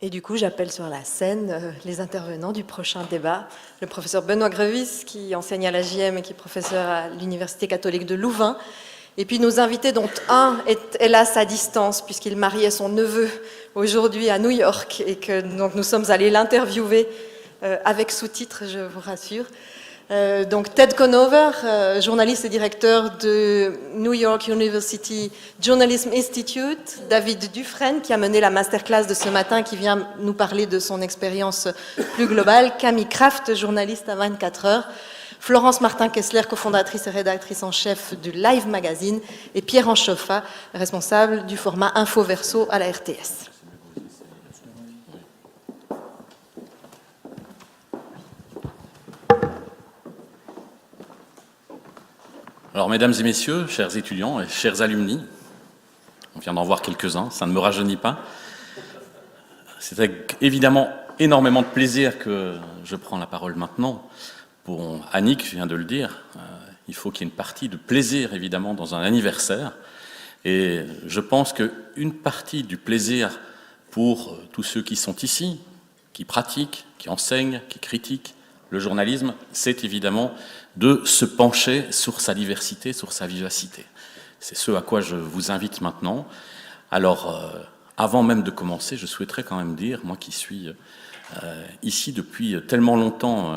Et du coup, j'appelle sur la scène les intervenants du prochain débat. Le professeur Benoît Grevis, qui enseigne à la JM et qui est professeur à l'Université catholique de Louvain. Et puis nos invités, dont un est hélas à distance, puisqu'il mariait son neveu aujourd'hui à New York, et que donc, nous sommes allés l'interviewer avec sous-titres, je vous rassure. Donc Ted Conover, journaliste et directeur de New York University Journalism Institute, David Dufresne qui a mené la masterclass de ce matin, qui vient nous parler de son expérience plus globale, Camille Kraft, journaliste à 24 heures, Florence Martin-Kessler, cofondatrice et rédactrice en chef du Live Magazine, et Pierre Anchoffa, responsable du format Info Verso à la RTS. Alors, mesdames et messieurs, chers étudiants et chers alumni, on vient d'en voir quelques-uns, ça ne me rajeunit pas. C'est avec évidemment énormément de plaisir que je prends la parole maintenant. Pour Annick, je viens de le dire, il faut qu'il y ait une partie de plaisir, évidemment, dans un anniversaire. Et je pense qu'une partie du plaisir pour tous ceux qui sont ici, qui pratiquent, qui enseignent, qui critiquent le journalisme, c'est évidemment de se pencher sur sa diversité, sur sa vivacité. C'est ce à quoi je vous invite maintenant. Alors, avant même de commencer, je souhaiterais quand même dire, moi qui suis ici depuis tellement longtemps,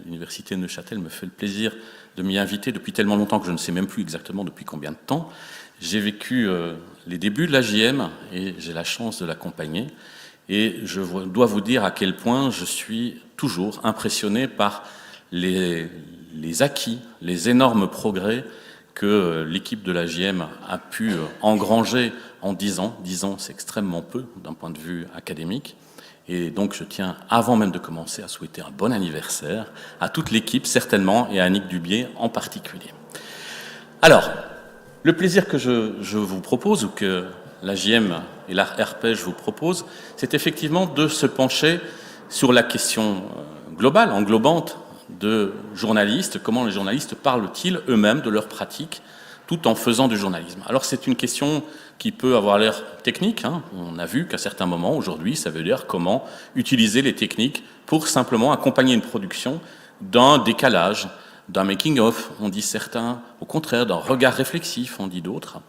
l'université de Neuchâtel me fait le plaisir de m'y inviter depuis tellement longtemps que je ne sais même plus exactement depuis combien de temps. J'ai vécu les débuts de la JM et j'ai la chance de l'accompagner. Et je dois vous dire à quel point je suis toujours impressionné par les acquis, les énormes progrès que l'équipe de la JM a pu engranger en 10 ans. 10 ans, c'est extrêmement peu d'un point de vue académique. Et donc, je tiens, avant même de commencer, à souhaiter un bon anniversaire à toute l'équipe, certainement, et à Annick Dubié en particulier. Alors, le plaisir que je vous propose, ou que la JM et la RPG vous proposent, c'est effectivement de se pencher sur la question globale, englobante, de journalistes, comment les journalistes parlent-ils eux-mêmes de leur pratique tout en faisant du journalisme. Alors c'est une question qui peut avoir l'air technique, hein. On a vu qu'à certains moments, aujourd'hui, ça veut dire comment utiliser les techniques pour simplement accompagner une production d'un décalage, d'un making-of, on dit certains, au contraire, d'un regard réflexif, on dit d'autres.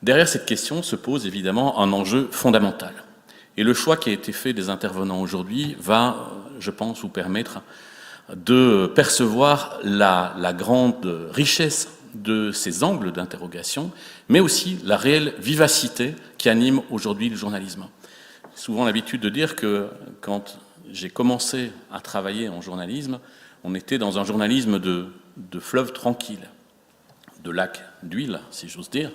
Derrière cette question se pose évidemment un enjeu fondamental. Et le choix qui a été fait des intervenants aujourd'hui va, je pense, vous permettre de percevoir la grande richesse de ces angles d'interrogation, mais aussi la réelle vivacité qui anime aujourd'hui le journalisme. J'ai souvent l'habitude de dire que quand j'ai commencé à travailler en journalisme, on était dans un journalisme de fleuve tranquille, de lac d'huile, si j'ose dire.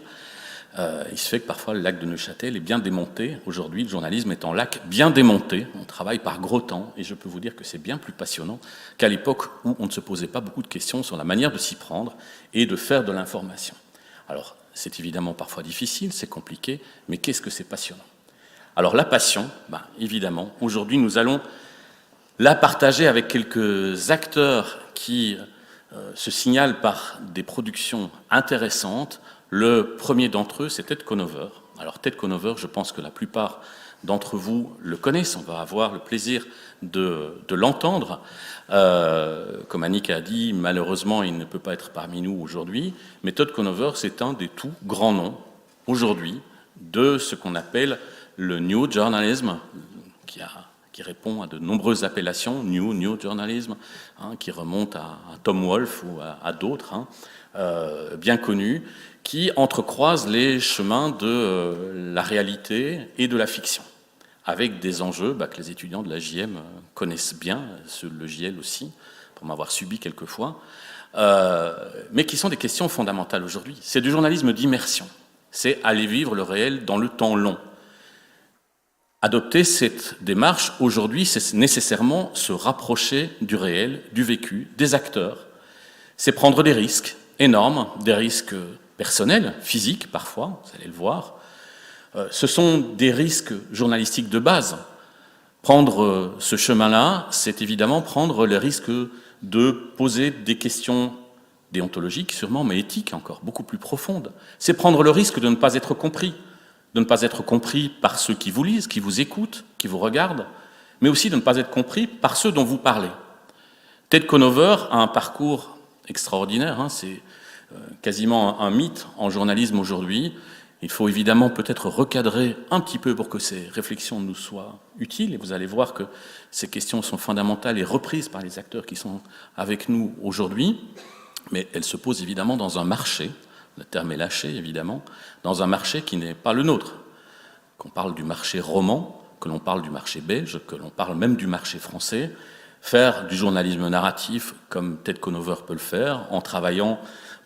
Il se fait que parfois le lac de Neuchâtel est bien démonté. Aujourd'hui, le journalisme est en lac bien démonté. On travaille par gros temps et je peux vous dire que c'est bien plus passionnant qu'à l'époque où on ne se posait pas beaucoup de questions sur la manière de s'y prendre et de faire de l'information. Alors, c'est évidemment parfois difficile, c'est compliqué, mais qu'est-ce que c'est passionnant? Alors, la passion, évidemment, aujourd'hui, nous allons la partager avec quelques acteurs qui se signalent par des productions intéressantes. Le premier d'entre eux, c'est Ted Conover. Alors Ted Conover, je pense que la plupart d'entre vous le connaissent. On va avoir le plaisir de l'entendre. Comme Annick a dit, malheureusement, il ne peut pas être parmi nous aujourd'hui. Mais Ted Conover, c'est un des tout grands noms aujourd'hui de ce qu'on appelle le New Journalism, qui répond à de nombreuses appellations, New Journalism, qui remonte à Tom Wolfe ou à d'autres, bien connus, qui entrecroisent les chemins de la réalité et de la fiction, avec des enjeux que les étudiants de la JM connaissent bien, ceux de l'EJL aussi, pour m'avoir subi quelquefois, mais qui sont des questions fondamentales aujourd'hui. C'est du journalisme d'immersion, c'est aller vivre le réel dans le temps long. Adopter cette démarche aujourd'hui, c'est nécessairement se rapprocher du réel, du vécu, des acteurs. C'est prendre des risques énormes, des risques personnels, physiques parfois, vous allez le voir. Ce sont des risques journalistiques de base. Prendre ce chemin-là, c'est évidemment prendre le risque de poser des questions déontologiques, sûrement, mais éthiques encore, beaucoup plus profondes. C'est prendre le risque de ne pas être compris, de ne pas être compris par ceux qui vous lisent, qui vous écoutent, qui vous regardent, mais aussi de ne pas être compris par ceux dont vous parlez. Ted Conover a un parcours extraordinaire, hein, c'est quasiment un mythe en journalisme aujourd'hui. Il faut évidemment peut-être recadrer un petit peu pour que ces réflexions nous soient utiles, et vous allez voir que ces questions sont fondamentales et reprises par les acteurs qui sont avec nous aujourd'hui, mais elles se posent évidemment dans un marché, le terme est lâché évidemment, dans un marché qui n'est pas le nôtre. Qu'on parle du marché roman, que l'on parle du marché belge, que l'on parle même du marché français, faire du journalisme narratif comme Ted Conover peut le faire, en travaillant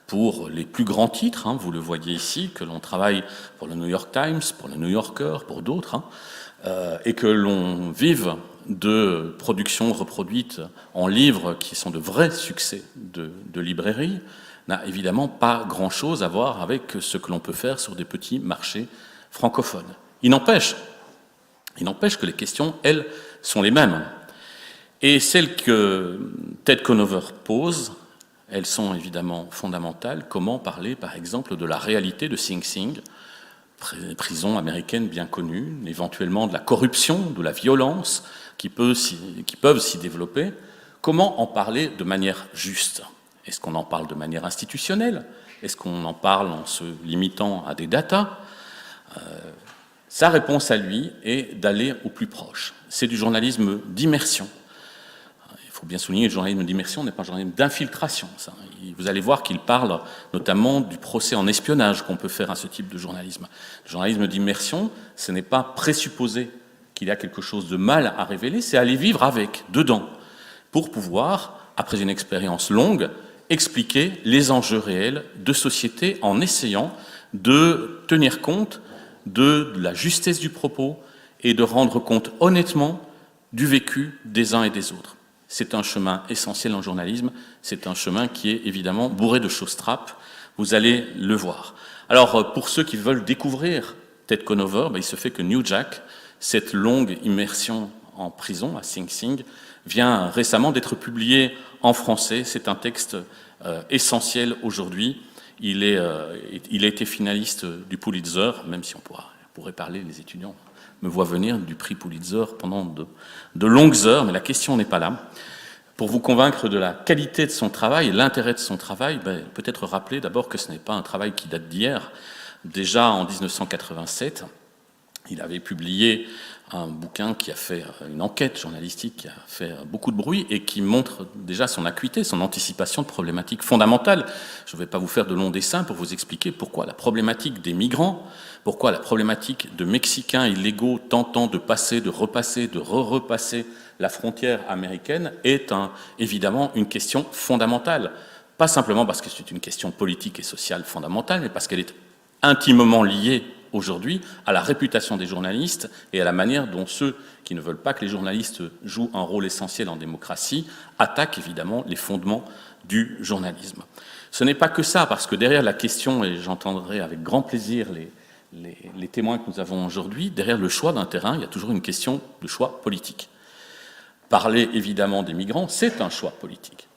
pour les plus grands titres, hein, vous le voyez ici, que l'on travaille pour le New York Times, pour le New Yorker, pour d'autres, hein, et que l'on vive de productions reproduites en livres qui sont de vrais succès de librairie, n'a évidemment pas grand-chose à voir avec ce que l'on peut faire sur des petits marchés francophones. Il n'empêche que les questions, elles, sont les mêmes. Et celles que Ted Conover pose, elles sont évidemment fondamentales. Comment parler, par exemple, de la réalité de Sing Sing, prison américaine bien connue, éventuellement de la corruption, de la violence qui peuvent s'y développer. Comment en parler de manière juste? Est-ce qu'on en parle de manière institutionnelle? Est-ce qu'on en parle en se limitant à des datas? Sa réponse à lui est d'aller au plus proche. C'est du journalisme d'immersion. Il faut bien souligner que le journalisme d'immersion n'est pas un journalisme d'infiltration. Vous allez voir qu'il parle notamment du procès en espionnage qu'on peut faire à ce type de journalisme. Le journalisme d'immersion, ce n'est pas présupposer qu'il y a quelque chose de mal à révéler, c'est aller vivre avec, dedans, pour pouvoir, après une expérience longue, expliquer les enjeux réels de société en essayant de tenir compte de la justesse du propos et de rendre compte honnêtement du vécu des uns et des autres. C'est un chemin essentiel en journalisme, c'est un chemin qui est évidemment bourré de choses trappes, vous allez le voir. Alors pour ceux qui veulent découvrir Ted Conover, il se fait que New Jack, cette longue immersion en prison à Sing Sing, vient récemment d'être publié en français, c'est un texte essentiel aujourd'hui. Il a été finaliste du Pulitzer, même si on pourrait parler, les étudiants me voient venir, du prix Pulitzer pendant de longues heures, mais la question n'est pas là. Pour vous convaincre de la qualité de son travail et l'intérêt de son travail, peut-être rappeler d'abord que ce n'est pas un travail qui date d'hier. Déjà en 1987, il avait publié un bouquin qui a fait une enquête journalistique, qui a fait beaucoup de bruit et qui montre déjà son acuité, son anticipation de problématiques fondamentales. Je ne vais pas vous faire de longs dessins pour vous expliquer pourquoi la problématique des migrants, pourquoi la problématique de Mexicains illégaux tentant de passer, de repasser, de repasser la frontière américaine est évidemment une question fondamentale. Pas simplement parce que c'est une question politique et sociale fondamentale, mais parce qu'elle est intimement liée aujourd'hui à la réputation des journalistes et à la manière dont ceux qui ne veulent pas que les journalistes jouent un rôle essentiel en démocratie attaquent évidemment les fondements du journalisme. Ce n'est pas que ça, parce que derrière la question, et j'entendrai avec grand plaisir les témoins que nous avons aujourd'hui, derrière le choix d'un terrain, il y a toujours une question de choix politique. Parler évidemment des migrants, c'est un choix politique.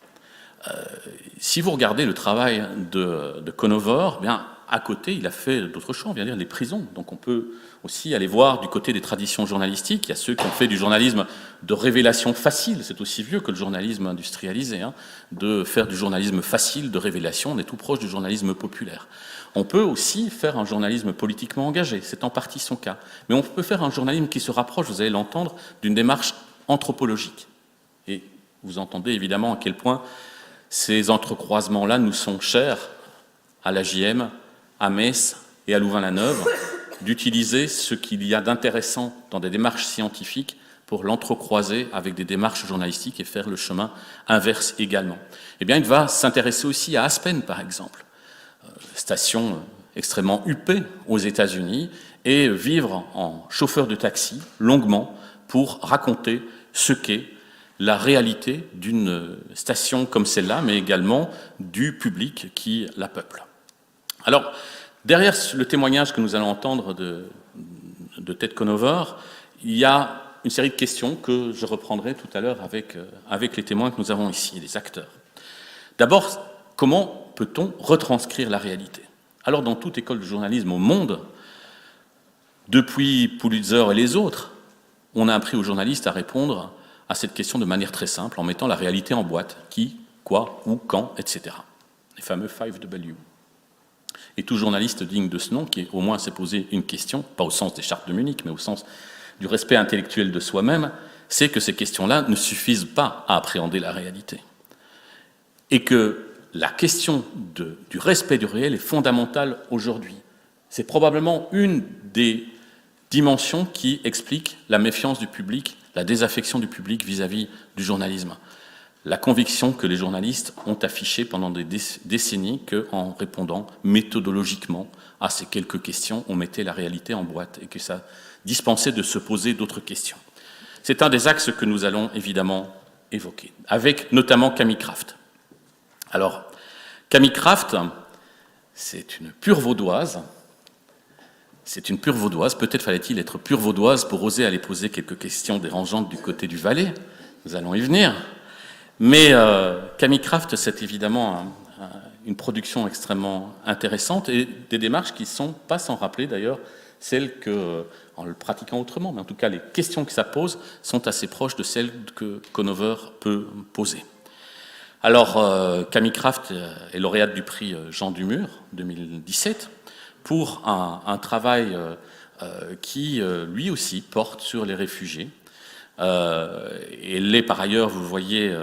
Si vous regardez le travail de Conover, bien, à côté, il a fait d'autres choix, on vient dire les prisons. Donc on peut aussi aller voir du côté des traditions journalistiques. Il y a ceux qui ont fait du journalisme de révélation facile, c'est aussi vieux que le journalisme industrialisé, hein, de faire du journalisme facile, de révélation, on est tout proche du journalisme populaire. On peut aussi faire un journalisme politiquement engagé, c'est en partie son cas. Mais on peut faire un journalisme qui se rapproche, vous allez l'entendre, d'une démarche anthropologique. Et vous entendez évidemment à quel point ces entrecroisements-là nous sont chers à la JM, à Metz et à Louvain-la-Neuve, d'utiliser ce qu'il y a d'intéressant dans des démarches scientifiques pour l'entrecroiser avec des démarches journalistiques et faire le chemin inverse également. Eh bien, il va s'intéresser aussi à Aspen, par exemple, station extrêmement huppée aux États-Unis, et vivre en chauffeur de taxi longuement pour raconter ce qu'est la réalité d'une station comme celle-là, mais également du public qui la peuple. Alors, derrière le témoignage que nous allons entendre de Ted Conover, il y a une série de questions que je reprendrai tout à l'heure avec les témoins que nous avons ici, les acteurs. D'abord, comment peut-on retranscrire la réalité? Alors, dans toute école de journalisme au monde, Depuis Pulitzer et les autres, on a appris aux journalistes à répondre à cette question de manière très simple, en mettant la réalité en boîte. Qui, quoi, où, quand, etc. Les fameux 5W. Et tout journaliste digne de ce nom, qui au moins s'est posé une question, pas au sens des chartes de Munich, mais au sens du respect intellectuel de soi-même, c'est que ces questions-là ne suffisent pas à appréhender la réalité. Et que la question du respect du réel est fondamentale aujourd'hui. C'est probablement une des dimensions qui explique la méfiance du public, la désaffection du public vis-à-vis du journalisme. La conviction que les journalistes ont affichée pendant des décennies qu'en répondant méthodologiquement à ces quelques questions, on mettait la réalité en boîte et que ça dispensait de se poser d'autres questions. C'est un des axes que nous allons évidemment évoquer, avec notamment Camille Kraft. Alors, Camille Kraft, c'est une pure vaudoise. C'est une pure vaudoise. Peut-être fallait-il être pure vaudoise pour oser aller poser quelques questions dérangeantes du côté du Valais. Nous allons y venir. Mais Camille Kraft, c'est évidemment une production extrêmement intéressante et des démarches qui ne sont pas sans rappeler d'ailleurs celles que, en le pratiquant autrement, mais en tout cas les questions que ça pose sont assez proches de celles que Conover peut poser. Alors Camille Kraft est lauréate du prix Jean Dumur 2017 pour un travail qui lui aussi porte sur les réfugiés. Elle est par ailleurs, vous le voyez,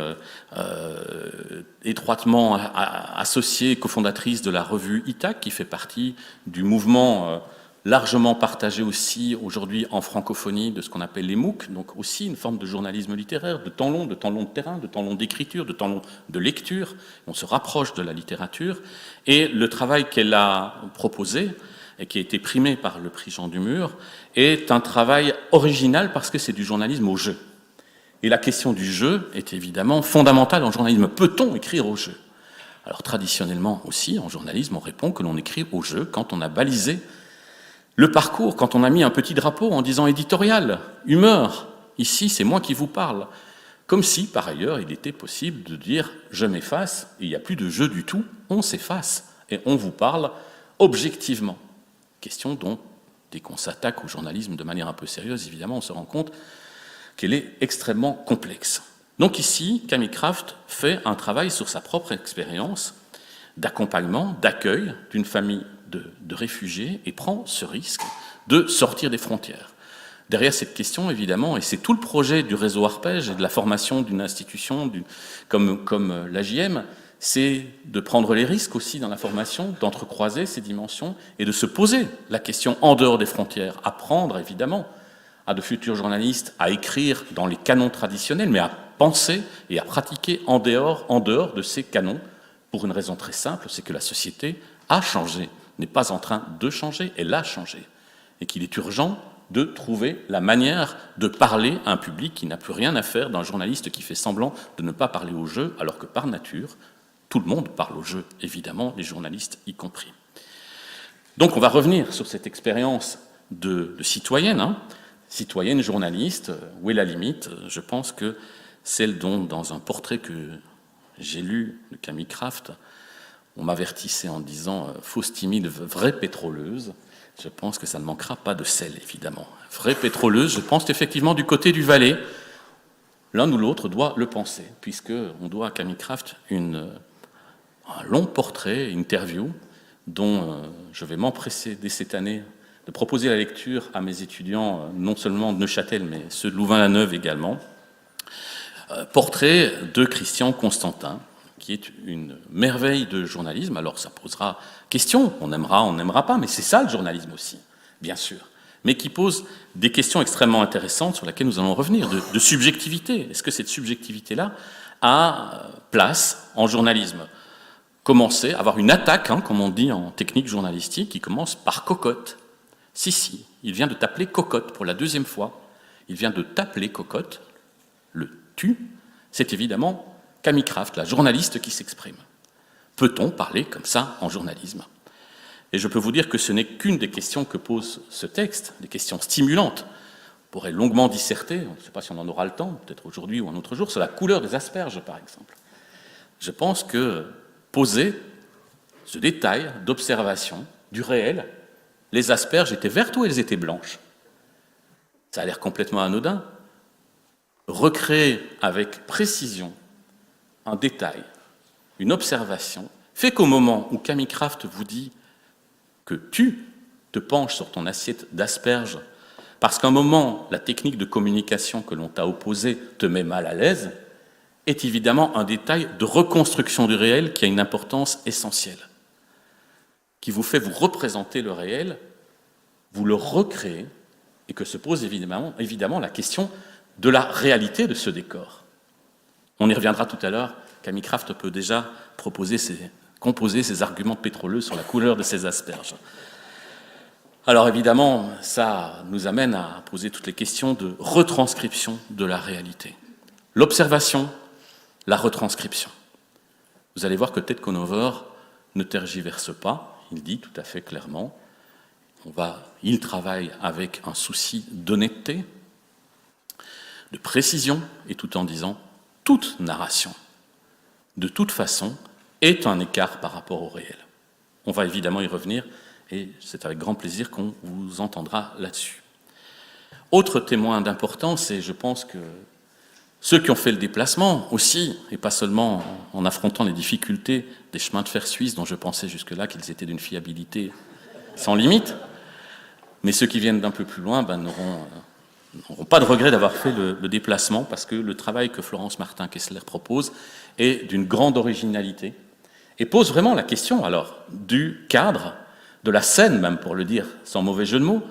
étroitement associée, cofondatrice de la revue ITAC, qui fait partie du mouvement largement partagé aussi aujourd'hui en francophonie de ce qu'on appelle les MOOC, donc aussi une forme de journalisme littéraire, de temps long de terrain, de temps long d'écriture, de temps long de lecture. On se rapproche de la littérature. Et le travail qu'elle a proposé, et qui a été primé par le prix Jean Dumur, est un travail original parce que c'est du journalisme au jeu. Et la question du jeu est évidemment fondamentale en journalisme. Peut-on écrire au jeu ? Alors traditionnellement aussi, en journalisme, on répond que l'on écrit au jeu quand on a balisé le parcours, quand on a mis un petit drapeau en disant éditorial, humeur, ici c'est moi qui vous parle. Comme si, par ailleurs, il était possible de dire je m'efface, et il n'y a plus de jeu du tout, on s'efface, et on vous parle objectivement. Question dont, dès qu'on s'attaque au journalisme de manière un peu sérieuse, évidemment, on se rend compte qu'elle est extrêmement complexe. Donc ici, Camille Kraft fait un travail sur sa propre expérience d'accompagnement, d'accueil d'une famille de réfugiés et prend ce risque de sortir des frontières. Derrière cette question, évidemment, et c'est tout le projet du réseau Arpège et de la formation d'une institution comme l'AJM, c'est de prendre les risques aussi dans la formation, d'entrecroiser ces dimensions et de se poser la question en dehors des frontières, apprendre évidemment à de futurs journalistes à écrire dans les canons traditionnels, mais à penser et à pratiquer en dehors de ces canons, pour une raison très simple, c'est que la société a changé, n'est pas en train de changer, elle a changé, et qu'il est urgent de trouver la manière de parler à un public qui n'a plus rien à faire d'un journaliste qui fait semblant de ne pas parler au jeu, alors que par nature, tout le monde parle au jeu, évidemment, les journalistes y compris. Donc on va revenir sur cette expérience de citoyenne, citoyenne journaliste. Où est la limite ? Je pense que celle dont, dans un portrait que j'ai lu de Camille Kraft, on m'avertissait en disant « fausse timide, vraie pétroleuse », je pense que ça ne manquera pas de sel, évidemment. Vraie pétroleuse, je pense effectivement du côté du Valais, l'un ou l'autre doit le penser, puisqu'on doit à Camille Kraft un long portrait, interview, dont je vais m'empresser dès cette année de proposer la lecture à mes étudiants, non seulement de Neuchâtel, mais ceux de Louvain-la-Neuve également. Portrait de Christian Constantin, qui est une merveille de journalisme. Alors ça posera question, on aimera, on n'aimera pas, mais c'est ça le journalisme aussi, bien sûr. Mais qui pose des questions extrêmement intéressantes sur lesquelles nous allons revenir, de subjectivité. Est-ce que cette subjectivité-là a place en journalisme ? Commencer, avoir une attaque, comme on dit en technique journalistique, qui commence par cocotte. Si, il vient de t'appeler cocotte pour la deuxième fois. Il vient de t'appeler cocotte, le tu, c'est évidemment Camille Kraft, la journaliste qui s'exprime. Peut-on parler comme ça en journalisme ? Et je peux vous dire que ce n'est qu'une des questions que pose ce texte, des questions stimulantes. On pourrait longuement disserter, je ne sais pas si on en aura le temps, peut-être aujourd'hui ou un autre jour, sur la couleur des asperges, par exemple. Je pense que poser ce détail d'observation du réel, les asperges étaient vertes ou elles étaient blanches. Ça a l'air complètement anodin. Recréer avec précision un détail, une observation, fait qu'au moment où Kamicraft vous dit que tu te penches sur ton assiette d'asperges, parce qu'à un moment, la technique de communication que l'on t'a opposée te met mal à l'aise, est évidemment un détail de reconstruction du réel qui a une importance essentielle, qui vous fait vous représenter le réel, vous le recréez, et que se pose évidemment la question de la réalité de ce décor. On y reviendra tout à l'heure. Kamicraft peut déjà composer ses arguments pétroleux sur la couleur de ses asperges. Alors évidemment, ça nous amène à poser toutes les questions de retranscription de la réalité. L'observation, la retranscription. Vous allez voir que Ted Conover ne tergiverse pas, il dit tout à fait clairement, il travaille avec un souci d'honnêteté, de précision, et tout en disant toute narration, de toute façon, est un écart par rapport au réel. On va évidemment y revenir, et c'est avec grand plaisir qu'on vous entendra là-dessus. Autre témoin d'importance, et je pense que ceux qui ont fait le déplacement aussi, et pas seulement en affrontant les difficultés des chemins de fer suisses, dont je pensais jusque-là qu'ils étaient d'une fiabilité sans limite, mais ceux qui viennent d'un peu plus loin n'auront pas de regret d'avoir fait le déplacement, parce que le travail que Florence Martin-Kessler propose est d'une grande originalité et pose vraiment la question alors du cadre, de la scène même, pour le dire sans mauvais jeu de mots,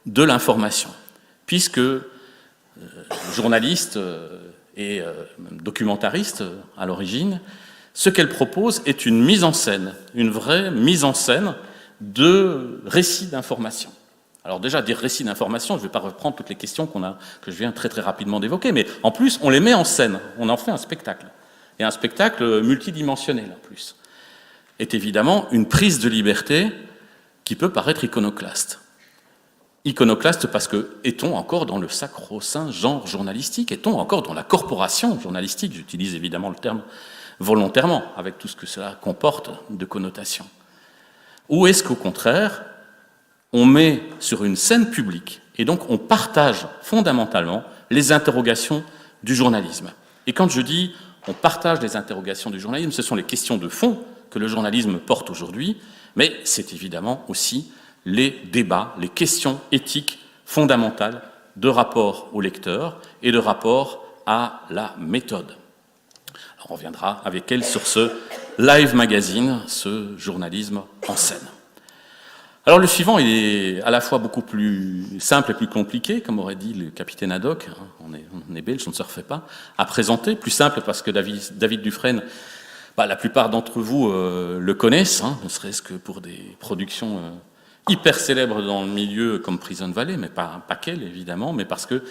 de l'information. Puisque journaliste et documentariste à l'origine, ce qu'elle propose est une mise en scène, une vraie mise en scène de récits d'information. Alors déjà, dire récits d'information, je ne vais pas reprendre toutes les questions que je viens très très rapidement d'évoquer, mais en plus, on les met en scène, on en fait un spectacle. Et un spectacle multidimensionnel en plus. Est évidemment une prise de liberté qui peut paraître iconoclaste. Iconoclaste parce que, est-on encore dans le sacro-saint genre journalistique? Est-on encore dans la corporation journalistique? J'utilise évidemment le terme volontairement, avec tout ce que cela comporte de connotation. Ou est-ce qu'au contraire, on met sur une scène publique, et donc on partage fondamentalement les interrogations du journalisme. Et quand je dis on partage les interrogations du journalisme, ce sont les questions de fond que le journalisme porte aujourd'hui, mais c'est évidemment aussi les débats, les questions éthiques fondamentales de rapport au lecteur et de rapport à la méthode. Alors on reviendra avec elle sur ce live magazine, ce journalisme en scène. Alors le suivant, il est à la fois beaucoup plus simple et plus compliqué, comme aurait dit le capitaine Haddock, on est belge, on ne se refait pas, à présenter. Plus simple parce que David Dufresne, la plupart d'entre vous le connaissent, ne serait-ce que pour des productions hyper célèbres dans le milieu comme Prison Valley, mais pas qu'elle évidemment, mais parce que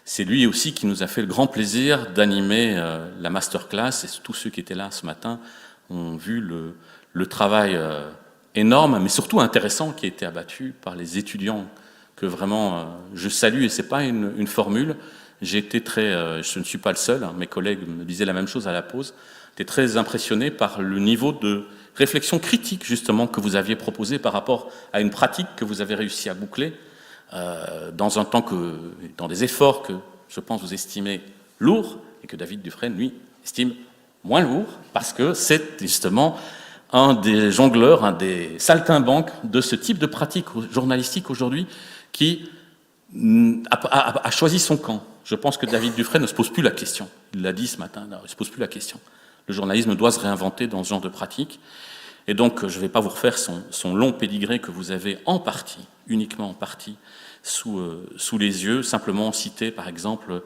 c'est lui aussi qui nous a fait le grand plaisir d'animer la masterclass, et tous ceux qui étaient là ce matin ont vu le travail énorme, mais surtout intéressant, qui a été abattu par les étudiants, que vraiment je salue, et c'est pas une formule. J'ai été je ne suis pas le seul, mes collègues me disaient la même chose à la pause, j'étais très impressionné par le niveau de réflexion critique, justement, que vous aviez proposé par rapport à une pratique que vous avez réussi à boucler, dans un temps dans des efforts que, je pense, vous estimez lourds, et que David Dufresne, lui, estime moins lourds, parce que c'est justement un des jongleurs, un des saltimbanques de ce type de pratique journalistique aujourd'hui qui a choisi son camp. Je pense que David Dufresne ne se pose plus la question. Il l'a dit ce matin, il ne se pose plus la question. Le journalisme doit se réinventer dans ce genre de pratique. Et donc, je ne vais pas vous refaire son long pédigré que vous avez en partie, uniquement en partie, sous les yeux, simplement citer, par exemple,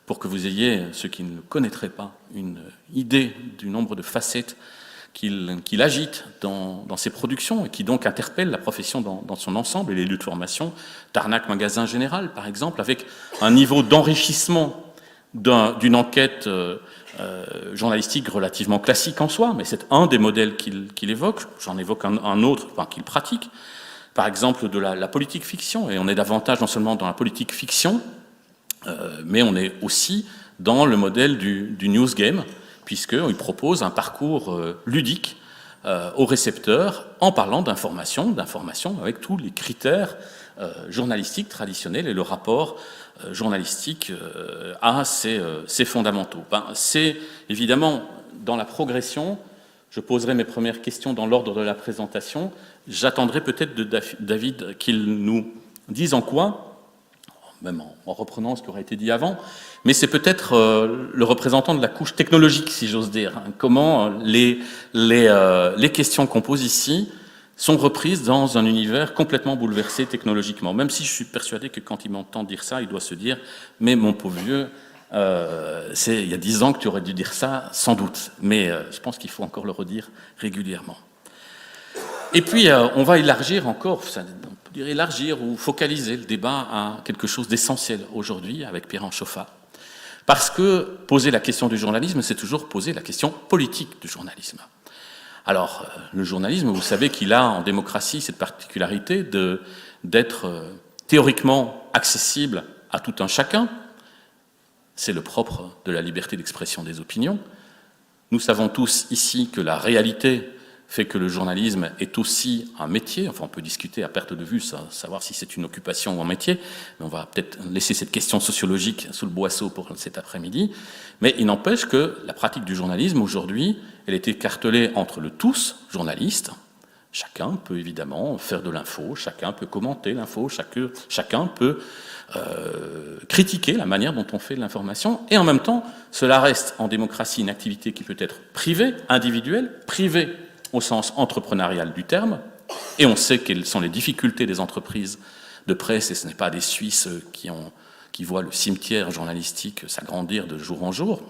pour que vous ayez, ceux qui ne le connaîtraient pas, une idée du nombre de facettes qu'il agite dans ses productions et qui donc interpelle la profession dans son ensemble et les lieux de formation, d'Arnaque Magasin Général par exemple, avec un niveau d'enrichissement d'une enquête journalistique relativement classique en soi, mais c'est un des modèles qu'il évoque. J'en évoque un autre qu'il pratique, par exemple de la politique fiction, et on est davantage non seulement dans la politique fiction, mais on est aussi dans le modèle du news game, puisqu'il propose un parcours ludique au récepteur en parlant d'information avec tous les critères journalistiques traditionnels et le rapport journalistique à ces fondamentaux. C'est évidemment dans la progression, je poserai mes premières questions dans l'ordre de la présentation, j'attendrai peut-être de David qu'il nous dise en quoi, même en reprenant ce qui aurait été dit avant, mais c'est peut-être le représentant de la couche technologique, si j'ose dire, comment les questions qu'on pose ici sont reprises dans un univers complètement bouleversé technologiquement. Même si je suis persuadé que quand il m'entend dire ça, il doit se dire « mais mon pauvre vieux, il y a 10 ans que tu aurais dû dire ça, sans doute ». Mais je pense qu'il faut encore le redire régulièrement. Et puis, on va élargir encore, on peut dire élargir ou focaliser le débat à quelque chose d'essentiel aujourd'hui avec Pierre Anchoffa. Parce que poser la question du journalisme, c'est toujours poser la question politique du journalisme. Alors, le journalisme, vous savez qu'il a en démocratie cette particularité d'être théoriquement accessible à tout un chacun. C'est le propre de la liberté d'expression des opinions. Nous savons tous ici que la réalité fait que le journalisme est aussi un métier. Enfin, on peut discuter à perte de vue, savoir si c'est une occupation ou un métier, mais on va peut-être laisser cette question sociologique sous le boisseau pour cet après-midi. Mais il n'empêche que la pratique du journalisme, aujourd'hui, elle est écartelée entre le tous journaliste. Chacun peut évidemment faire de l'info, chacun peut commenter l'info, chacun peut critiquer la manière dont on fait de l'information, et en même temps, cela reste en démocratie une activité qui peut être privée, individuelle, privée au sens entrepreneurial du terme, et on sait quelles sont les difficultés des entreprises de presse, et ce n'est pas des Suisses qui voient le cimetière journalistique s'agrandir de jour en jour.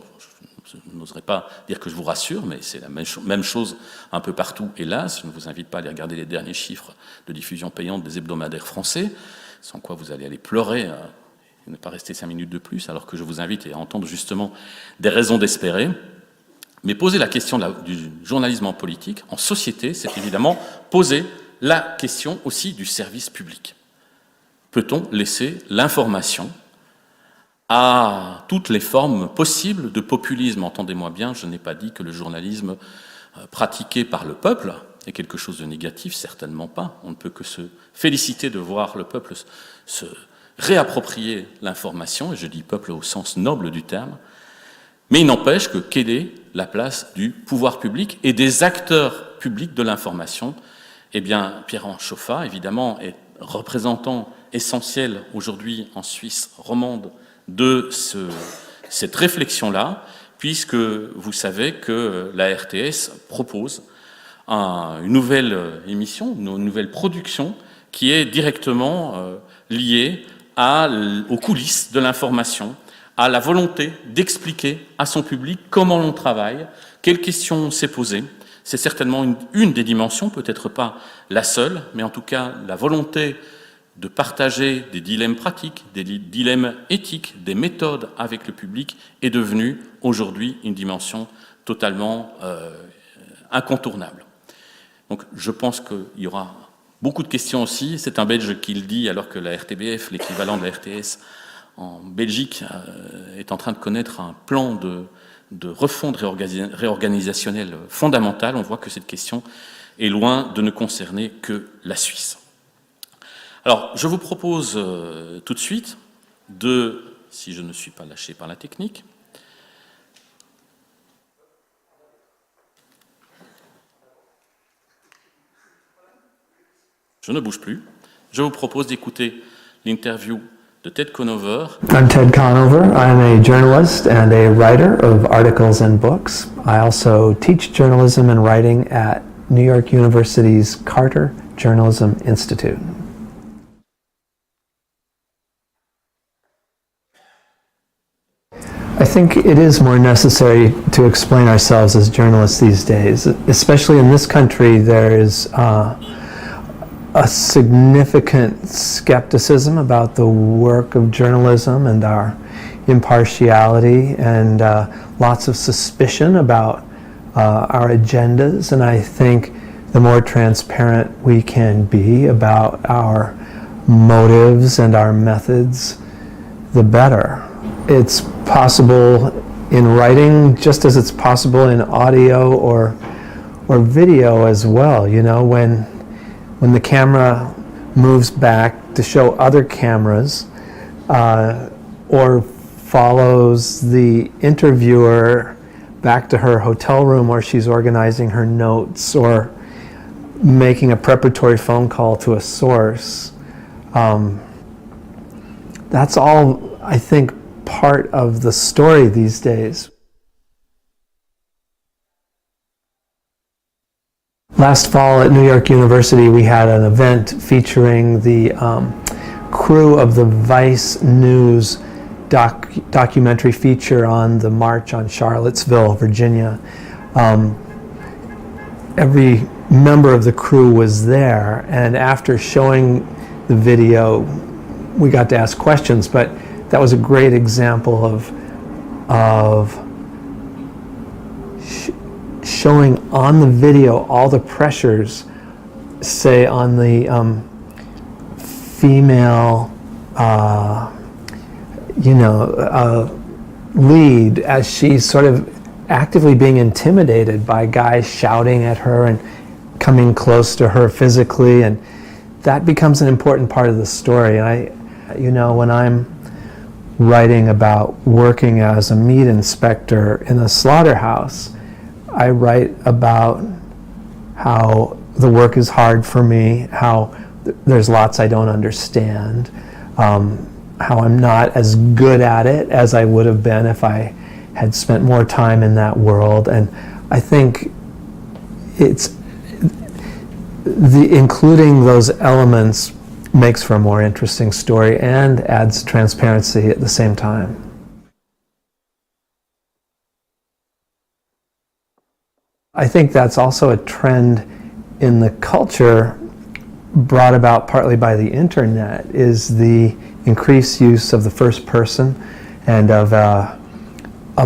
Je n'oserais pas dire que je vous rassure, mais c'est la même chose un peu partout, hélas. Je ne vous invite pas à aller regarder les derniers chiffres de diffusion payante des hebdomadaires français, sans quoi vous allez aller pleurer et ne pas rester 5 minutes de plus, alors que je vous invite à entendre justement des raisons d'espérer. Mais poser la question du journalisme en politique, en société, c'est évidemment poser la question aussi du service public. Peut-on laisser l'information à toutes les formes possibles de populisme? Entendez-moi bien, je n'ai pas dit que le journalisme pratiqué par le peuple est quelque chose de négatif, certainement pas. On ne peut que se féliciter de voir le peuple se réapproprier l'information, et je dis peuple au sens noble du terme. Mais il n'empêche que quelle est la place du pouvoir public et des acteurs publics de l'information? Eh bien, Pierre Anchoffa, évidemment, est représentant essentiel aujourd'hui en Suisse romande de cette réflexion-là, puisque vous savez que la RTS propose une nouvelle émission, une nouvelle production qui est directement liée aux coulisses de l'information, à la volonté d'expliquer à son public comment l'on travaille, quelles questions on s'est posées. C'est certainement une des dimensions, peut-être pas la seule, mais en tout cas la volonté de partager des dilemmes pratiques, des dilemmes éthiques, des méthodes avec le public est devenue aujourd'hui une dimension totalement incontournable. Donc je pense qu'il y aura beaucoup de questions aussi. C'est un Belge qui le dit, alors que la RTBF, l'équivalent de la RTS en Belgique, est en train de connaître un plan de refonte réorganisationnelle fondamentale. On voit que cette question est loin de ne concerner que la Suisse. Alors, je vous propose tout de suite si je ne suis pas lâché par la technique, je ne bouge plus, je vous propose d'écouter l'interview de Ted Conover. I'm Ted Conover. I'm a journalist and a writer of articles and books. I also teach journalism and writing at New York University's Carter Journalism Institute. I think it is more necessary to explain ourselves as journalists these days. Especially in this country, there is a significant skepticism about the work of journalism and our impartiality, and lots of suspicion about our agendas. And I think the more transparent we can be about our motives and our methods, the better. It's possible in writing just as it's possible in audio or or video as well. You know, when the camera moves back to show other cameras, or follows the interviewer back to her hotel room where she's organizing her notes or making a preparatory phone call to a source. That's all, I think, part of the story these days. Last fall at New York University, we had an event featuring the crew of the Vice News documentary feature on the March on Charlottesville, Virginia. Every member of the crew was there, and after showing the video, we got to ask questions, but that was a great example of showing on the video all the pressures, say on the female lead, as she's sort of actively being intimidated by guys shouting at her and coming close to her physically, and that becomes an important part of the story. When I'm writing about working as a meat inspector in a slaughterhouse, I write about how the work is hard for me, how there's lots I don't understand, how I'm not as good at it as I would have been if I had spent more time in that world. And I think including those elements makes for a more interesting story and adds transparency at the same time. I think that's also a trend in the culture brought about partly by the internet, is the increased use of the first person and of a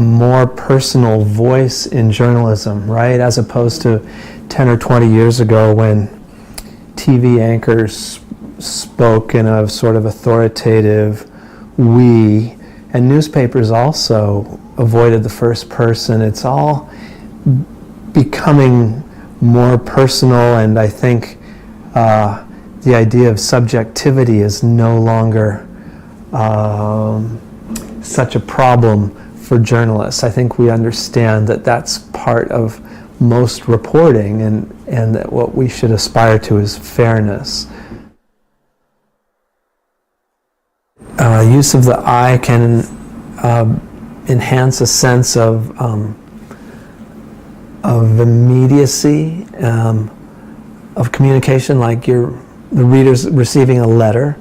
more personal voice in journalism, right? As opposed to 10 or 20 years ago when TV anchors spoke in a sort of authoritative we, and newspapers also avoided the first person. It's all becoming more personal, and I think the idea of subjectivity is no longer such a problem for journalists. I think we understand that that's part of most reporting, and that what we should aspire to is fairness. Use of the I can enhance a sense of immediacy, of communication, like the reader's receiving a letter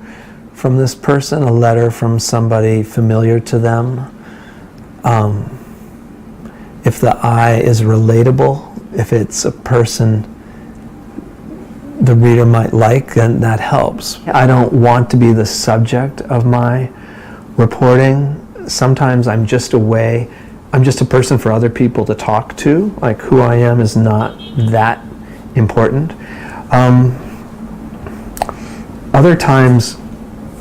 from this person, a letter from somebody familiar to them. If the I is relatable, if it's a person the reader might like, then that helps. I don't want to be the subject of my reporting. Sometimes I'm just a person for other people to talk to. Like, who I am is not that important. Other times,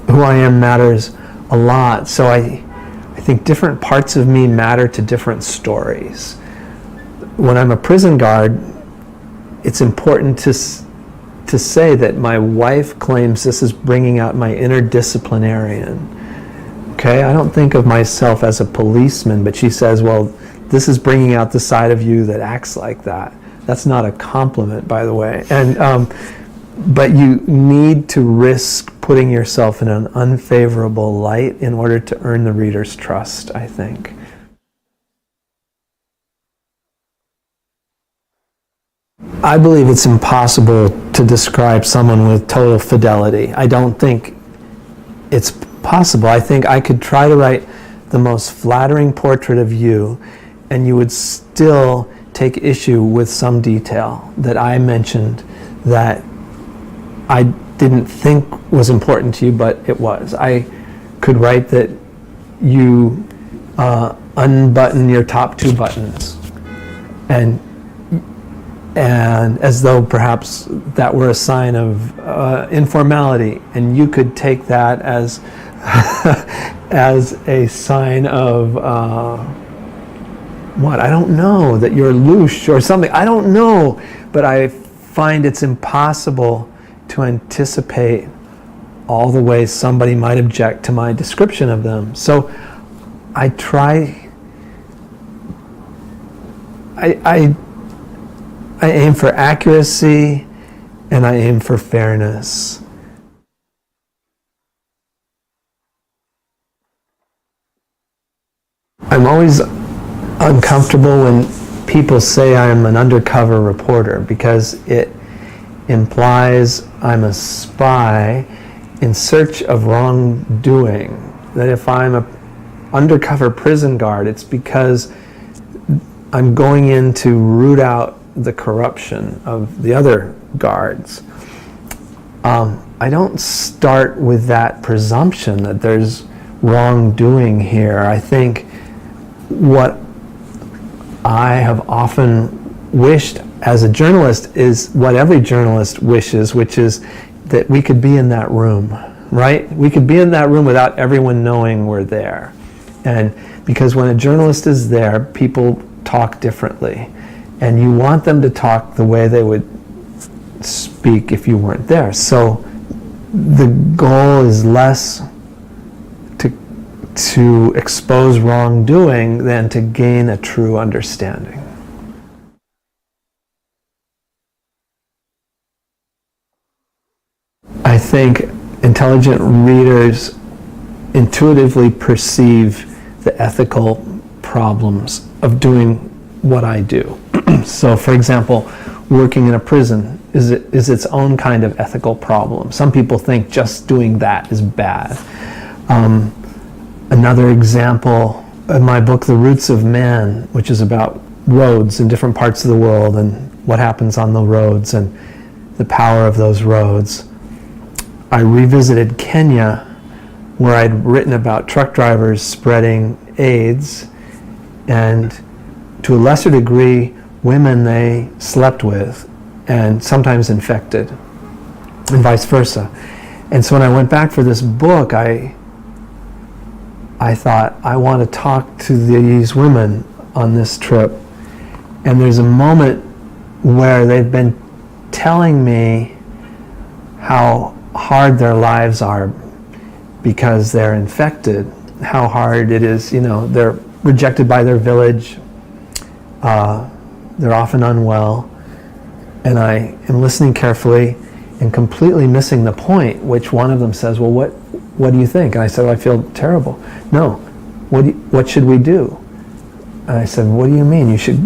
who I am matters a lot. So I think different parts of me matter to different stories. When I'm a prison guard, it's important to say that my wife claims this is bringing out my inner disciplinarian. Okay, I don't think of myself as a policeman, but she says, well, this is bringing out the side of you that acts like that. That's not a compliment, by the way. And but you need to risk putting yourself in an unfavorable light in order to earn the reader's trust, I think. I believe it's impossible to describe someone with total fidelity. I don't think it's possible. I think I could try to write the most flattering portrait of you, and you would still take issue with some detail that I mentioned that I didn't think was important to you, but it was. I could write that you unbutton your top two buttons, and as though perhaps that were a sign of informality, and you could take that as as a sign of what? I don't know, that you're louche or something. I don't know, but I find it's impossible to anticipate all the ways somebody might object to my description of them. So I try, I aim for accuracy and I aim for fairness. I'm always uncomfortable when people say I'm an undercover reporter because it implies I'm a spy in search of wrongdoing. That if I'm an undercover prison guard, it's because I'm going in to root out the corruption of the other guards. I don't start with that presumption that there's wrongdoing here. I think what I have often wished as a journalist is what every journalist wishes, which is that we could be in that room, right? We could be in that room without everyone knowing we're there. And because when a journalist is there, people talk differently. And you want them to talk the way they would speak if you weren't there. So the goal is less to expose wrongdoing than to gain a true understanding. I think intelligent readers intuitively perceive the ethical problems of doing what I do. So, for example, working in a prison is its own kind of ethical problem. Some people think just doing that is bad. Another example, in my book, The Roots of Man, which is about roads in different parts of the world and what happens on the roads and the power of those roads, I revisited Kenya, where I'd written about truck drivers spreading AIDS, and to a lesser degree, women they slept with and sometimes infected, and vice versa. And so when I went back for this book, I thought, I want to talk to these women on this trip. And there's a moment where they've been telling me how hard their lives are because they're infected, how hard it is, they're rejected by their village, they're often unwell, and I am listening carefully and completely missing the point, which one of them says, well, what do you think? And I said, well, I feel terrible. No, what should we do? And I said, what do you mean? You should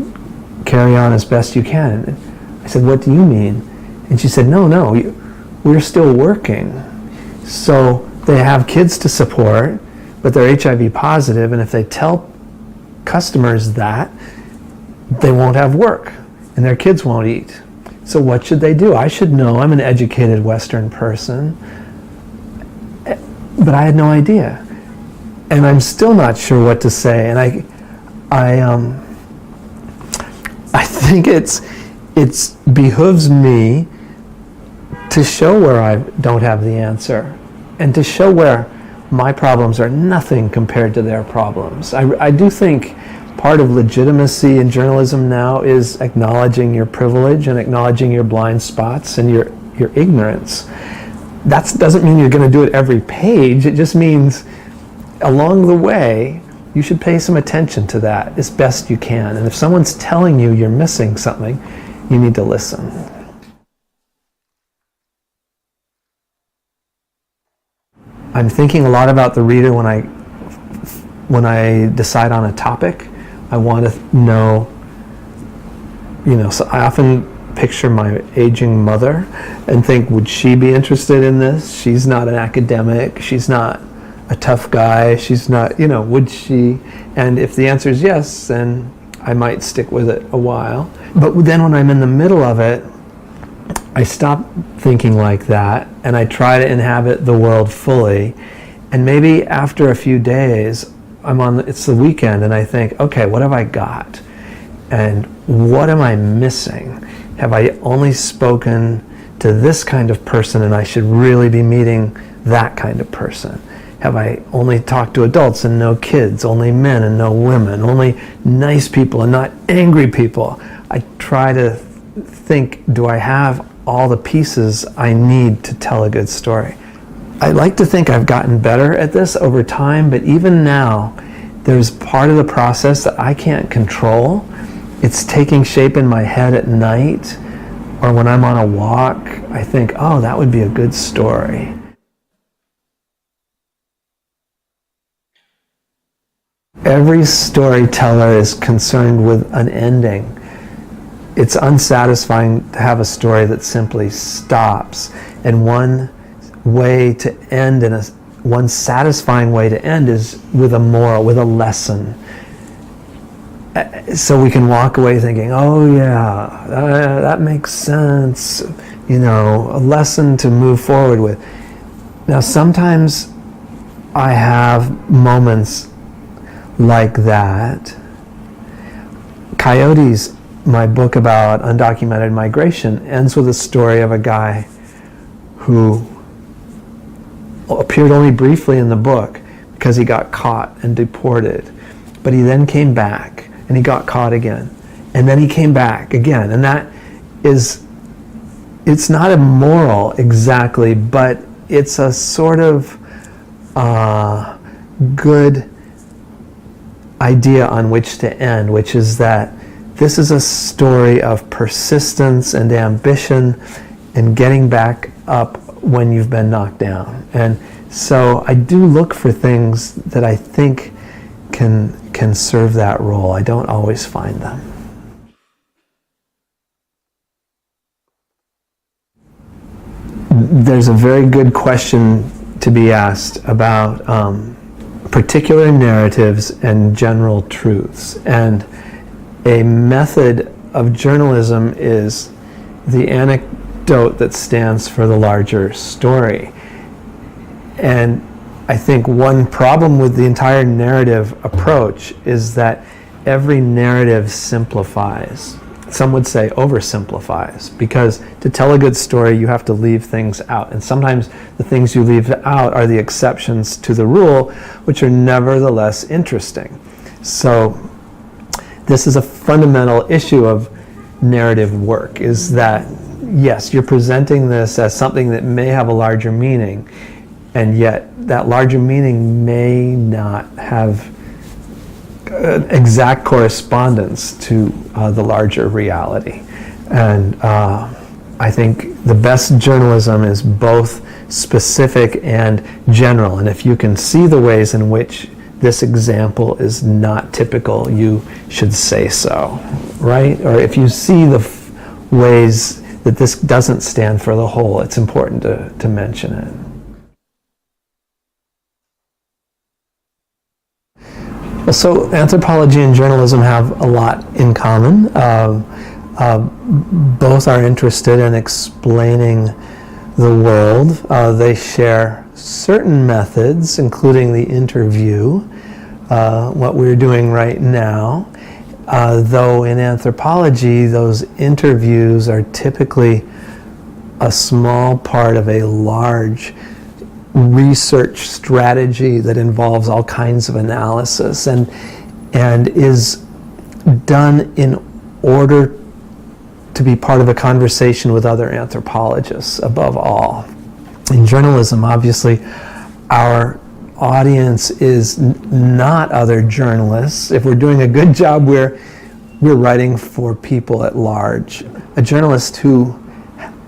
carry on as best you can. And I said, what do you mean? And she said, no, we're still working. So they have kids to support, but they're HIV positive, and if they tell customers that, they won't have work, and their kids won't eat. So what should they do? I should know. I'm an educated Western person, but I had no idea. And I'm still not sure what to say. And I think it behooves me to show where I don't have the answer, and to show where my problems are nothing compared to their problems. I do think part of legitimacy in journalism now is acknowledging your privilege and acknowledging your blind spots and your ignorance. That doesn't mean you're going to do it every page. It just means along the way, you should pay some attention to that as best you can. And if someone's telling you you're missing something, you need to listen. I'm thinking a lot about the reader when I decide on a topic. I want to know, so I often picture my aging mother and think, would she be interested in this? She's not an academic. She's not a tough guy. She's not, would she? And if the answer is yes, then I might stick with it a while. But then when I'm in the middle of it, I stop thinking like that, and I try to inhabit the world fully. And maybe after a few days, it's the weekend, and I think, okay, what have I got? And what am I missing? Have I only spoken to this kind of person, and I should really be meeting that kind of person? Have I only talked to adults and no kids, only men and no women, only nice people and not angry people? I try to think, do I have all the pieces I need to tell a good story? I like to think I've gotten better at this over time, but even now, there's part of the process that I can't control. It's taking shape in my head at night, or when I'm on a walk, I think, oh, that would be a good story. Every storyteller is concerned with an ending. It's unsatisfying to have a story that simply stops, and one satisfying way to end is with a moral, with a lesson. So we can walk away thinking, oh yeah, that makes sense, a lesson to move forward with. Now sometimes I have moments like that. Coyotes, my book about undocumented migration, ends with a story of a guy who appeared only briefly in the book because he got caught and deported. But he then came back and he got caught again. And then he came back again. And that is, it's not a moral exactly, but it's a sort of good idea on which to end, which is that this is a story of persistence and ambition and getting back up when you've been knocked down. And so I do look for things that I think can serve that role. I don't always find them. There's a very good question to be asked about particular narratives and general truths. And a method of journalism is the anecdote that stands for the larger story. And I think one problem with the entire narrative approach is that every narrative simplifies. Some would say oversimplifies, because to tell a good story you have to leave things out. And sometimes the things you leave out are the exceptions to the rule, which are nevertheless interesting. So this is a fundamental issue of narrative work, is that yes, you're presenting this as something that may have a larger meaning, and yet that larger meaning may not have exact correspondence to the larger reality. And I think the best journalism is both specific and general. And if you can see the ways in which this example is not typical, you should say so, right? Or if you see the ways that this doesn't stand for the whole, it's important to mention it. Well, so anthropology and journalism have a lot in common. Both are interested in explaining the world. They share certain methods, including the interview, what we're doing right now. Though in anthropology, those interviews are typically a small part of a large research strategy that involves all kinds of analysis and is done in order to be part of a conversation with other anthropologists above all. In journalism, obviously, our audience is not other journalists. If we're doing a good job, we're writing for people at large. A journalist who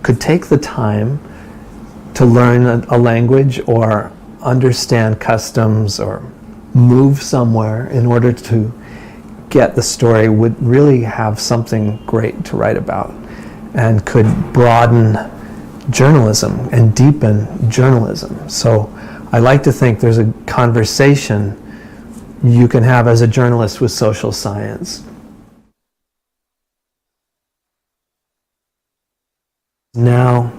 could take the time to learn a language or understand customs or move somewhere in order to get the story would really have something great to write about and could broaden journalism and deepen journalism. So I like to think there's a conversation you can have as a journalist with social science. Now,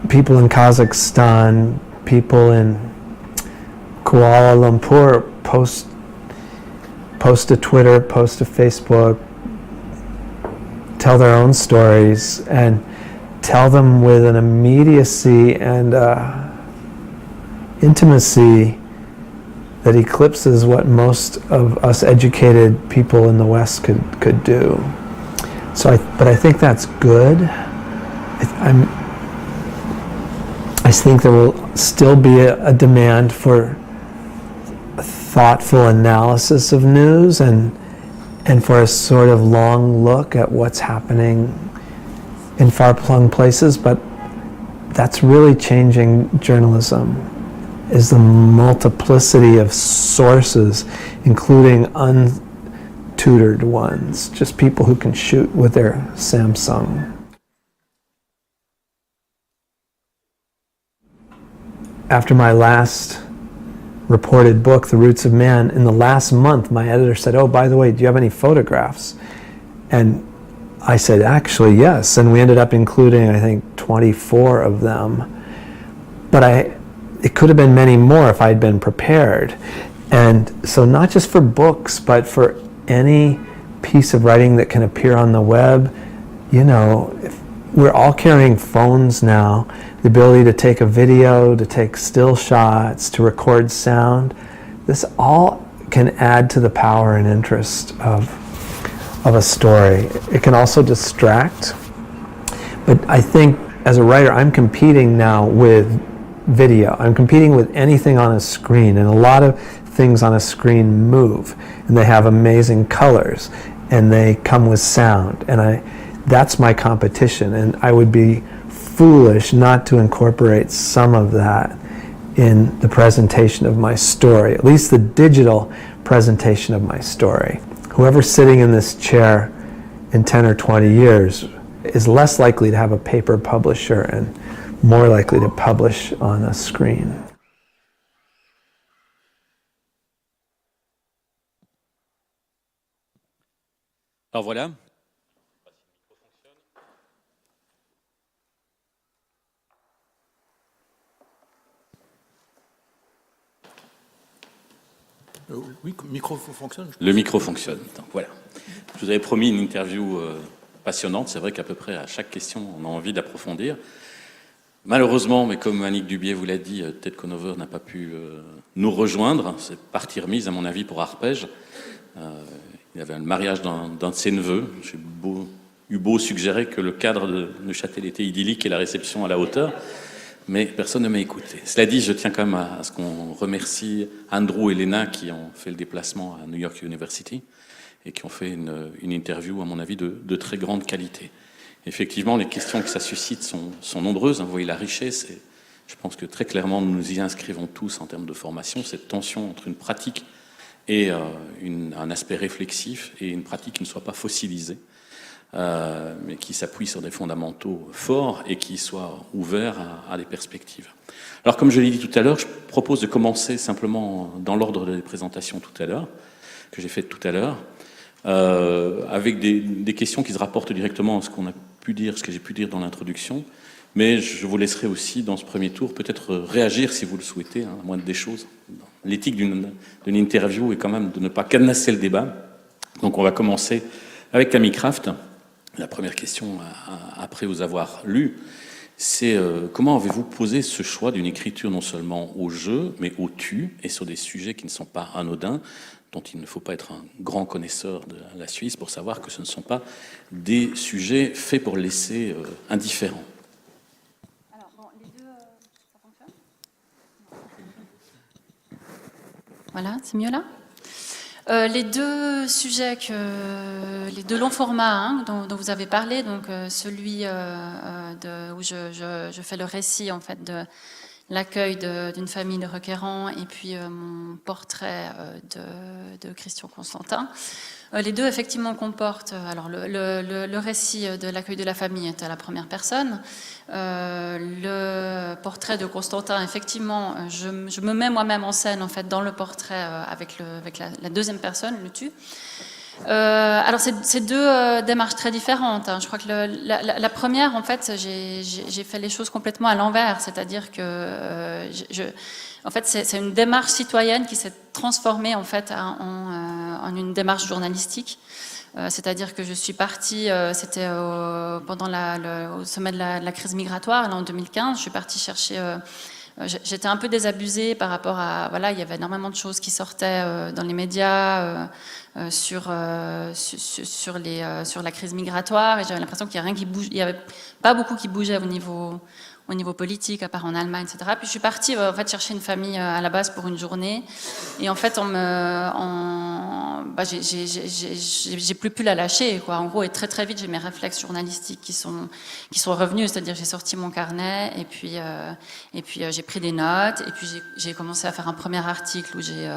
people in Kazakhstan, people in Kuala Lumpur post to Twitter, post to Facebook, tell their own stories and tell them with an immediacy and intimacy that eclipses what most of us educated people in the West could do. But I think that's good. I think there will still be a demand for thoughtful analysis of news and for a sort of long look at what's happening in far-flung places, but that's really changing journalism, is the multiplicity of sources, including untutored ones, just people who can shoot with their Samsung. After my last reported book, The Roots of Man, in the last month, my editor said, "Oh, by the way, do you have any photographs?" And I said, "Actually, yes." And we ended up including, I think, 24 of them. But it could have been many more if I'd been prepared. And so not just for books, but for any piece of writing that can appear on the web, you know, we're all carrying phones now, the ability to take a video, to take still shots, to record sound. This all can add to the power and interest of a story. It can also distract. But I think as a writer, I'm competing now with video. I'm competing with anything on a screen, and a lot of things on a screen move, and they have amazing colors, and they come with sound, and that's my competition, and I would be foolish not to incorporate some of that in the presentation of my story, at least the digital presentation of my story. Whoever's sitting in this chair in 10 or 20 years is less likely to have a paper publisher and more likely to publish on a screen. Alors voilà. Oui, le micro fonctionne. Le micro fonctionne. Donc, voilà. Je vous avais promis une interview passionnante. C'est vrai qu'à peu près à chaque question, on a envie d'approfondir. Malheureusement, mais comme Annick Dubié vous l'a dit, Ted Conover n'a pas pu nous rejoindre. C'est partie remise, à mon avis, pour Arpège. Il y avait le mariage d'un de ses neveux. J'ai eu beau suggérer que le cadre de Neuchâtel était idyllique et la réception à la hauteur, mais personne ne m'a écouté. Cela dit, je tiens quand même à ce qu'on remercie Andrew et Lena qui ont fait le déplacement à New York University et qui ont fait une interview, à mon avis, de très grande qualité. Effectivement, les questions que ça suscite sont nombreuses. Vous voyez la richesse, et je pense que très clairement, nous nous y inscrivons tous en termes de formation, cette tension entre une pratique et un aspect réflexif et une pratique qui ne soit pas fossilisée, mais qui s'appuie sur des fondamentaux forts et qui soit ouvert à des perspectives. Alors, comme je l'ai dit tout à l'heure, je propose de commencer simplement dans l'ordre des présentations tout à l'heure, que j'ai faites tout à l'heure, avec des questions qui se rapportent directement à ce qu'on a pu dire, ce que j'ai pu dire dans l'introduction, mais je vous laisserai aussi, dans ce premier tour, peut-être réagir si vous le souhaitez, à moindre des choses. L'éthique d'une interview est quand même de ne pas cadenasser le débat. Donc on va commencer avec Tammy Kraft. La première question, après vous avoir lu, c'est comment avez-vous posé ce choix d'une écriture non seulement au jeu, mais au tu, et sur des sujets qui ne sont pas anodins, dont il ne faut pas être un grand connaisseur de la Suisse pour savoir que ce ne sont pas des sujets faits pour laisser indifférents. Alors, bon, les deux, ça fonctionne ? Voilà, c'est mieux là ? Les deux sujets, les deux longs formats dont vous avez parlé, donc celui où je fais le récit en fait de l'accueil d'une famille de requérants et puis mon portrait de Christian Constantin. Les deux effectivement comportent, alors le récit de l'accueil de la famille est à la première personne. Le portrait de Constantin, effectivement, je me mets moi-même en scène en fait dans le portrait avec la deuxième personne, le tu. Alors c'est deux démarches très différentes. Je crois que la première, en fait, j'ai fait les choses complètement à l'envers, c'est-à-dire que en fait, c'est une démarche citoyenne qui s'est transformée en fait en une démarche journalistique. C'est-à-dire que je suis partie, c'était pendant au sommet de la crise migratoire, là, en 2015, je suis partie chercher j'étais un peu désabusée par rapport à, voilà, il y avait énormément de choses qui sortaient dans les médias sur la crise migratoire, et j'avais l'impression qu'il y a rien qui bouge, il y avait pas beaucoup qui bougeait au niveau politique, à part en Allemagne, etc. Puis je suis partie en fait chercher une famille à la base pour une journée, et en fait j'ai plus pu la lâcher, quoi. En gros, et très vite j'ai mes réflexes journalistiques qui sont revenus, c'est-à-dire j'ai sorti mon carnet et puis j'ai pris des notes, et puis j'ai commencé à faire un premier article où j'ai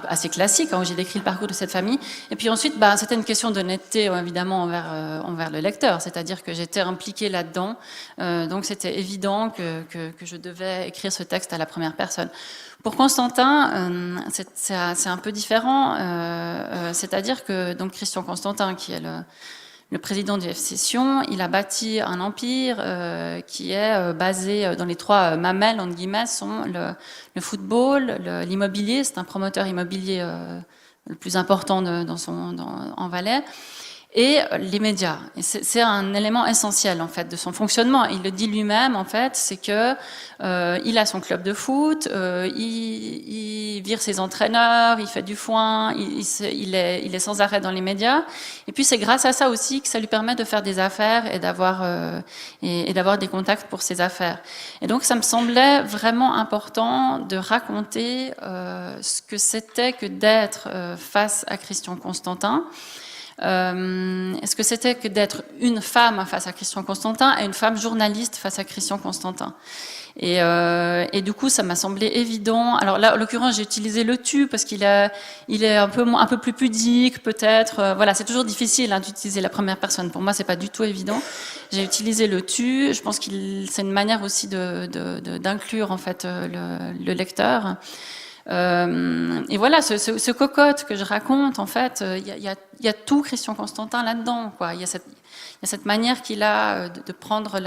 assez classique, hein, où j'ai décrit le parcours de cette famille. Et puis ensuite, c'était une question d'honnêteté, évidemment, envers le lecteur, c'est-à-dire que j'étais impliquée là-dedans, donc c'était évident que je devais écrire ce texte à la première personne. Pour Constantin, c'est un peu différent, c'est-à-dire que donc Christian Constantin, qui est le président du FC Sion, il a bâti un empire qui est basé dans les trois mamelles, entre guillemets, sont le football, l'immobilier, c'est un promoteur immobilier le plus important en Valais, et les médias. Et c'est un élément essentiel en fait de son fonctionnement. Il le dit lui-même en fait, c'est que il a son club de foot, il vire ses entraîneurs, il fait du foin, il est sans arrêt dans les médias. Et puis c'est grâce à ça aussi que ça lui permet de faire des affaires et d'avoir des contacts pour ses affaires. Et donc ça me semblait vraiment important de raconter ce que c'était que d'être face à Christian Constantin. Est-ce que c'était que d'être une femme face à Christian Constantin et une femme journaliste face à Christian Constantin. Et du coup, ça m'a semblé évident. Alors là, en l'occurrence, j'ai utilisé le tu parce qu'il est un peu plus pudique, peut-être. Voilà, c'est toujours difficile d'utiliser la première personne. Pour moi, c'est pas du tout évident. J'ai utilisé le tu. Je pense que c'est une manière aussi d'inclure en fait le lecteur. Et voilà, ce cocotte que je raconte, en fait, il y a tout Christian Constantin là-dedans, quoi. Il y a cette manière qu'il a de prendre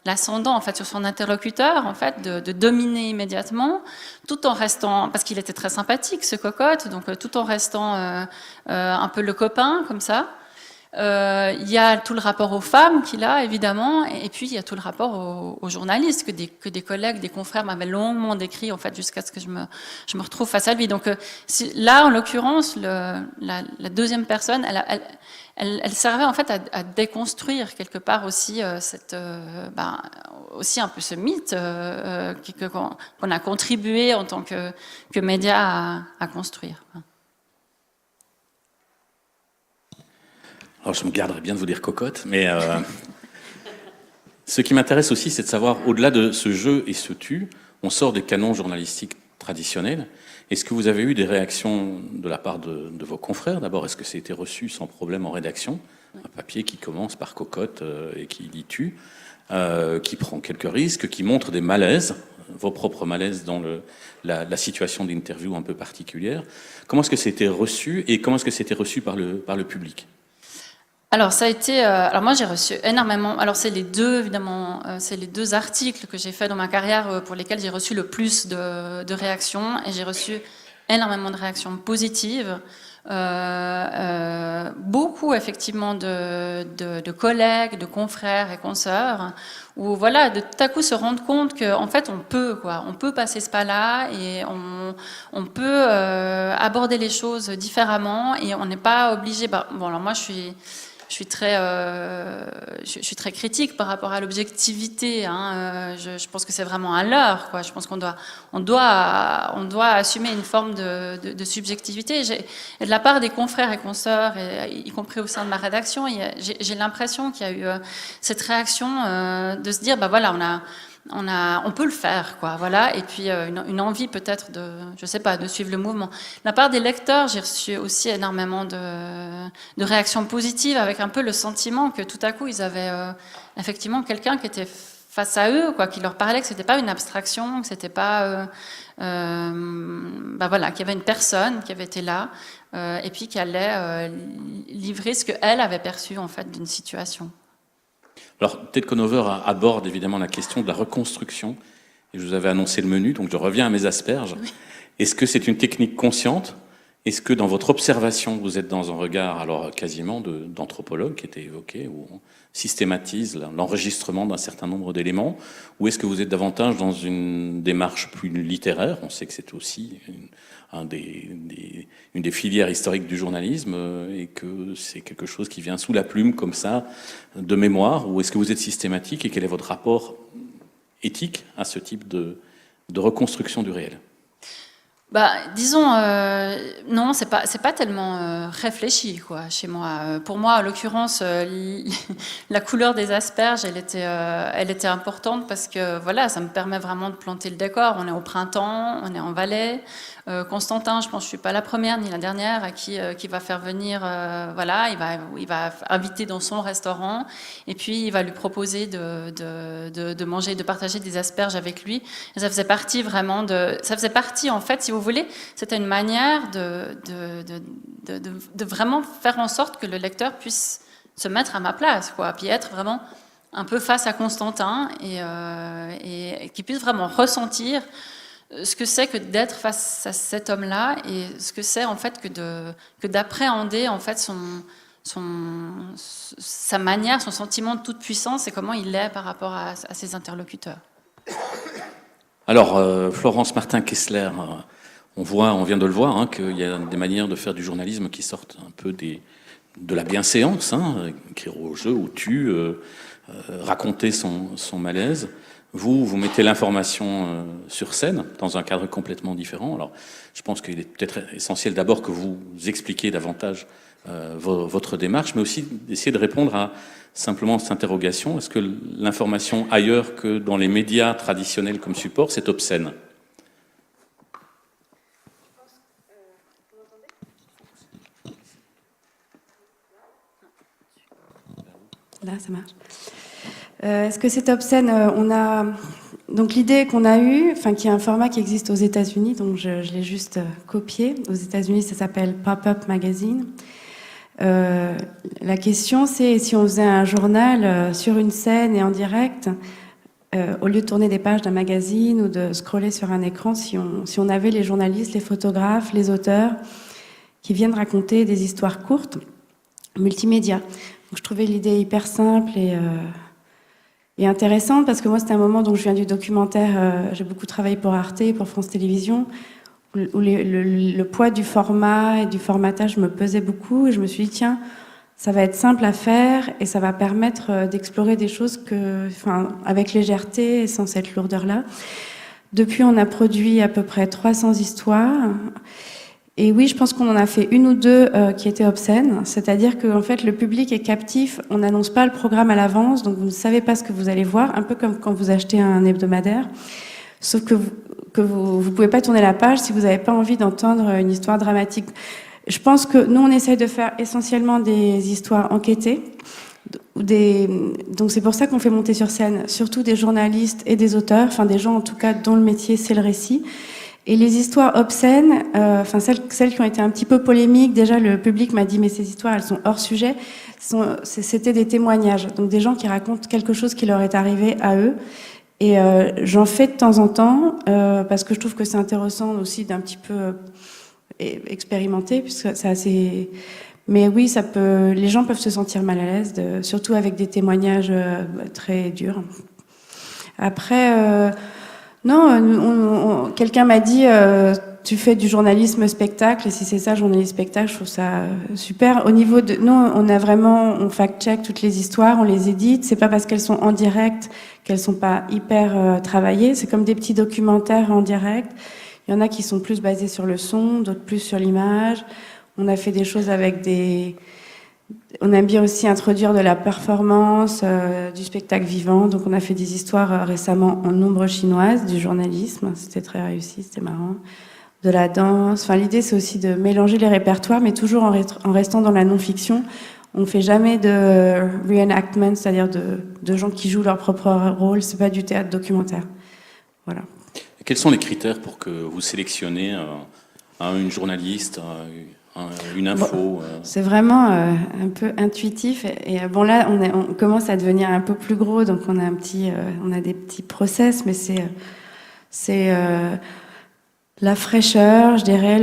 l'ascendant, en fait, sur son interlocuteur, en fait, de dominer immédiatement, tout en restant, parce qu'il était très sympathique, ce cocotte, donc tout en restant un peu le copain, comme ça. Il y a tout le rapport aux femmes qu'il a, évidemment, et puis il y a tout le rapport aux journalistes que des collègues, des confrères m'avaient longuement décrit, en fait, jusqu'à ce que je me retrouve face à lui. Donc là, en l'occurrence, la deuxième personne, elle servait en fait à déconstruire quelque part aussi aussi un peu ce mythe qu'on a contribué en tant que média à construire. Alors, je me garderai bien de vous dire cocotte, mais ce qui m'intéresse aussi, c'est de savoir, au-delà de ce jeu et ce tu, on sort des canons journalistiques traditionnels. Est-ce que vous avez eu des réactions de la part de vos confrères? D'abord, est-ce que ça a été reçu sans problème en rédaction? Un papier qui commence par cocotte et qui dit tu, qui prend quelques risques, qui montre des malaises, vos propres malaises dans la situation d'interview un peu particulière. Comment est-ce que c'était reçu et comment est-ce que c'était reçu par le public? Alors ça a été, alors moi j'ai reçu énormément. Alors c'est les deux évidemment, c'est les deux articles que j'ai fait dans ma carrière pour lesquels j'ai reçu le plus de réactions, et j'ai reçu énormément de réactions positives. Beaucoup effectivement de collègues, de confrères et consoeurs, où voilà, de tout à coup se rendre compte qu'en fait on peut passer ce pas-là, et on peut aborder les choses différemment, et on n'est pas obligé. Bon, alors moi je suis très critique par rapport à l'objectivité. Je pense que c'est vraiment un leurre, quoi. Je pense qu'on doit assumer une forme de subjectivité. Et de la part des confrères et consoeurs, y compris au sein de ma rédaction, j'ai l'impression qu'il y a eu cette réaction de se dire, voilà, on peut le faire, quoi, voilà, et puis une envie peut-être de suivre le mouvement. De la part des lecteurs, j'ai reçu aussi énormément de réactions positives, avec un peu le sentiment que tout à coup ils avaient effectivement quelqu'un qui était face à eux, quoi, qui leur parlait, que c'était pas une abstraction, que c'était pas voilà, qu'il y avait une personne qui avait été là, et puis qui allait livrer ce qu'elle avait perçu en fait d'une situation. Alors, Ted Conover aborde évidemment la question de la reconstruction, et je vous avais annoncé le menu, donc je reviens à mes asperges. Oui. Est-ce que c'est une technique consciente? est-ce que dans votre observation, vous êtes dans un regard, alors quasiment d'anthropologue qui était évoqué, où on systématise l'enregistrement d'un certain nombre d'éléments, ou est-ce que vous êtes davantage dans une démarche plus littéraire? On sait que c'est aussi une des filières historiques du journalisme et que c'est quelque chose qui vient sous la plume comme ça, de mémoire, ou est-ce que vous êtes systématique et quel est votre rapport éthique à ce type de reconstruction du réel? Bah, disons, non, c'est pas tellement réfléchi, quoi, chez moi. Pour moi, en l'occurrence, la couleur des asperges, elle était importante parce que, voilà, ça me permet vraiment de planter le décor. On est au printemps, on est en Valais. Constantin, je pense que je suis pas la première ni la dernière à qui va faire venir, voilà, il va inviter dans son restaurant et puis il va lui proposer de manger, de partager des asperges avec lui. Et ça faisait partie vraiment ça faisait partie, en fait, si vous voulez, c'était une manière de vraiment faire en sorte que le lecteur puisse se mettre à ma place, quoi, puis être vraiment un peu face à Constantin et qu'il puisse vraiment ressentir ce que c'est que d'être face à cet homme-là et ce que c'est en fait que d'appréhender en fait sa manière, son sentiment de toute puissance et comment il est par rapport à ses interlocuteurs. Alors, Florence Martin-Kessler, on vient de le voir, hein, qu'il y a des manières de faire du journalisme qui sortent un peu de la bienséance, hein, écrire au jeu, au tu, raconter son malaise. Vous mettez l'information sur scène dans un cadre complètement différent. Alors, je pense qu'il est peut-être essentiel d'abord que vous expliquiez davantage votre démarche, mais aussi d'essayer de répondre à simplement cette interrogation. Est-ce que l'information ailleurs que dans les médias traditionnels comme support, c'est obscène? Là, ça marche. Est-ce que c'est obscène? On a donc l'idée qu'on a eue, enfin qui est un format qui existe aux États-Unis, donc je l'ai juste copié. Aux États-Unis, ça s'appelle Pop-up Magazine. La question, c'est si on faisait un journal sur une scène et en direct, au lieu de tourner des pages d'un magazine ou de scroller sur un écran, si on avait les journalistes, les photographes, les auteurs qui viennent raconter des histoires courtes, multimédia. Donc, je trouvais l'idée hyper simple et intéressante parce que moi, c'était un moment, donc je viens du documentaire, j'ai beaucoup travaillé pour Arte, pour France Télévisions, où le poids du format et du formatage me pesait beaucoup et je me suis dit, tiens, ça va être simple à faire et ça va permettre d'explorer des choses avec légèreté et sans cette lourdeur-là. Depuis, on a produit à peu près 300 histoires. Et oui, je pense qu'on en a fait une ou deux qui étaient obscènes. C'est-à-dire que en fait, le public est captif. On n'annonce pas le programme à l'avance, donc vous ne savez pas ce que vous allez voir. Un peu comme quand vous achetez un hebdomadaire. Sauf que vous pouvez pas tourner la page si vous n'avez pas envie d'entendre une histoire dramatique. Je pense que nous, on essaye de faire essentiellement des histoires enquêtées. Donc c'est pour ça qu'on fait monter sur scène surtout des journalistes et des auteurs, enfin des gens en tout cas dont le métier c'est le récit. Et les histoires obscènes, celles qui ont été un petit peu polémiques, déjà le public m'a dit mais ces histoires elles sont hors sujet, c'était des témoignages, donc des gens qui racontent quelque chose qui leur est arrivé à eux. Et j'en fais de temps en temps parce que je trouve que c'est intéressant aussi d'un petit peu expérimenter, puisque c'est assez. Mais oui, les gens peuvent se sentir mal à l'aise, surtout avec des témoignages très durs. Après. Non, quelqu'un m'a dit tu fais du journalisme spectacle et si c'est ça journalisme spectacle, je trouve ça super. Au niveau de nous, on fact-check toutes les histoires, on les édite. C'est pas parce qu'elles sont en direct qu'elles sont pas hyper travaillées. C'est comme des petits documentaires en direct. Il y en a qui sont plus basés sur le son, d'autres plus sur l'image. On a fait des choses avec on aime bien aussi introduire de la performance, du spectacle vivant. Donc on a fait des histoires récemment en ombre chinoise, du journalisme. C'était très réussi, c'était marrant. De la danse. Enfin, l'idée, c'est aussi de mélanger les répertoires, mais toujours en restant dans la non-fiction. On ne fait jamais de reenactment, c'est-à-dire de gens qui jouent leur propre rôle. C'est pas du théâtre documentaire. Voilà. Et quels sont les critères pour que vous sélectionnez une journaliste, une info? C'est vraiment un peu intuitif. Et bon, là, on commence à devenir un peu plus gros, donc on a des petits process, mais La fraîcheur, je dirais,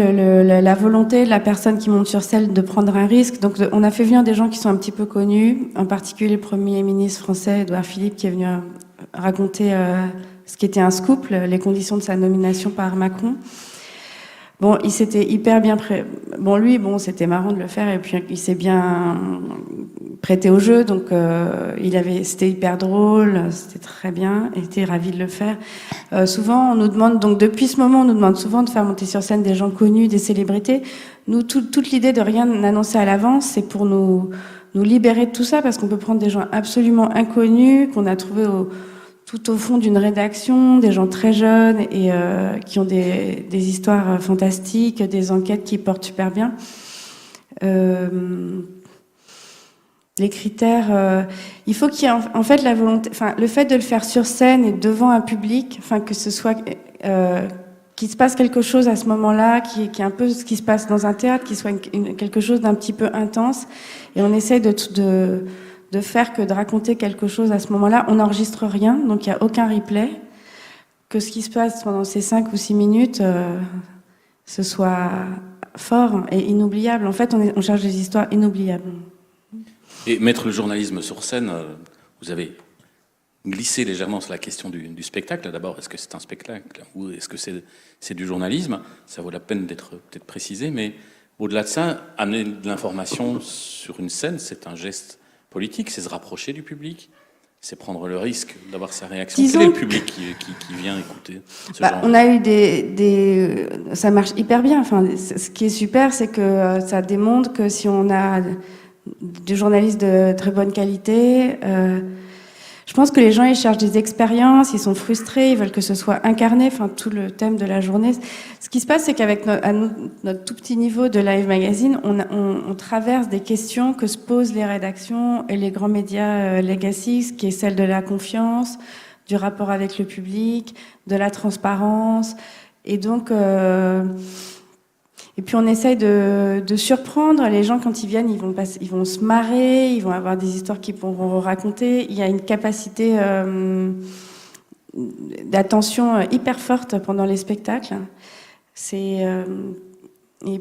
la volonté de la personne qui monte sur scène de prendre un risque. Donc, on a fait venir des gens qui sont un petit peu connus, en particulier le Premier ministre français, Édouard Philippe, qui est venu raconter ce qui était un scoop, les conditions de sa nomination par Macron. Bon, il s'était hyper bien Bon, lui, c'était marrant de le faire, et puis il s'est bien prêté au jeu, donc c'était hyper drôle, c'était très bien, il était ravi de le faire. Souvent, on nous demande, donc depuis ce moment, on nous demande souvent de faire monter sur scène des gens connus, des célébrités. Nous, toute l'idée de rien annoncer à l'avance, c'est pour nous libérer de tout ça, parce qu'on peut prendre des gens absolument inconnus, qu'on a trouvés tout au fond d'une rédaction, des gens très jeunes et qui ont des histoires fantastiques, des enquêtes qui portent super bien. Les critères, il faut qu'il y ait en fait la volonté, enfin le fait de le faire sur scène et devant un public, enfin que ce soit qu'il se passe quelque chose à ce moment-là, qui est un peu ce qui se passe dans un théâtre, qui soit quelque chose d'un petit peu intense, et on essaie de faire que de raconter quelque chose à ce moment-là. On n'enregistre rien, donc il n'y a aucun replay. Que ce qui se passe pendant ces 5 ou 6 minutes, ce soit fort et inoubliable. En fait, on cherche des histoires inoubliables. Et mettre le journalisme sur scène, vous avez glissé légèrement sur la question du spectacle. D'abord, est-ce que c'est un spectacle ou est-ce que c'est du journalisme? Ça vaut la peine d'être peut-être précisé, mais au-delà de ça, amener de l'information sur une scène, c'est un geste politique, c'est se rapprocher du public, c'est prendre le risque d'avoir sa réaction. Disons, quel est le public qui vient écouter ce genre? On a eu ça marche hyper bien. Enfin, ce qui est super, c'est que ça démontre que si on a des journalistes de très bonne qualité, je pense que les gens, ils cherchent des expériences, ils sont frustrés, ils veulent que ce soit incarné, enfin tout le thème de la journée. Ce qui se passe, c'est qu'avec notre tout petit niveau de Live Magazine, on traverse des questions que se posent les rédactions et les grands médias legacy, qui est celle de la confiance, du rapport avec le public, de la transparence. Et donc, et puis on essaye de surprendre les gens quand ils viennent, ils vont se marrer, ils vont avoir des histoires qu'ils pourront raconter. Il y a une capacité d'attention hyper forte pendant les spectacles. Et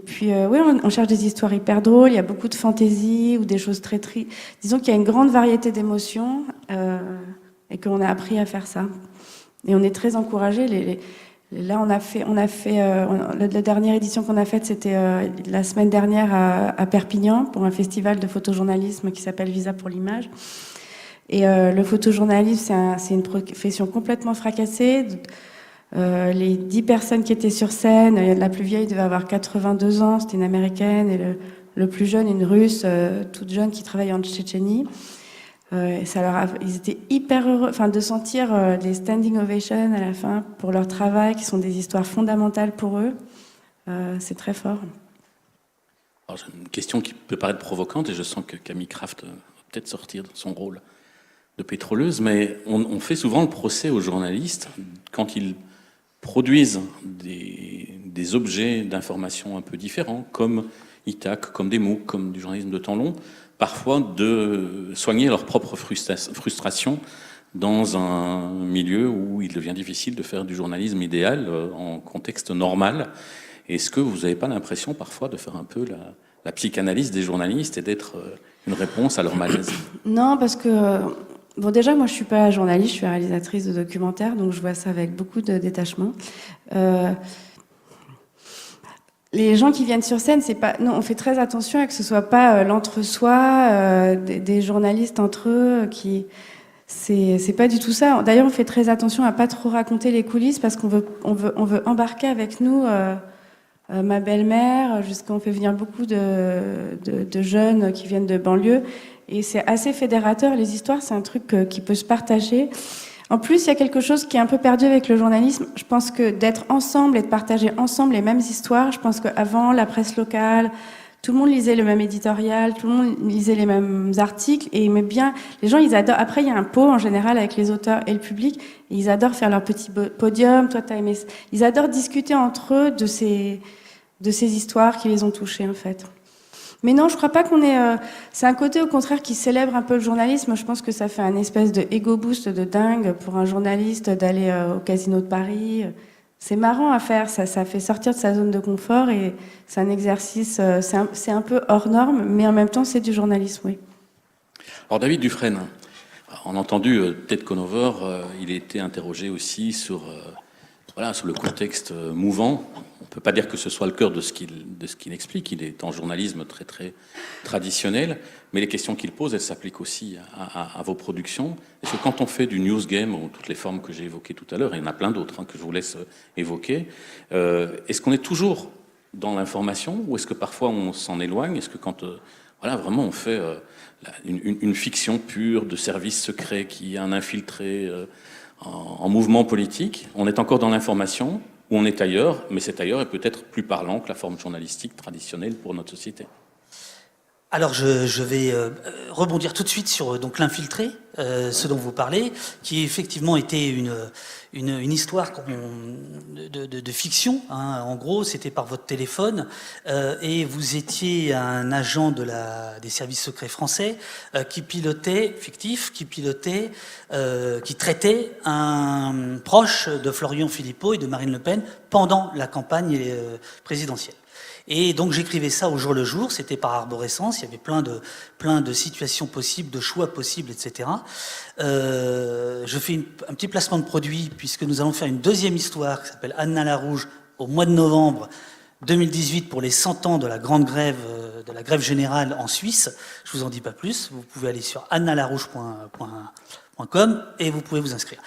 puis oui, on cherche des histoires hyper drôles. Il y a beaucoup de fantaisie ou des choses très tristes. Disons qu'il y a une grande variété d'émotions et qu'on a appris à faire ça. Et on est très encouragés. Là, on a fait la dernière édition qu'on a faite, c'était la semaine dernière à Perpignan pour un festival de photojournalisme qui s'appelle Visa pour l'image. Et le photojournalisme, c'est une profession complètement fracassée. Les 10 personnes qui étaient sur scène, la plus vieille devait avoir 82 ans, c'était une Américaine, et le plus jeune, une Russe, toute jeune qui travaille en Tchétchénie. Ils étaient hyper heureux, de sentir des standing ovations à la fin pour leur travail, qui sont des histoires fondamentales pour eux. C'est très fort. Alors, j'ai une question qui peut paraître provocante, et je sens que Camille Kraft va peut-être sortir de son rôle de pétroleuse, mais on fait souvent le procès aux journalistes quand ils produisent des objets d'information un peu différents, comme Ithac, comme des MOOC, comme du journalisme de temps long, parfois de soigner leur propre frustration dans un milieu où il devient difficile de faire du journalisme idéal en contexte normal. Est-ce que vous n'avez pas l'impression parfois de faire un peu la psychanalyse des journalistes et d'être une réponse à leur malaise? Non, parce que déjà, moi, je suis pas journaliste, je suis réalisatrice de documentaires, donc je vois ça avec beaucoup de détachement. Les gens qui viennent sur scène, on fait très attention à que ce soit pas l'entre-soi des journalistes entre eux c'est pas du tout ça. D'ailleurs, on fait très attention à pas trop raconter les coulisses parce qu'on veut embarquer avec nous ma belle-mère, jusqu'on fait venir beaucoup de jeunes qui viennent de banlieue, et c'est assez fédérateur. Les histoires, c'est un truc qui peut se partager. En plus, il y a quelque chose qui est un peu perdu avec le journalisme. Je pense que d'être ensemble et de partager ensemble les mêmes histoires, je pense qu'avant, la presse locale, tout le monde lisait le même éditorial, tout le monde lisait les mêmes articles et aimait bien. Les gens, ils adorent. Après, il y a un pot en général avec les auteurs et le public. Et ils adorent faire leur petit podium. Toi, t'as aimé. Ils adorent discuter entre eux de ces histoires qui les ont touchés, en fait. Mais non, je crois pas qu'on est... c'est un côté, au contraire, qui célèbre un peu le journalisme. Je pense que ça fait un espèce de ego boost de dingue pour un journaliste d'aller au Casino de Paris. c'est marrant à faire, ça fait sortir de sa zone de confort et c'est un exercice, c'est un peu hors norme, mais en même temps c'est du journalisme, oui. Alors David Dufresne, on a entendu Ted Conover, il a été interrogé aussi sur le contexte mouvant. On ne peut pas dire que ce soit le cœur de ce qu'il explique, il est en journalisme très très traditionnel, mais les questions qu'il pose, elles s'appliquent aussi à vos productions. Est-ce que quand on fait du news game, ou toutes les formes que j'ai évoquées tout à l'heure, et il y en a plein d'autres que je vous laisse évoquer, est-ce qu'on est toujours dans l'information, ou est-ce que parfois on s'en éloigne? Est-ce que quand vraiment on fait une fiction pure de service secret qui est un infiltré en mouvement politique, on est encore dans l'information ou on est ailleurs, mais cet ailleurs est peut-être plus parlant que la forme journalistique traditionnelle pour notre société. Alors je vais rebondir tout de suite sur donc l'infiltré, ce dont vous parlez, qui effectivement était une histoire de fiction. Hein. En gros, c'était par votre téléphone et vous étiez un agent des services secrets français qui pilotait, qui traitait un proche de Florian Philippot et de Marine Le Pen pendant la campagne présidentielle. Et donc j'écrivais ça au jour le jour, c'était par arborescence, il y avait plein de situations possibles, de choix possibles, etc. Je fais un petit placement de produit, puisque nous allons faire une deuxième histoire qui s'appelle Anna la Rouge au mois de novembre 2018 pour les 100 ans de la grande grève, de la grève générale en Suisse. Je vous en dis pas plus, vous pouvez aller sur annalarouge.com et vous pouvez vous inscrire.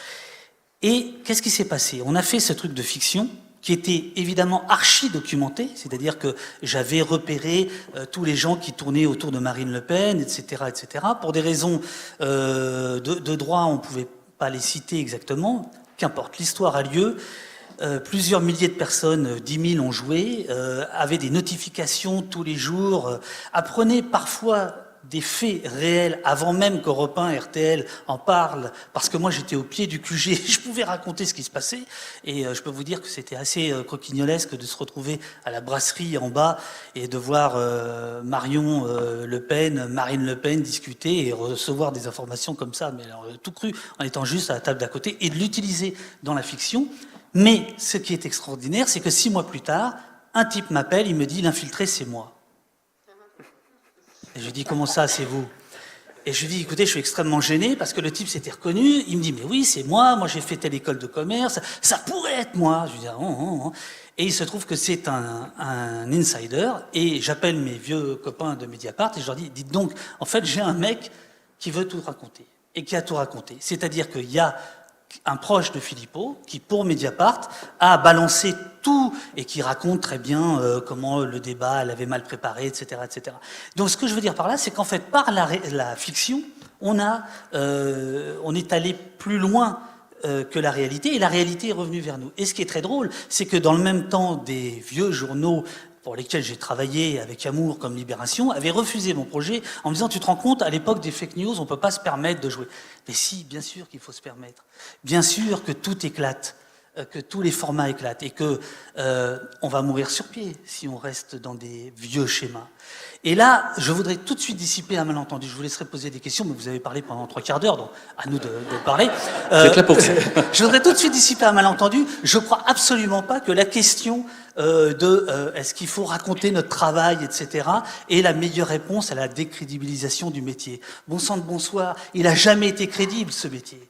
Et qu'est-ce qui s'est passé? On a fait ce truc de fiction, qui était évidemment archi-documenté, c'est-à-dire que j'avais repéré tous les gens qui tournaient autour de Marine Le Pen, etc., etc. Pour des raisons de droit, on ne pouvait pas les citer exactement. Qu'importe, l'histoire a lieu. Plusieurs milliers de personnes, 10 000 ont joué, avaient des notifications tous les jours, apprenaient parfois des faits réels avant même qu'Europe 1, RTL en parlent, parce que moi j'étais au pied du QG, je pouvais raconter ce qui se passait, et je peux vous dire que c'était assez croquignolesque de se retrouver à la brasserie en bas et de voir Marine Le Pen discuter et recevoir des informations comme ça, mais alors tout cru, en étant juste à la table d'à côté, et de l'utiliser dans la fiction. Mais ce qui est extraordinaire, c'est que 6 mois plus tard, un type m'appelle, il me dit « l'infiltré, c'est moi ». Et je lui dis, comment ça, c'est vous? Et je lui dis, écoutez, je suis extrêmement gêné parce que le type s'était reconnu. Il me dit, mais oui, c'est moi j'ai fait telle école de commerce, ça pourrait être moi. Je lui dis, oh. Et il se trouve que c'est un insider. Et j'appelle mes vieux copains de Mediapart et je leur dis, dites donc, en fait, j'ai un mec qui veut tout raconter et qui a tout raconté. C'est-à-dire qu'il y a un proche de Philippot qui, pour Mediapart, a balancé tout et qui raconte très bien comment le débat elle avait mal préparé, etc., etc. Donc ce que je veux dire par là, c'est qu'en fait, par la fiction, on est allé plus loin que la réalité, et la réalité est revenue vers nous. Et ce qui est très drôle, c'est que dans le même temps, des vieux journaux pour lesquels j'ai travaillé avec amour comme Libération, avaient refusé mon projet en me disant « Tu te rends compte, à l'époque des fake news, on ne peut pas se permettre de jouer. » Mais si, bien sûr qu'il faut se permettre. Bien sûr que tout éclate, que tous les formats éclatent, et que on va mourir sur pied si on reste dans des vieux schémas. Et là, je voudrais tout de suite dissiper un malentendu. Je vous laisserai poser des questions, mais vous avez parlé pendant 3/4 d'heure, donc à nous de parler. Vous êtes là pour ça. Je voudrais tout de suite dissiper un malentendu. Je ne crois absolument pas que la question est-ce qu'il faut raconter notre travail, etc., est la meilleure réponse à la décrédibilisation du métier. Bon sang de bonsoir, il n'a jamais été crédible, ce métier.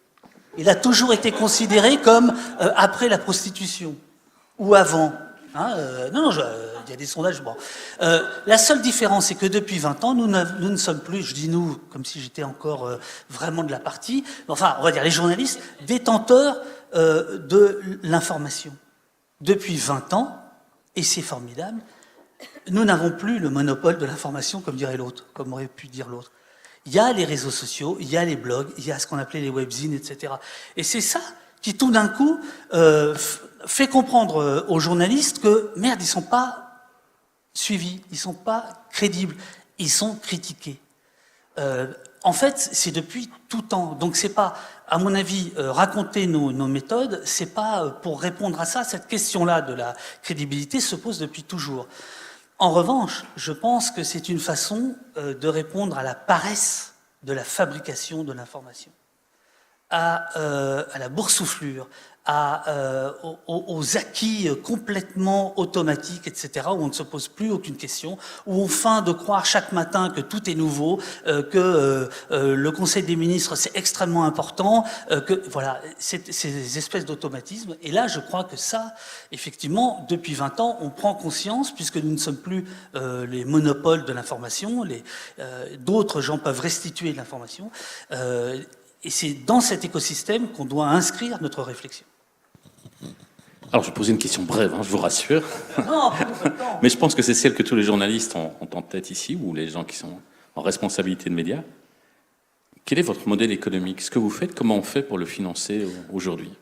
Il a toujours été considéré comme après la prostitution, ou avant. Hein, il y a des sondages. Bon. La seule différence, c'est que depuis 20 ans, nous ne sommes plus, je dis nous, comme si j'étais encore vraiment de la partie, enfin, on va dire les journalistes, détenteurs de l'information. Depuis 20 ans, et c'est formidable, nous n'avons plus le monopole de l'information, comme dirait l'autre, comme aurait pu dire l'autre. Il y a les réseaux sociaux, il y a les blogs, il y a ce qu'on appelait les webzines, etc. Et c'est ça qui, tout d'un coup, fait comprendre aux journalistes que, merde, ils ne sont pas suivis, ils ne sont pas crédibles, ils sont critiqués. En fait, c'est depuis tout temps. Donc c'est pas, à mon avis, raconter nos méthodes, c'est pas pour répondre à ça. Cette question-là de la crédibilité se pose depuis toujours. En revanche, je pense que c'est une façon de répondre à la paresse de la fabrication de l'information, à la boursouflure, aux acquis complètement automatiques, etc., où on ne se pose plus aucune question, où on feint de croire chaque matin que tout est nouveau, que le Conseil des ministres c'est extrêmement important, que voilà, ces espèces d'automatismes. Et là, je crois que ça, effectivement, depuis 20 ans, on prend conscience, puisque nous ne sommes plus les monopoles de l'information, d'autres gens peuvent restituer de l'information, et c'est dans cet écosystème qu'on doit inscrire notre réflexion. Alors, je vais poser une question brève, je vous rassure. Non, Mais je pense que c'est celle que tous les journalistes ont en tête ici, ou les gens qui sont en responsabilité de médias. Quel est votre modèle économique? Ce que vous faites, comment on fait pour le financer aujourd'hui?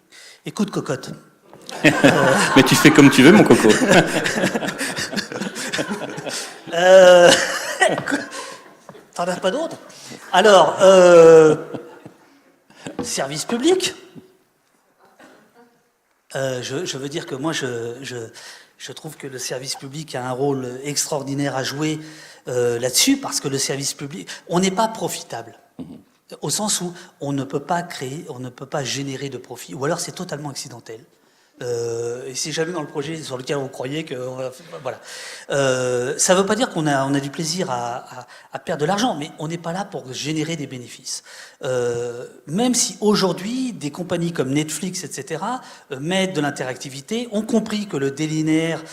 Écoute, cocotte. Mais tu fais comme tu veux, mon coco. T'en as pas d'autres? Alors, service public. Je veux dire que moi, je trouve que le service public a un rôle extraordinaire à jouer là-dessus, parce que le service public, on n'est pas profitable. Au sens où on ne peut pas créer, on ne peut pas générer de profit, ou alors c'est totalement accidentel. Et c'est jamais dans le projet sur lequel on croyait que... Voilà. Ça ne veut pas dire qu'on a du plaisir à perdre de l'argent, mais on n'est pas là pour générer des bénéfices. Même si aujourd'hui, des compagnies comme Netflix, etc., mettent de l'interactivité, ont compris que le délinéaire,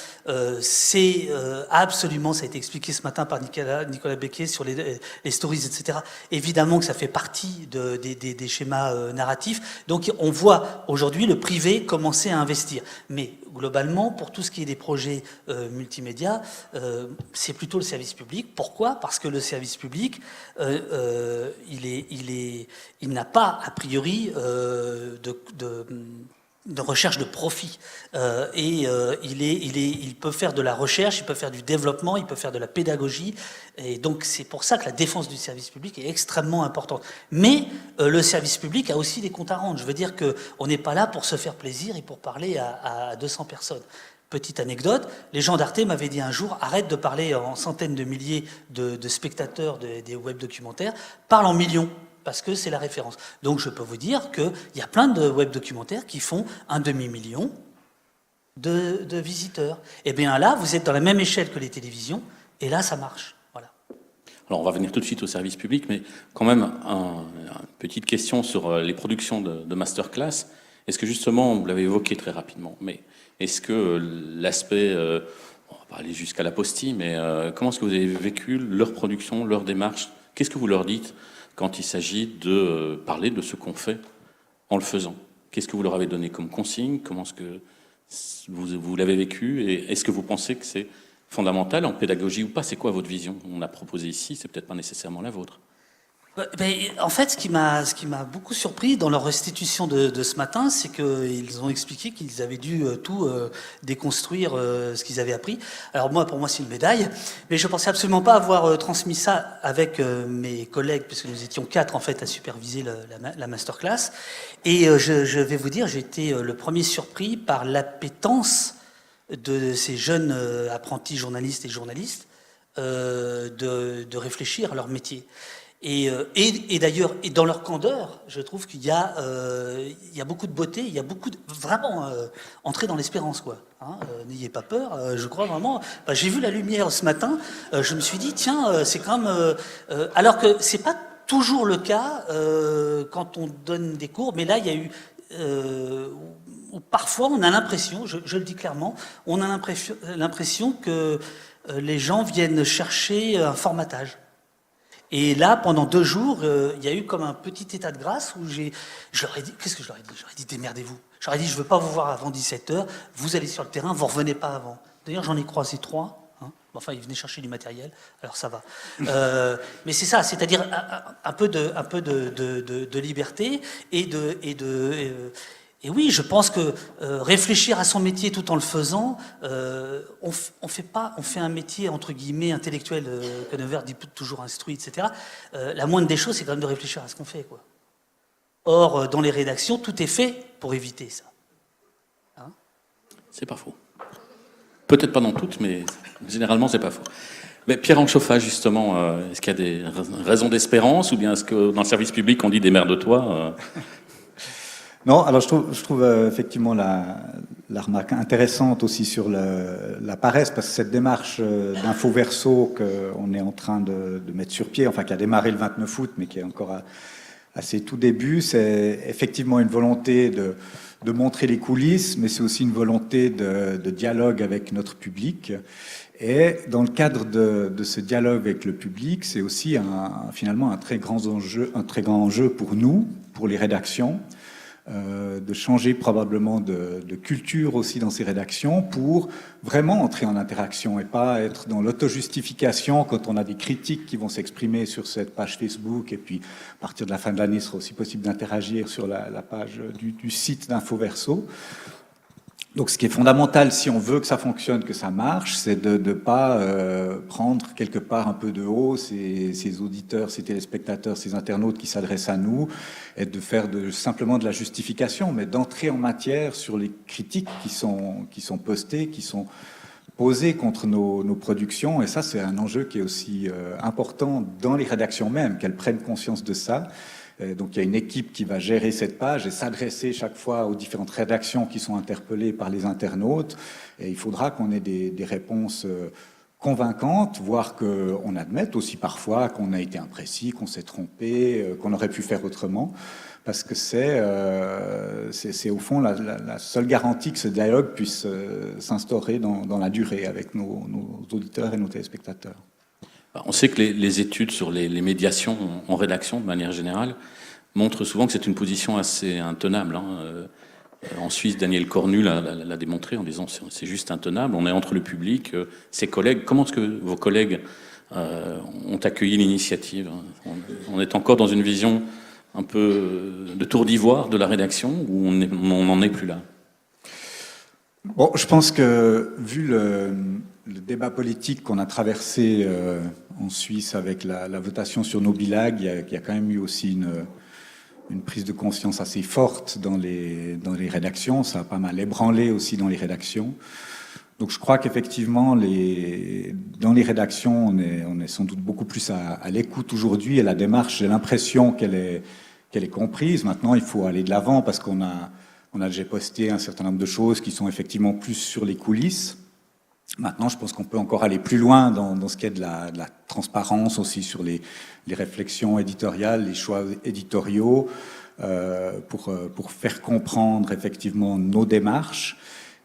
c'est absolument, ça a été expliqué ce matin par Nicolas Becquet sur les stories, etc., évidemment que ça fait partie des schémas narratifs. Donc on voit aujourd'hui le privé commencer à investir. Mais globalement, pour tout ce qui est des projets multimédia, c'est plutôt le service public. Pourquoi? Parce que le service public, il n'a pas, a priori, de recherche de profit. Il peut faire de la recherche, il peut faire du développement, il peut faire de la pédagogie. Et donc, c'est pour ça que la défense du service public est extrêmement importante. Mais le service public a aussi des comptes à rendre. Je veux dire qu'on n'est pas là pour se faire plaisir et pour parler à 200 personnes. Petite anecdote, les gens d'Arte m'avaient dit un jour, arrête de parler en centaines de milliers de spectateurs des web documentaires, parle en millions, parce que c'est la référence. Donc je peux vous dire qu'il y a plein de web documentaires qui font 1 demi-million de visiteurs. Et bien là, vous êtes dans la même échelle que les télévisions, et là, ça marche. Voilà. Alors, on va venir tout de suite au service public, mais quand même, une petite question sur les productions de masterclass. Est-ce que justement, vous l'avez évoqué très rapidement, mais est-ce que l'aspect, on va pas aller jusqu'à la postille, mais comment est-ce que vous avez vécu leur production, leur démarche? Qu'est-ce que vous leur dites quand il s'agit de parler de ce qu'on fait en le faisant? Qu'est-ce que vous leur avez donné comme consigne? Comment est-ce que vous l'avez vécu? Et est-ce que vous pensez que c'est fondamental en pédagogie ou pas? C'est quoi votre vision? On a proposé ici, c'est peut-être pas nécessairement la vôtre. En fait, ce qui m'a beaucoup surpris dans leur restitution de ce matin, c'est qu'ils ont expliqué qu'ils avaient dû tout déconstruire ce qu'ils avaient appris. Alors pour moi, c'est une médaille, mais je pensais absolument pas avoir transmis ça avec mes collègues, puisque nous étions 4 en fait à superviser la masterclass. Et je vais vous dire, j'ai été le premier surpris par l'appétence de ces jeunes apprentis journalistes et journalistes de réfléchir à leur métier. Et d'ailleurs, et dans leur candeur, je trouve qu'il y a beaucoup de beauté, il y a beaucoup de, vraiment entrer dans l'espérance, quoi. Hein, n'ayez pas peur, je crois vraiment. J'ai vu la lumière ce matin, je me suis dit tiens, c'est quand même, alors que c'est pas toujours le cas quand on donne des cours, mais là il y a eu où parfois on a l'impression, je le dis clairement, on a l'impression que les gens viennent chercher un formatage. Et là, pendant 2 jours, il y a eu comme un petit état de grâce où je leur ai dit, qu'est-ce que je leur ai dit? Je leur ai dit, démerdez-vous. Je leur ai dit, je ne veux pas vous voir avant 17h, vous allez sur le terrain, vous ne revenez pas avant. D'ailleurs, j'en ai croisé 3. Hein. Enfin, ils venaient chercher du matériel, alors ça va. Mais c'est ça, c'est-à-dire un peu de liberté et oui, je pense que réfléchir à son métier tout en le faisant, on fait un métier entre guillemets intellectuel, que Nevers dit toujours instruit, etc. La moindre des choses, c'est quand même de réfléchir à ce qu'on fait, quoi. Or, dans les rédactions, tout est fait pour éviter ça. Hein? C'est pas faux. Peut-être pas dans toutes, mais généralement, c'est pas faux. Mais Pierre Anchoffat, justement, est-ce qu'il y a des raisons d'espérance, ou bien est-ce que dans le service public, on dit démerde-toi Non, alors je trouve effectivement la remarque intéressante aussi sur la paresse, parce que cette démarche d'info verso qu'on est en train de mettre sur pied, enfin qui a démarré le 29 août, mais qui est encore à ses tout débuts, c'est effectivement une volonté de montrer les coulisses, mais c'est aussi une volonté de dialogue avec notre public. Et dans le cadre de ce dialogue avec le public, c'est aussi finalement un très grand enjeu pour nous, pour les rédactions, de changer probablement de culture aussi dans ces rédactions pour vraiment entrer en interaction et pas être dans l'auto-justification quand on a des critiques qui vont s'exprimer sur cette page Facebook, et puis à partir de la fin de l'année, il sera aussi possible d'interagir sur la page du site d'Info Verso. Donc ce qui est fondamental si on veut que ça fonctionne, que ça marche, c'est de ne pas prendre quelque part un peu de haut ces auditeurs, ces téléspectateurs, ces internautes qui s'adressent à nous, et de faire simplement de la justification, mais d'entrer en matière sur les critiques qui sont postées, qui sont posées contre nos productions. Et ça, c'est un enjeu qui est aussi important dans les rédactions même, qu'elles prennent conscience de ça. Donc il y a une équipe qui va gérer cette page et s'adresser chaque fois aux différentes rédactions qui sont interpellées par les internautes. Et il faudra qu'on ait des réponses convaincantes, voire qu'on admette aussi parfois qu'on a été imprécis, qu'on s'est trompé, qu'on aurait pu faire autrement. Parce que c'est au fond la seule garantie que ce dialogue puisse s'instaurer dans la durée avec nos auditeurs et nos téléspectateurs. On sait que les études sur les médiations en rédaction, de manière générale, montrent souvent que c'est une position assez intenable. En Suisse, Daniel Cornu l'a démontré en disant c'est juste intenable. On est entre le public, ses collègues. Comment est-ce que vos collègues ont accueilli l'initiative? On est encore dans une vision un peu de tour d'ivoire de la rédaction, ou on n'en est plus là? Bon, je pense que vu le débat politique qu'on a traversé en Suisse avec la votation sur Nobilag, il y a quand même eu aussi une prise de conscience assez forte dans les rédactions. Ça a pas mal ébranlé aussi dans les rédactions. Donc je crois qu'effectivement, dans les rédactions, on est sans doute beaucoup plus à l'écoute aujourd'hui, et la démarche, j'ai l'impression qu'elle est comprise. Maintenant, il faut aller de l'avant parce qu'on a déjà posté un certain nombre de choses qui sont effectivement plus sur les coulisses. Maintenant, je pense qu'on peut encore aller plus loin dans ce qui est de la transparence aussi sur les réflexions éditoriales, les choix éditoriaux, pour faire comprendre effectivement nos démarches,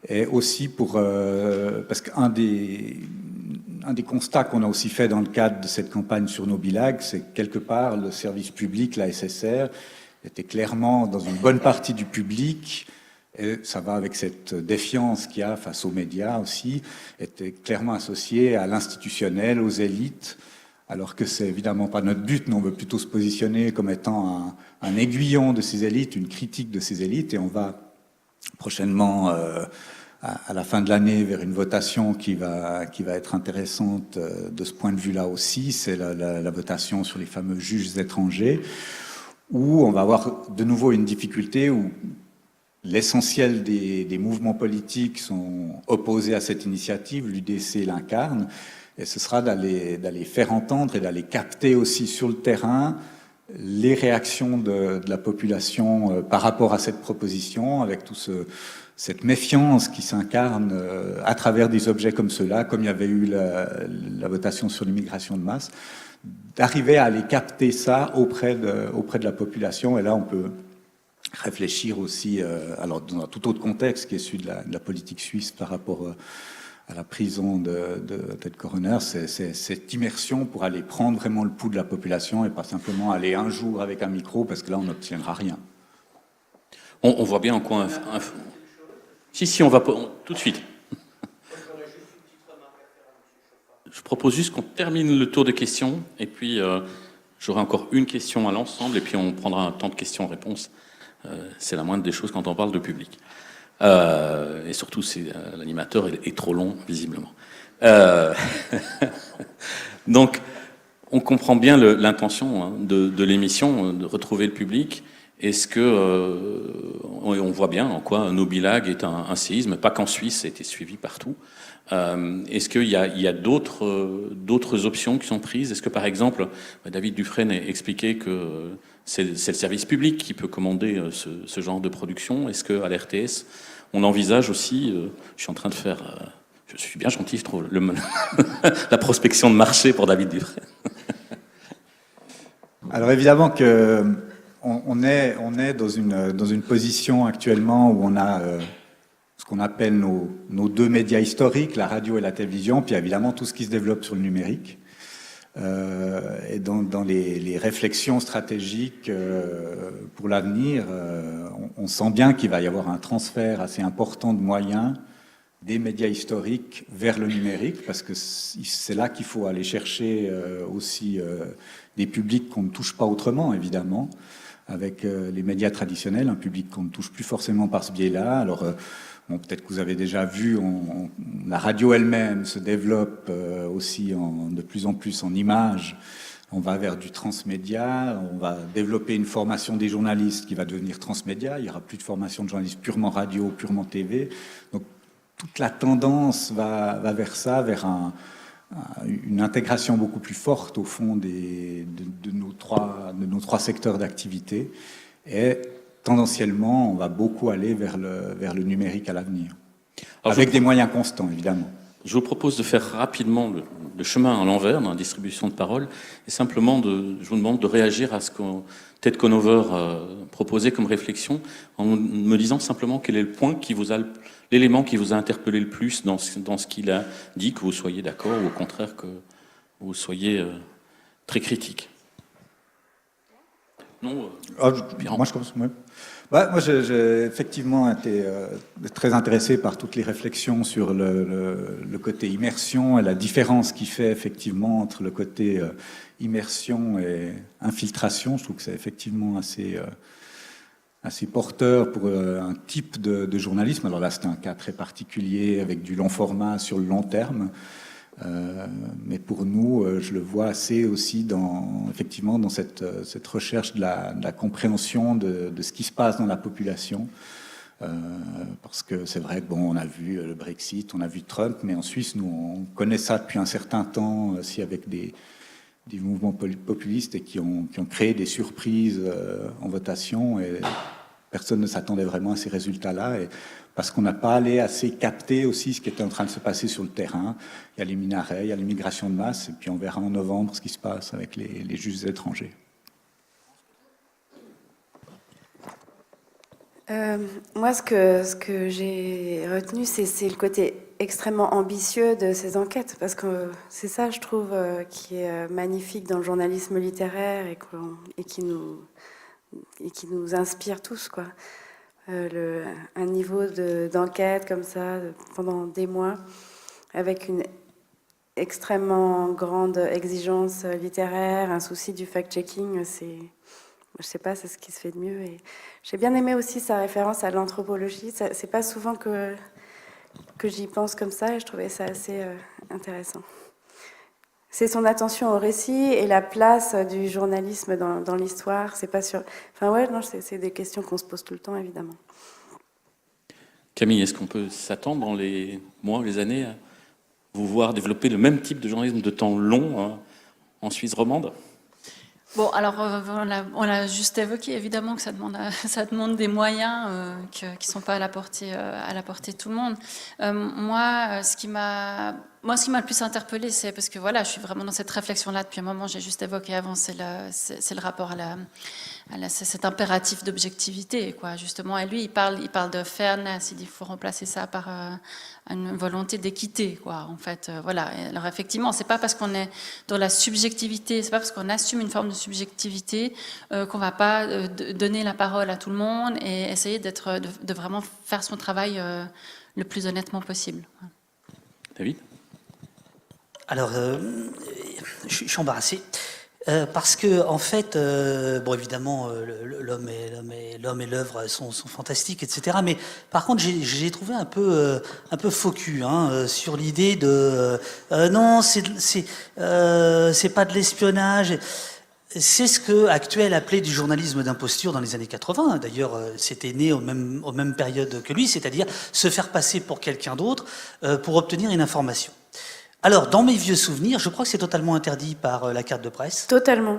et aussi parce qu'un des constats qu'on a aussi fait dans le cadre de cette campagne sur Nobilag, c'est que quelque part le service public, la SSR, était clairement dans une bonne partie du public. Et ça va avec cette défiance qu'il y a face aux médias aussi, était clairement associé à l'institutionnel, aux élites, alors que c'est évidemment pas notre but. Nous, on veut plutôt se positionner comme étant un aiguillon de ces élites, une critique de ces élites, et on va prochainement, à la fin de l'année, vers une votation qui va être intéressante de ce point de vue-là aussi. C'est la votation sur les fameux juges étrangers, où on va avoir de nouveau une difficulté où l'essentiel des mouvements politiques sont opposés à cette initiative, l'UDC l'incarne, et ce sera d'aller faire entendre et d'aller capter aussi sur le terrain les réactions de la population par rapport à cette proposition, avec cette méfiance qui s'incarne à travers des objets comme ceux-là, comme il y avait eu la votation sur l'immigration de masse, d'arriver à aller capter ça auprès de la population. Et là, on peut réfléchir aussi, alors dans un tout autre contexte qui est celui de la politique suisse par rapport à la prison de Ted Coroner, c'est cette immersion pour aller prendre vraiment le pouls de la population et pas simplement aller un jour avec un micro, parce que là on n'obtiendra rien. On voit bien en quoi... Si, on va tout de suite. Je propose juste qu'on termine le tour de questions, et puis j'aurai encore une question à l'ensemble, et puis on prendra un temps de questions-réponses. C'est la moindre des choses quand on parle de public. Et surtout, l'animateur est trop long, visiblement. Donc, on comprend bien l'intention de l'émission, de retrouver le public. Est-ce que on voit bien en quoi Nobilag est un séisme, pas qu'en Suisse, ça a été suivi partout. Est-ce qu'il y a d'autres options qui sont prises? Est-ce que par exemple, David Dufresne a expliqué que c'est le service public qui peut commander ce genre de production? Est-ce qu'à l'RTS, on envisage aussi, je suis en train de faire, je suis bien gentil, je trouve, la prospection de marché pour David Dufresne. Alors évidemment que on est dans une position actuellement où on a ce qu'on appelle nos deux médias historiques, la radio et la télévision, puis évidemment tout ce qui se développe sur le numérique. Et dans les réflexions stratégiques pour l'avenir, on sent bien qu'il va y avoir un transfert assez important de moyens des médias historiques vers le numérique, parce que c'est là qu'il faut aller chercher aussi des publics qu'on ne touche pas autrement, évidemment, avec les médias traditionnels, un public qu'on ne touche plus forcément par ce biais-là. Alors, bon, peut-être que vous avez déjà vu, la radio elle-même se développe aussi de plus en plus en images. On va vers du transmédia, on va développer une formation des journalistes qui va devenir transmédia. Il n'y aura plus de formation de journalistes purement radio, purement TV. Donc, toute la tendance va vers ça, vers une intégration beaucoup plus forte au fond de nos trois secteurs d'activité. Et tendanciellement, on va beaucoup aller vers le numérique à l'avenir. Avec des moyens constants, évidemment. Je vous propose de faire rapidement le chemin à l'envers dans la distribution de parole et simplement je vous demande de réagir à ce que Ted Conover proposait comme réflexion en me disant simplement quel est l'élément qui vous a interpellé le plus dans ce qu'il a dit, que vous soyez d'accord ou au contraire que vous soyez très critique. Non, moi je commence. Ouais. Moi j'ai effectivement été très intéressé par toutes les réflexions sur le côté immersion et la différence qu'il fait effectivement entre le côté immersion et infiltration. Je trouve que c'est effectivement assez porteur pour un type de journalisme. Alors là, c'est un cas très particulier avec du long format sur le long terme. Mais pour nous, je le vois assez aussi effectivement dans cette recherche de la compréhension de ce qui se passe dans la population. Parce que c'est vrai que on a vu le Brexit, on a vu Trump, mais en Suisse, nous, on connaît ça depuis un certain temps, aussi avec des mouvements populistes et qui ont créé des surprises en votation, et personne ne s'attendait vraiment à ces résultats-là, et parce qu'on n'a pas allé assez capter aussi ce qui était en train de se passer sur le terrain. Il y a les minarets, il y a l'immigration de masse, et puis on verra en novembre ce qui se passe avec les juges étrangers. Moi, ce que j'ai retenu, c'est le côté extrêmement ambitieux de ces enquêtes, parce que c'est ça, je trouve, qui est magnifique dans le journalisme littéraire et qui nous inspire tous, quoi. Un niveau d'enquête comme ça pendant des mois, avec une extrêmement grande exigence littéraire, un souci du fact-checking, je sais pas, c'est ce qui se fait de mieux. Et j'ai bien aimé aussi sa référence à l'anthropologie. C'est pas souvent que j'y pense comme ça, et je trouvais ça assez intéressant. C'est son attention au récit et la place du journalisme dans l'histoire. C'est pas sûr. Enfin ouais, non, c'est des questions qu'on se pose tout le temps, évidemment. Camille, est-ce qu'on peut s'attendre dans les mois, les années, à vous voir développer le même type de journalisme de temps long en Suisse romande ? Bon, alors on l'a juste évoqué, évidemment que ça demande des moyens qui ne sont pas à la portée de tout le monde. Moi, ce qui m'a le plus interpellée, c'est parce que voilà, je suis vraiment dans cette réflexion-là depuis un moment. J'ai juste évoqué avant, c'est le rapport à cet impératif d'objectivité, quoi. Justement, et lui, il parle de fairness. Il dit qu'il faut remplacer ça par une volonté d'équité, quoi. En fait, voilà. Alors effectivement, c'est pas parce qu'on est dans la subjectivité, c'est pas parce qu'on assume une forme de subjectivité qu'on va pas donner la parole à tout le monde et essayer de vraiment faire son travail le plus honnêtement possible. David ? Alors, je suis embarrassé. Parce que en fait, bon évidemment, l'homme et l'œuvre sont fantastiques, etc. Mais par contre, j'ai trouvé un peu faux cul sur l'idée de non, c'est pas de l'espionnage. c'est ce que Actuel appelait du journalisme d'imposture dans les années 80. D'ailleurs, c'était né aux mêmes périodes que lui, c'est-à-dire se faire passer pour quelqu'un d'autre pour obtenir une information. Alors, dans mes vieux souvenirs, je crois que c'est totalement interdit par la carte de presse. Totalement.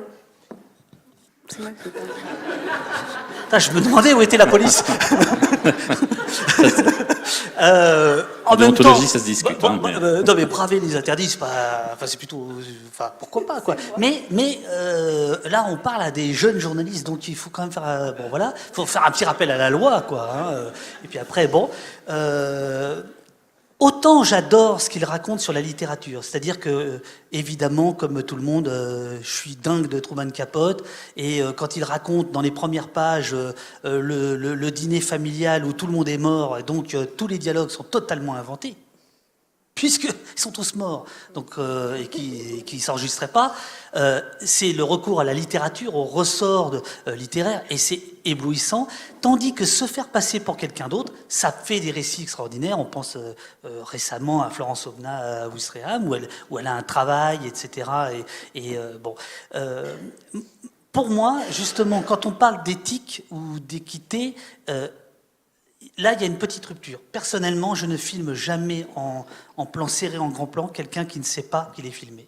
C'est moi qui... Putain, je me demandais où était la police. En même temps, déontologie, ça se discute. non, mais braver les interdits, c'est pas, enfin, c'est plutôt, enfin, pourquoi pas, quoi. Mais là, on parle à des jeunes journalistes, donc il faut quand même faire, bon, voilà, faut faire un petit rappel à la loi, quoi. Hein, et puis après, bon. Autant j'adore ce qu'il raconte sur la littérature, c'est-à-dire que, évidemment, comme tout le monde, je suis dingue de Truman Capote, et quand il raconte dans les premières pages le dîner familial où tout le monde est mort, donc tous les dialogues sont totalement inventés, puisqu'ils sont tous morts, donc, et qui ne s'enregistraient pas, c'est le recours à la littérature, au ressort littéraire, et c'est éblouissant, tandis que se faire passer pour quelqu'un d'autre, ça fait des récits extraordinaires. On pense récemment à Florence Aubenas à Ouistreham, où elle a un travail, etc. Bon, pour moi, justement, quand on parle d'éthique ou d'équité, là, il y a une petite rupture. Personnellement, je ne filme jamais en plan serré, en grand plan, quelqu'un qui ne sait pas qu'il est filmé.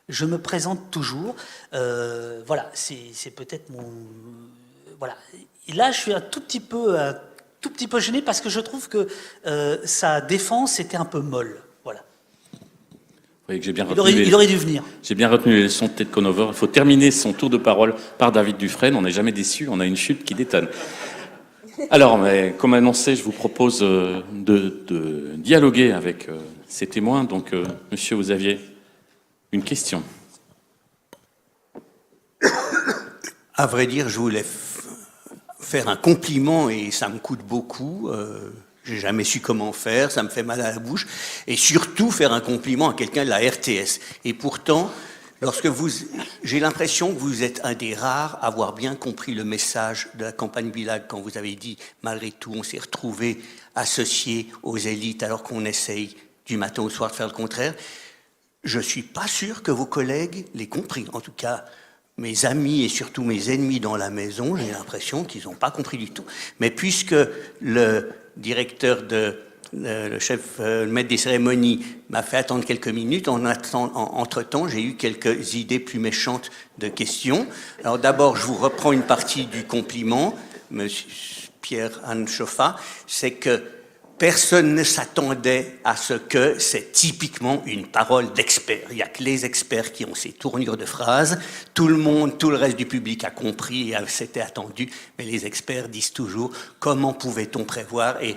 Je me présente toujours. Voilà, c'est peut-être mon... Voilà. Et là, je suis un tout petit peu gêné parce que je trouve que sa défense était un peu molle. Voilà. Vous voyez que j'ai bien Il aurait dû venir. J'ai bien retenu les leçons de Ted Conover. Il faut terminer son tour de parole par David Dufresne. On n'est jamais déçu, on a une chute qui détonne. Alors, mais, comme annoncé, je vous propose de dialoguer avec ces témoins. Donc, monsieur, vous aviez une question. À vrai dire, je voulais faire un compliment et ça me coûte beaucoup. J'ai jamais su comment faire, ça me fait mal à la bouche. Et surtout, faire un compliment à quelqu'un de la RTS. Et pourtant, j'ai l'impression que vous êtes un des rares à avoir bien compris le message de la campagne Bilag quand vous avez dit, malgré tout, on s'est retrouvés associés aux élites alors qu'on essaye du matin au soir de faire le contraire. Je suis pas sûr que vos collègues l'aient compris. En tout cas, mes amis et surtout mes ennemis dans la maison, j'ai l'impression qu'ils n'ont pas compris du tout. Mais puisque le directeur le chef, le maître des cérémonies m'a fait attendre quelques minutes. Entre-temps, j'ai eu quelques idées plus méchantes de questions. Alors d'abord, je vous reprends une partie du compliment, monsieur Pierre-Anne Chauffat, c'est que personne ne s'attendait à ce que c'est typiquement une parole d'expert. Il n'y a que les experts qui ont ces tournures de phrases. Tout le reste du public a compris et s'était attendu, mais les experts disent toujours comment pouvait-on prévoir et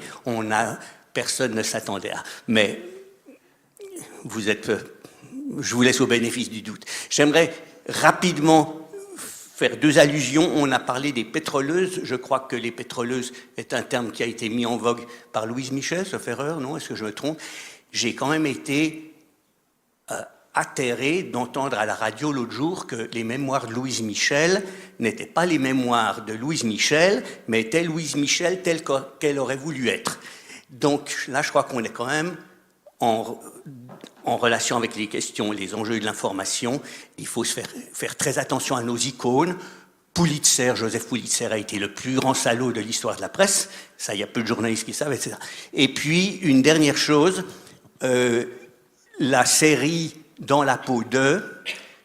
personne ne s'attendait à. Mais je vous laisse au bénéfice du doute. J'aimerais rapidement faire deux allusions. On a parlé des pétroleuses. Je crois que les pétroleuses est un terme qui a été mis en vogue par Louise Michel, sauf erreur, non? Est-ce que je me trompe? J'ai quand même été atterré d'entendre à la radio l'autre jour que les mémoires de Louise Michel n'étaient pas les mémoires de Louise Michel, mais étaient Louise Michel telle qu'elle aurait voulu être. Donc là, je crois qu'on est quand même en relation avec les questions, les enjeux de l'information. Il faut faire très attention à nos icônes. Pulitzer, Joseph Pulitzer a été le plus grand salaud de l'histoire de la presse. Ça, il y a peu de journalistes qui savent, etc. Et puis, une dernière chose, la série Dans la peau de,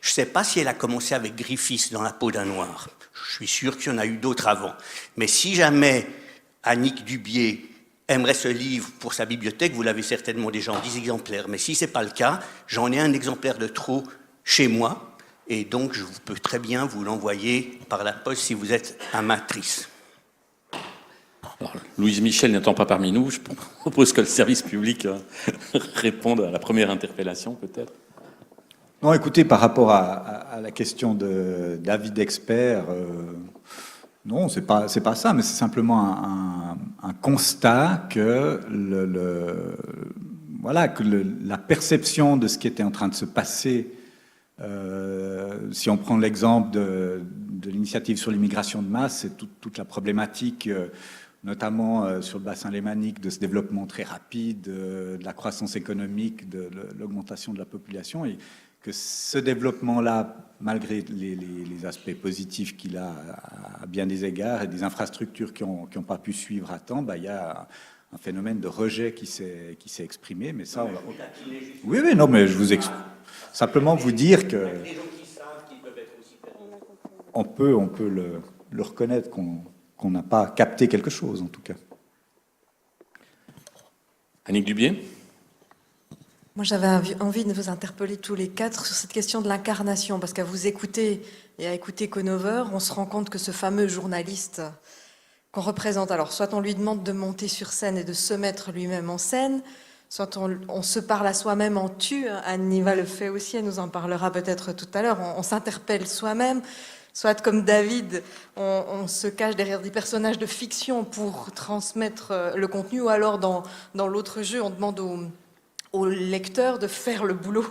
je ne sais pas si elle a commencé avec Griffiths, Dans la peau d'un noir. Je suis sûr qu'il y en a eu d'autres avant. Mais si jamais Annick Dubié aimerait ce livre pour sa bibliothèque, vous l'avez certainement déjà en 10 exemplaires. Mais si ce n'est pas le cas, j'en ai un exemplaire de trop chez moi. Et donc, je peux très bien vous l'envoyer par la poste si vous êtes amatrice. Alors, Louise Michel n'étant pas parmi nous, je propose que le service public réponde à la première interpellation, peut-être. Non, écoutez, par rapport à la question d'avis d'experts, non, c'est pas ça, mais c'est simplement un constat que la perception de ce qui était en train de se passer, si on prend l'exemple de l'initiative sur l'immigration de masse, c'est toute la problématique, notamment sur le bassin lémanique, de ce développement très rapide, de la croissance économique, de l'augmentation de la population, et que ce développement-là malgré les aspects positifs qu'il a à bien des égards et des infrastructures qui ont pas pu suivre à temps, il y a un phénomène de rejet qui s'est exprimé. Mais ça, oui, non, mais je vous simplement vous dire que on peut le reconnaître qu'on n'a pas capté quelque chose, en tout cas. Annick Dubié. Moi, j'avais envie de vous interpeller tous les quatre sur cette question de l'incarnation, parce qu'à vous écouter et à écouter Conover, on se rend compte que ce fameux journaliste qu'on représente, alors soit on lui demande de monter sur scène et de se mettre lui-même en scène, soit on se parle à soi-même en tu, Anniva le fait aussi, elle nous en parlera peut-être tout à l'heure, on s'interpelle soi-même, soit comme David, on se cache derrière des personnages de fiction pour transmettre le contenu, ou alors dans l'autre jeu, on demande au lecteur de faire le boulot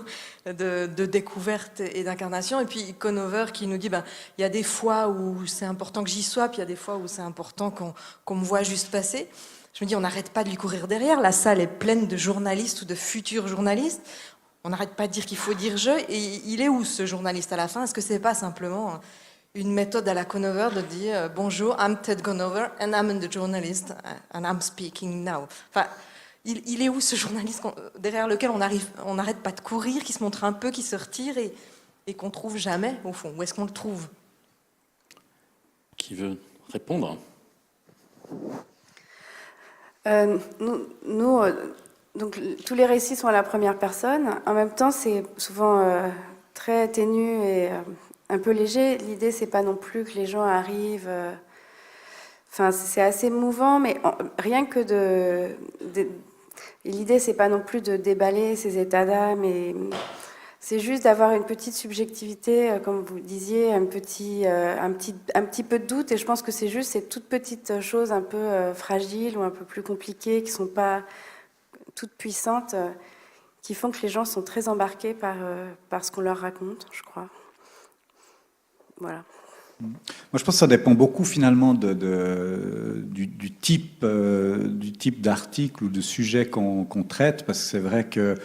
de découverte et d'incarnation. Et puis Conover qui nous dit, il y a des fois où c'est important que j'y sois, puis il y a des fois où c'est important qu'on me voit juste passer. Je me dis, on n'arrête pas de lui courir derrière. La salle est pleine de journalistes ou de futurs journalistes. On n'arrête pas de dire qu'il faut dire je. Et il est où ce journaliste à la fin? Est-ce que c'est pas simplement une méthode à la Conover de dire bonjour, I'm Ted Conover and I'm the journalist and I'm speaking now. Enfin, il est où ce journaliste derrière lequel on n'arrête pas de courir, qui se montre un peu, qui se retire et qu'on trouve jamais au fond? Où est-ce qu'on le trouve? Qui veut répondre? Donc, tous les récits sont à la première personne. En même temps, c'est souvent très ténu et un peu léger. L'idée, c'est pas non plus que les gens arrivent. Enfin, c'est assez mouvant, mais rien que l'idée, c'est pas non plus de déballer ces états d'âme, et c'est juste d'avoir une petite subjectivité, comme vous disiez, un petit peu de doute. Et je pense que c'est juste ces toutes petites choses un peu fragiles ou un peu plus compliquées, qui sont pas toutes puissantes, qui font que les gens sont très embarqués par ce qu'on leur raconte, je crois. Voilà. Moi, je pense que ça dépend beaucoup finalement du type d'article ou de sujet qu'on traite, parce que c'est vrai que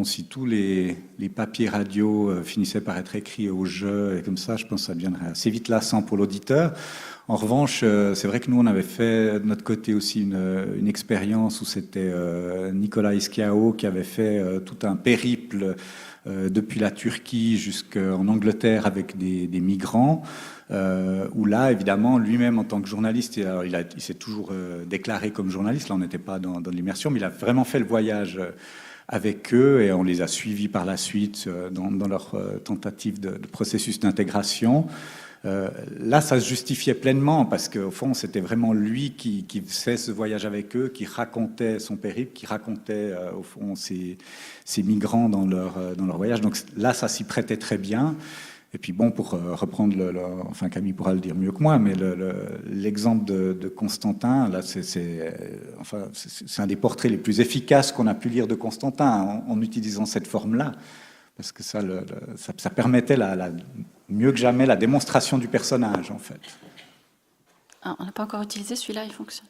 si tous les papiers radio finissaient par être écrits au jeu et comme ça, je pense que ça deviendrait assez vite lassant pour l'auditeur. En revanche, c'est vrai que nous, on avait fait de notre côté aussi une expérience où c'était Nicolas Ischiao qui avait fait tout un périple depuis la Turquie jusqu'en Angleterre avec des migrants, où là, évidemment, lui-même en tant que journaliste, alors il s'est toujours déclaré comme journaliste, là on n'était pas dans l'immersion, mais il a vraiment fait le voyage avec eux et on les a suivis par la suite dans leur tentative de processus d'intégration. Là, ça se justifiait pleinement parce qu'au fond, c'était vraiment lui qui faisait ce voyage avec eux, qui racontait son périple, qui racontait au fond ces migrants dans leur voyage. Donc là, ça s'y prêtait très bien. Et puis bon, pour reprendre, enfin Camille pourra le dire mieux que moi, mais l'exemple de Constantin, là, c'est un des portraits les plus efficaces qu'on a pu lire de Constantin en utilisant cette forme-là. Parce que ça permettait mieux que jamais la démonstration du personnage, en fait. Ah, on n'a pas encore utilisé celui-là, il fonctionne.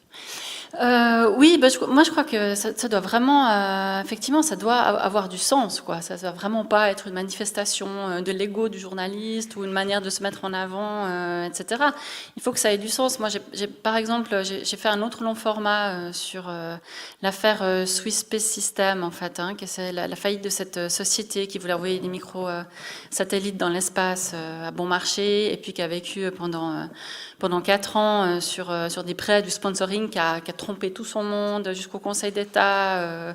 Oui, moi je crois que ça doit vraiment, effectivement, ça doit avoir du sens, quoi. Ça ne doit vraiment pas être une manifestation de l'ego du journaliste ou une manière de se mettre en avant, etc. Il faut que ça ait du sens. Moi, par exemple, j'ai fait un autre long format sur l'affaire Swiss Space System, en fait, que c'est la faillite de cette société qui voulait envoyer des micro-satellites dans l'espace à bon marché, et puis qui a vécu pendant 4 ans sur des prêts, du sponsoring qui a trompé tout son monde, jusqu'au Conseil d'État,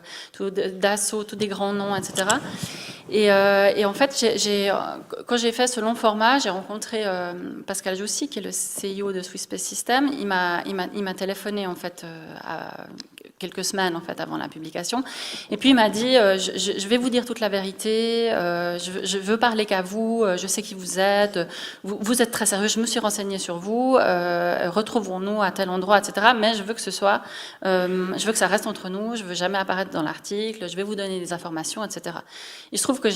Dassault, tous des grands noms, etc. Et en fait, quand j'ai fait ce long format, j'ai rencontré Pascal Joussy, qui est le CEO de Swiss Space System. Il m'a téléphoné, en fait, quelques semaines en fait avant la publication, et puis il m'a dit je vais vous dire toute la vérité, je veux parler qu'à vous, je sais qui vous êtes, vous êtes très sérieux, je me suis renseignée sur vous, retrouvons-nous à tel endroit, etc. Mais je veux que je veux que ça reste entre nous, je veux jamais apparaître dans l'article, je vais vous donner des informations, etc. Il se trouve que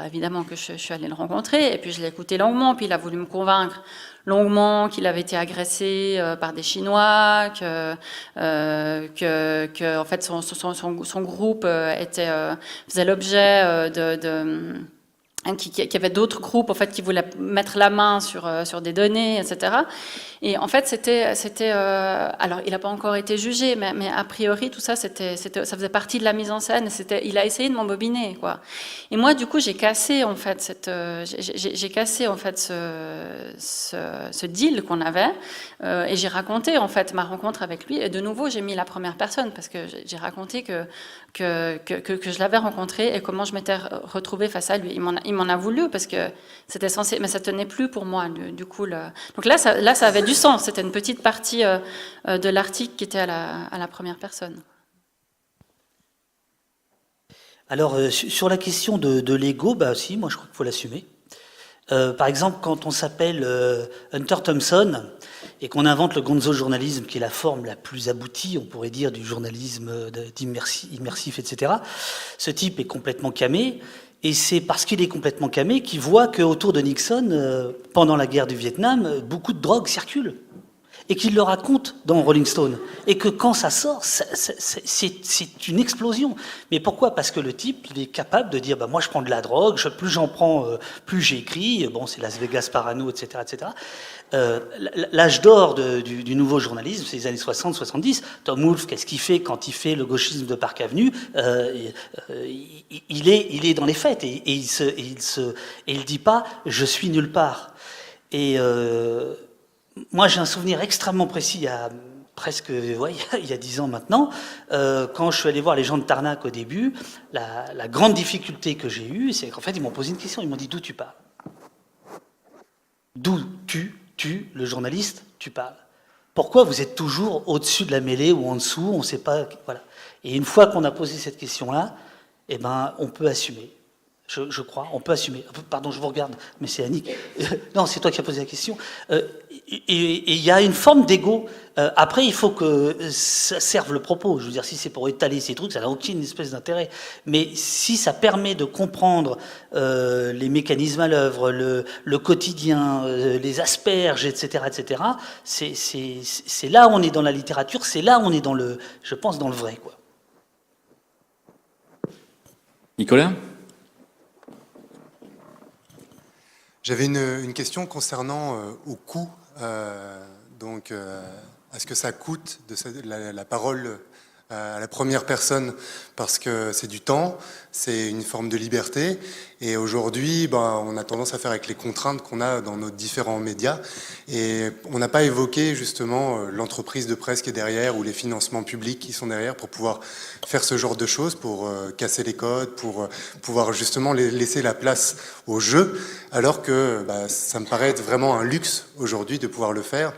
évidemment que je suis allée le rencontrer, et puis je l'ai écouté longuement, puis il a voulu me convaincre longuement qu'il avait été agressé par des Chinois, que en fait son groupe faisait l'objet qu'il y avait d'autres groupes en fait qui voulaient mettre la main sur des données, etc. Et en fait, alors il n'a pas encore été jugé, mais a priori tout ça, ça faisait partie de la mise en scène. Il a essayé de m'embobiner, quoi. Et moi, du coup, j'ai cassé en fait ce deal qu'on avait, et j'ai raconté en fait ma rencontre avec lui. Et de nouveau, j'ai mis la première personne parce que j'ai raconté que je l'avais rencontré et comment je m'étais retrouvée face à lui. Il m'en a voulu parce que c'était censé, mais ça tenait plus pour moi. Du coup, donc là, ça avait du sens. C'était une petite partie de l'article qui était à la première personne. Alors, sur la question de l'ego, bah si, moi je crois qu'il faut l'assumer. Par exemple, quand on s'appelle Hunter Thompson et qu'on invente le gonzo-journalisme, qui est la forme la plus aboutie, on pourrait dire, du journalisme immersif, etc., ce type est complètement camé, et c'est parce qu'il est complètement camé qu'il voit qu'autour de Nixon, pendant la guerre du Vietnam, beaucoup de drogue circule. Et qu'il le raconte dans Rolling Stone. Et que quand ça sort, c'est une explosion. Mais pourquoi ? Parce que le type, il est capable de dire, bah, moi je prends de la drogue, plus j'en prends, plus j'écris, bon c'est Las Vegas Parano, etc. etc. L'âge d'or du nouveau journalisme, c'est les années 60-70. Tom Wolfe, qu'est-ce qu'il fait quand il fait le gauchisme de Park Avenue ? Il est dans les faits, et il dit pas, je suis nulle part. Et moi, j'ai un souvenir extrêmement précis, il y a presque, il y a 10 ans maintenant, quand je suis allé voir les gens de Tarnac au début, la grande difficulté que j'ai eue, c'est qu'en fait, ils m'ont posé une question, ils m'ont dit, d'où tu parles ? D'où tu, le journaliste, tu parles ? Pourquoi vous êtes toujours au-dessus de la mêlée ou en dessous ? On ne sait pas, voilà. Et une fois qu'on a posé cette question-là, eh ben, on peut assumer. Je crois, on peut assumer. Pardon, je vous regarde, mais c'est Annick. Non, c'est toi qui as posé la question. Et il y a une forme d'ego. Après, il faut que ça serve le propos. Je veux dire, si c'est pour étaler ces trucs, ça n'a aucune espèce d'intérêt. Mais si ça permet de comprendre les mécanismes à l'œuvre, le quotidien, les asperges, etc., c'est là où on est dans la littérature, c'est là où on est dans je pense, dans le vrai, quoi. Nicolas ? J'avais une question concernant au coût, donc à ce que ça coûte la parole à la première personne, parce que c'est du temps, c'est une forme de liberté, et aujourd'hui, on a tendance à faire avec les contraintes qu'on a dans nos différents médias, et on n'a pas évoqué justement l'entreprise de presse qui est derrière, ou les financements publics qui sont derrière pour pouvoir faire ce genre de choses, pour casser les codes, pour pouvoir justement laisser la place au jeu, alors que ça me paraît être vraiment un luxe aujourd'hui de pouvoir le faire,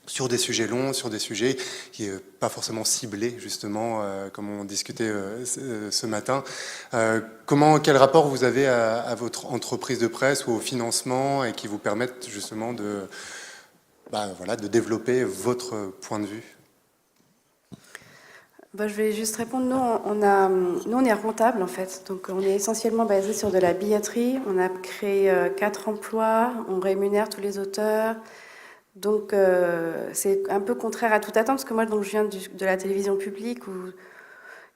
sur des sujets longs, sur des sujets qui n'est pas forcément ciblés, justement, comme on discutait ce matin. Quel rapport vous avez à votre entreprise de presse ou au financement, et qui vous permettent justement de développer votre point de vue ? Je vais juste répondre. Nous, on est rentable, en fait. Donc, on est essentiellement basé sur de la billetterie. On a créé 4 emplois, on rémunère tous les auteurs. Donc, c'est un peu contraire à toute attente, parce que moi, je viens de la télévision publique,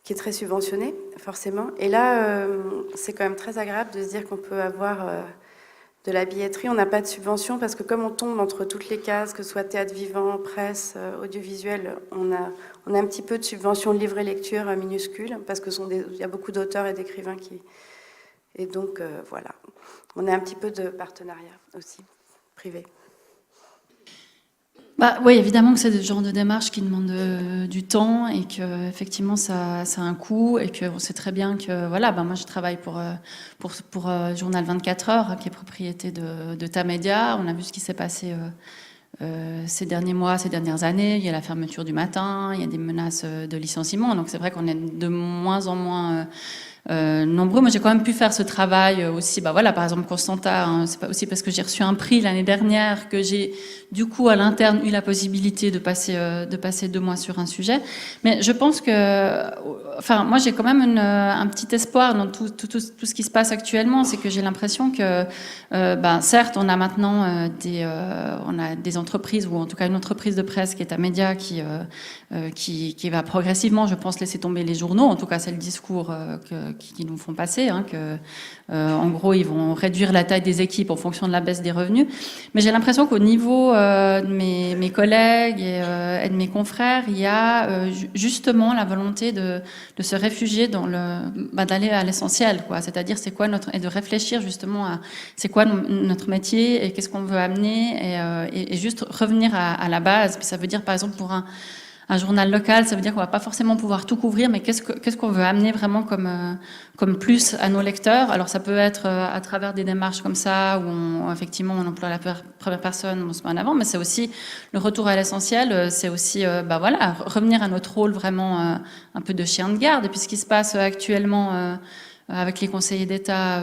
qui est très subventionnée, forcément. Et là, c'est quand même très agréable de se dire qu'on peut avoir de la billetterie. On n'a pas de subvention, parce que comme on tombe entre toutes les cases, que ce soit théâtre vivant, presse, audiovisuel, on a un petit peu de subvention de livret-lecture minuscule, parce que il y a beaucoup d'auteurs et d'écrivains qui... Et donc, voilà. On a un petit peu de partenariat aussi, privé. Oui, évidemment que c'est le genre de démarche qui demande du temps, et que effectivement ça a un coût, et qu'on sait très bien que moi je travaille pour Journal 24 heures, qui est propriété de Tamedia. On a vu ce qui s'est passé ces derniers mois, ces dernières années. Il y a la fermeture du matin, il y a des menaces de licenciement, donc c'est vrai qu'on est de moins en moins nombreux. Moi, j'ai quand même pu faire ce travail aussi. Par exemple, Constanta, c'est pas aussi parce que j'ai reçu un prix l'année dernière que j'ai, du coup, à l'interne, eu la possibilité de passer 2 mois sur un sujet. Mais je pense que, moi, j'ai quand même un petit espoir dans tout ce qui se passe actuellement. C'est que j'ai l'impression que, certes, on a maintenant on a des entreprises, ou en tout cas une entreprise de presse qui est Tamedia, qui va progressivement, je pense, laisser tomber les journaux. En tout cas, c'est le discours qui nous font passer, hein, que en gros ils vont réduire la taille des équipes en fonction de la baisse des revenus. Mais j'ai l'impression qu'au niveau de mes collègues et de mes confrères, il y a justement la volonté de se réfugier dans d'aller à l'essentiel, quoi. C'est-à-dire et de réfléchir justement à c'est quoi notre métier et qu'est-ce qu'on veut amener et juste revenir à la base. Puis ça veut dire par exemple pour un journal local, ça veut dire qu'on va pas forcément pouvoir tout couvrir, mais qu'est-ce qu'on veut amener vraiment comme plus à nos lecteurs. Alors ça peut être à travers des démarches comme ça, où effectivement on emploie la première personne, on se met en avant, mais c'est aussi le retour à l'essentiel, c'est aussi voilà, revenir à notre rôle vraiment un peu de chien de garde. Et puis ce qui se passe actuellement avec les conseillers d'État,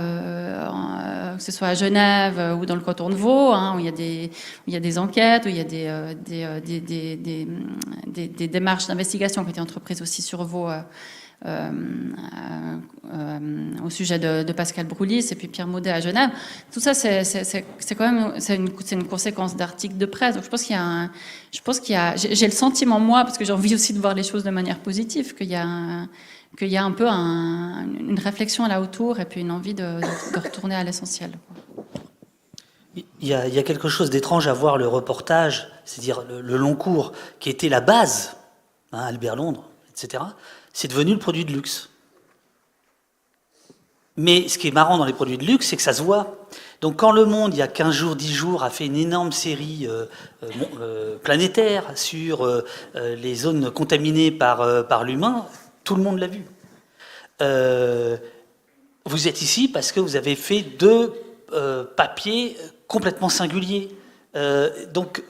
que ce soit à Genève ou dans le canton de Vaud, hein, où il y a des enquêtes, où il y a des démarches d'investigation qui ont été entreprises aussi sur Vaud au sujet de Pascal Broulis et puis Pierre Maudet à Genève. Tout ça, c'est quand même une conséquence d'articles de presse. Donc j'ai le sentiment, moi, parce que j'ai envie aussi de voir les choses de manière positive, qu'il y a un peu une réflexion là autour et puis une envie de retourner à l'essentiel. Il y a quelque chose d'étrange à voir le reportage, c'est-à-dire le long cours, qui était la base, hein, Albert Londres, etc., c'est devenu le produit de luxe. Mais ce qui est marrant dans les produits de luxe, c'est que ça se voit. Donc quand Le Monde, il y a 15 jours, 10 jours, a fait une énorme série planétaire sur les zones contaminées par l'humain, tout le monde l'a vu. Vous êtes ici parce que vous avez fait 2 papiers complètement singuliers. Donc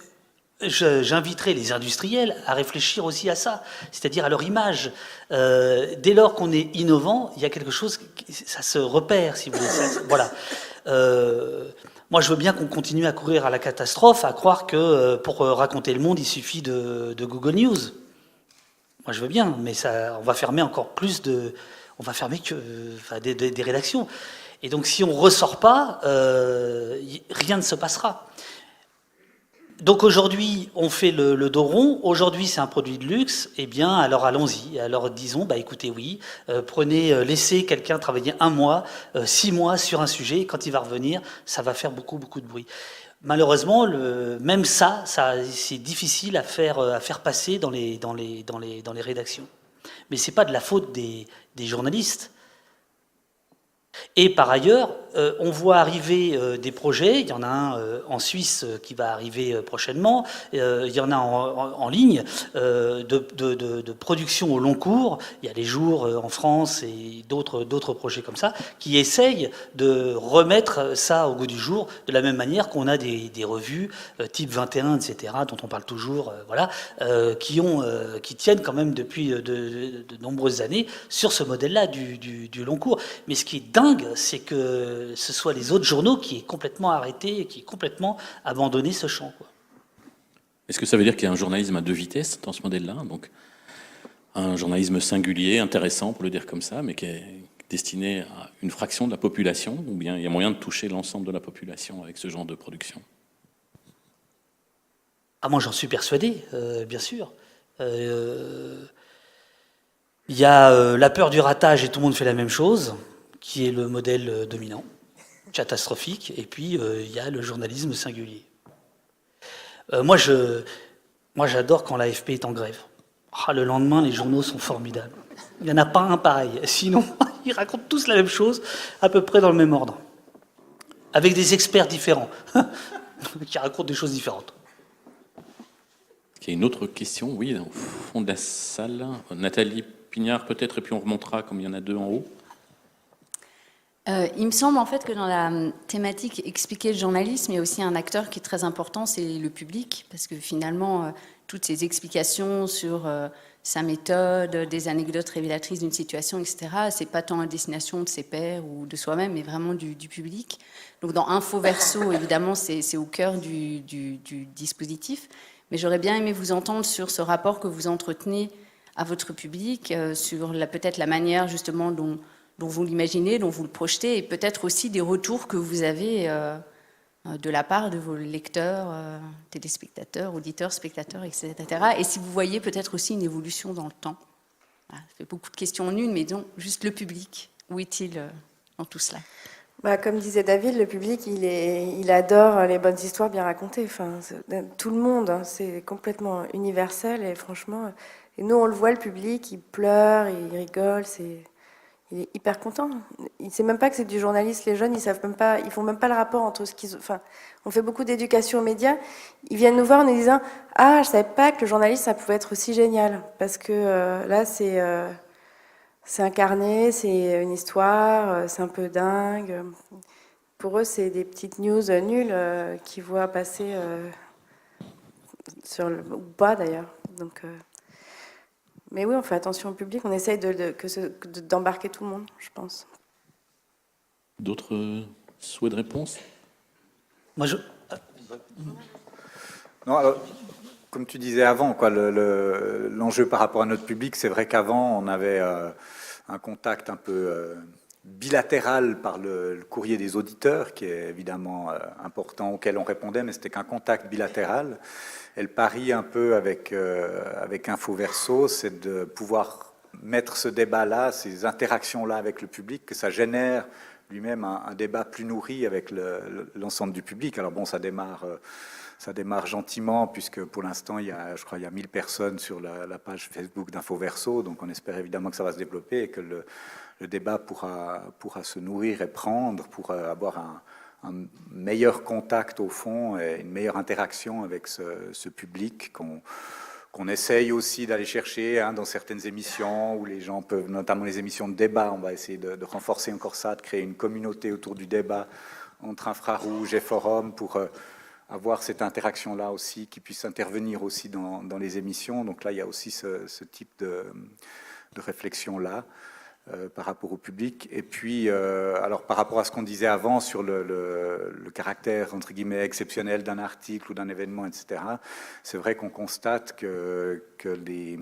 j'inviterai les industriels à réfléchir aussi à ça, c'est-à-dire à leur image. Dès lors qu'on est innovant, il y a quelque chose, ça se repère, si vous voulez. Voilà. Moi, je veux bien qu'on continue à courir à la catastrophe, à croire que pour raconter le monde, il suffit de Google News. Moi, je veux bien, mais on va fermer encore plus on va fermer des rédactions. Et donc, si on ne ressort pas, rien ne se passera. Donc aujourd'hui, on fait le dos rond. Aujourd'hui, c'est un produit de luxe. Eh bien, alors allons-y. Alors disons, écoutez, oui, laissez quelqu'un travailler 1 mois, 6 mois sur un sujet. Et quand il va revenir, ça va faire beaucoup, beaucoup de bruit. Malheureusement, même ça c'est difficile à faire passer dans les rédactions. Mais c'est pas de la faute des journalistes. Et par ailleurs, on voit arriver des projets. Il y en a un en Suisse qui va arriver prochainement. Il y en a en ligne de production au long cours. Il y a Les Jours en France et d'autres projets comme ça qui essayent de remettre ça au goût du jour de la même manière qu'on a des revues type 21, etc., dont on parle toujours, qui tiennent quand même depuis de nombreuses années sur ce modèle-là du long cours. Mais ce qui est dingue, c'est que ce soit les autres journaux qui aient complètement arrêté et qui aient complètement abandonné ce champ, quoi. Est-ce que ça veut dire qu'il y a un journalisme à 2 vitesses dans ce modèle-là? Donc, un journalisme singulier, intéressant, pour le dire comme ça, mais qui est destiné à une fraction de la population, ou bien il y a moyen de toucher l'ensemble de la population avec ce genre de production? Ah, moi, j'en suis persuadé, bien sûr. Il y a la peur du ratage et tout le monde fait la même chose, qui est le modèle dominant, catastrophique, et puis il y a le journalisme singulier. Moi, j'adore quand l'AFP est en grève. Le lendemain, les journaux sont formidables. Il n'y en a pas un pareil. Sinon, ils racontent tous la même chose, à peu près dans le même ordre, avec des experts différents, qui racontent des choses différentes. Il y a une autre question, oui, au fond de la salle. Nathalie Pignard, peut-être, et puis on remontera, comme il y en a 2 en haut. Il me semble en fait que dans la thématique expliquer le journalisme, il y a aussi un acteur qui est très important, c'est le public, parce que finalement, toutes ces explications sur sa méthode, des anecdotes révélatrices d'une situation, etc., c'est pas tant à destination de ses pairs ou de soi-même, mais vraiment du public. Donc dans Info Verso, évidemment, c'est au cœur du dispositif, mais j'aurais bien aimé vous entendre sur ce rapport que vous entretenez à votre public, sur peut-être la manière justement dont vous l'imaginez, dont vous le projetez, et peut-être aussi des retours que vous avez de la part de vos lecteurs, téléspectateurs, auditeurs, spectateurs, etc. Et si vous voyez peut-être aussi une évolution dans le temps. Voilà, ça fait beaucoup de questions en une, mais donc juste le public. où est-il dans tout cela? Bah, comme disait David, le public, il adore les bonnes histoires bien racontées. Enfin, tout le monde, hein, c'est complètement universel. Et franchement, et nous, on le voit, le public, il pleure, il rigole, il est hyper content. Il ne sait même pas que c'est du journaliste. Les jeunes, ils font même pas le rapport entre ce qu'ils... Enfin, on fait beaucoup d'éducation aux médias. Ils viennent nous voir en nous disant « Ah, je savais pas que le journaliste, ça pouvait être aussi génial. » Parce que là, c'est incarné, c'est une histoire, c'est un peu dingue. Pour eux, c'est des petites news nulles qu'ils voient passer ou pas d'ailleurs. Donc, mais oui, on fait attention au public, on essaye d'embarquer tout le monde, je pense. D'autres souhaits de réponse? Moi, Non, alors, comme tu disais avant, quoi, l'enjeu par rapport à notre public, c'est vrai qu'avant, on avait un contact un peu bilatéral par le courrier des auditeurs, qui est évidemment important, auquel on répondait, mais c'était qu'un contact bilatéral. Et le pari un peu avec Info Verso, c'est de pouvoir mettre ce débat-là, ces interactions-là avec le public, que ça génère lui-même un débat plus nourri avec l'ensemble du public. Alors bon, ça démarre gentiment, puisque pour l'instant, je crois qu'il y a 1000 personnes sur la page Facebook d'Info Verso, donc on espère évidemment que ça va se développer et que le débat pourra se nourrir et prendre pour avoir un meilleur contact au fond et une meilleure interaction avec ce public qu'on essaye aussi d'aller chercher dans certaines émissions où les gens peuvent, notamment les émissions de débat, on va essayer de renforcer encore ça, de créer une communauté autour du débat entre Infrarouge et Forum pour avoir cette interaction-là aussi, qui puisse intervenir aussi dans les émissions. Donc là, il y a aussi ce type de réflexion-là par rapport au public. Et puis, alors par rapport à ce qu'on disait avant sur le caractère, entre guillemets, exceptionnel d'un article ou d'un événement, etc., c'est vrai qu'on constate que des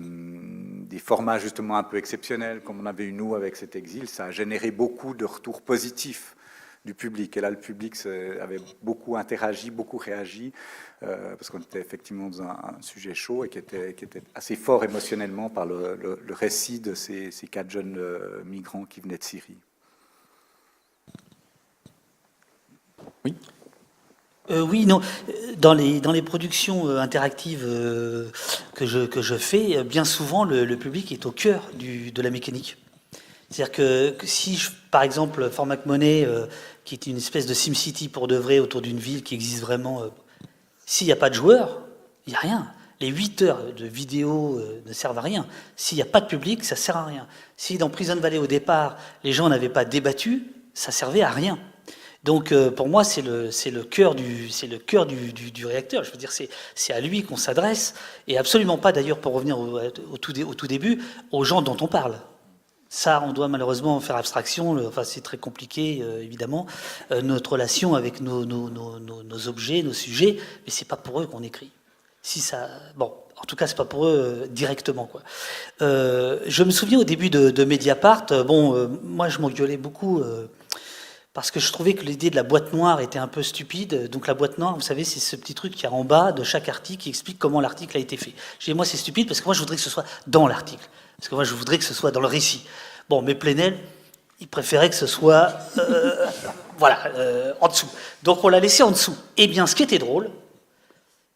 formats justement un peu exceptionnels, comme on avait eu nous avec cet exil, ça a généré beaucoup de retours positifs du public. Et là, le public avait beaucoup interagi, beaucoup réagi, parce qu'on était effectivement dans un sujet chaud et qui était assez fort émotionnellement par le récit de ces 4 jeunes migrants qui venaient de Syrie. Oui. Oui, non. Dans les productions interactives que je fais, bien souvent, le public est au cœur de la mécanique. C'est-à-dire que si, par exemple, Fort McMoney, qui est une espèce de SimCity pour de vrai autour d'une ville qui existe vraiment, s'il n'y a pas de joueurs, il n'y a rien. Les 8 heures de vidéo ne servent à rien. S'il n'y a pas de public, ça ne sert à rien. Si dans Prison Valley, au départ, les gens n'avaient pas débattu, ça ne servait à rien. Donc, pour moi, c'est le cœur du réacteur. Je veux dire, c'est à lui qu'on s'adresse, et absolument pas, d'ailleurs, pour revenir au tout début, aux gens dont on parle. Ça, on doit malheureusement faire abstraction, enfin c'est très compliqué évidemment, notre relation avec nos objets, nos sujets, mais c'est pas pour eux qu'on écrit. Bon, en tout cas c'est pas pour eux directement, quoi. Je me souviens au début de Mediapart, moi je m'engueulais beaucoup parce que je trouvais que l'idée de la boîte noire était un peu stupide. Donc la boîte noire, vous savez, c'est ce petit truc qui est en bas de chaque article qui explique comment l'article a été fait. J'ai dit, moi c'est stupide parce que moi je voudrais que ce soit dans l'article. Parce que moi, je voudrais que ce soit dans le récit. Bon, mais Plenel, il préférait que ce soit en dessous. Donc, on l'a laissé en dessous. Eh bien, ce qui était drôle,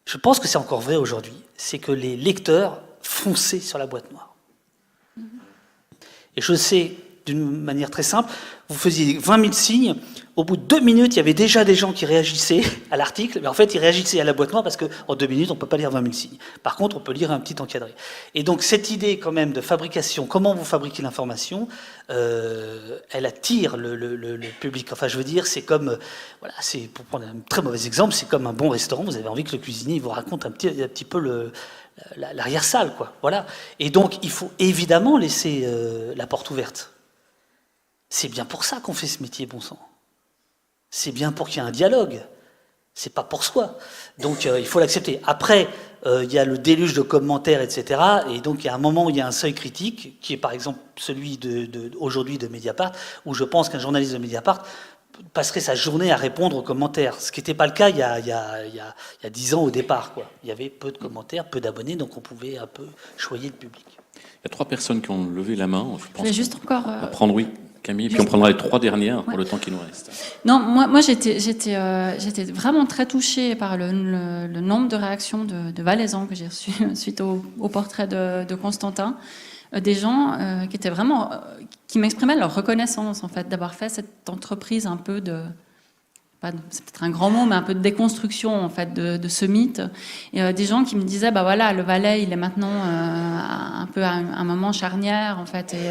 je pense que c'est encore vrai aujourd'hui, c'est que les lecteurs fonçaient sur la boîte noire. Et je sais, d'une manière très simple, vous faisiez 20 000 signes, au bout de 2 minutes, il y avait déjà des gens qui réagissaient à l'article, mais en fait, ils réagissaient à la boîte noire parce qu'en 2 minutes, on ne peut pas lire 20 000 signes. Par contre, on peut lire un petit encadré. Et donc, cette idée quand même de fabrication, comment vous fabriquez l'information, elle attire le public. Enfin, je veux dire, c'est comme, c'est, pour prendre un très mauvais exemple, c'est comme un bon restaurant, vous avez envie que le cuisinier vous raconte un petit peu l'arrière-salle, quoi. Voilà. Et donc, il faut évidemment laisser la porte ouverte. C'est bien pour ça qu'on fait ce métier, bon sang. C'est bien pour qu'il y ait un dialogue. C'est pas pour soi. Donc il faut l'accepter. Après, il y a le déluge de commentaires, etc. Et donc il y a un moment où il y a un seuil critique, qui est par exemple celui aujourd'hui de Mediapart, où je pense qu'un journaliste de Mediapart passerait sa journée à répondre aux commentaires. Ce qui n'était pas le cas il y a 10 ans au départ, quoi. Il y avait peu de commentaires, peu d'abonnés, donc on pouvait un peu choyer le public. Il y a 3 personnes qui ont levé la main. Je pense juste encore prendre, oui. Camille, puis on prendra les 3 dernières pour le temps qui nous reste. Non, moi j'étais vraiment très touchée par le nombre de réactions de Valaisans que j'ai reçues suite au portrait de Constantin. Des gens qui étaient vraiment, qui m'exprimaient leur reconnaissance en fait d'avoir fait cette entreprise un peu de, c'est peut-être un grand mot, mais un peu de déconstruction en fait de ce mythe. Et des gens qui me disaient, bah voilà, le Valais, il est maintenant un peu à un moment charnière en fait, et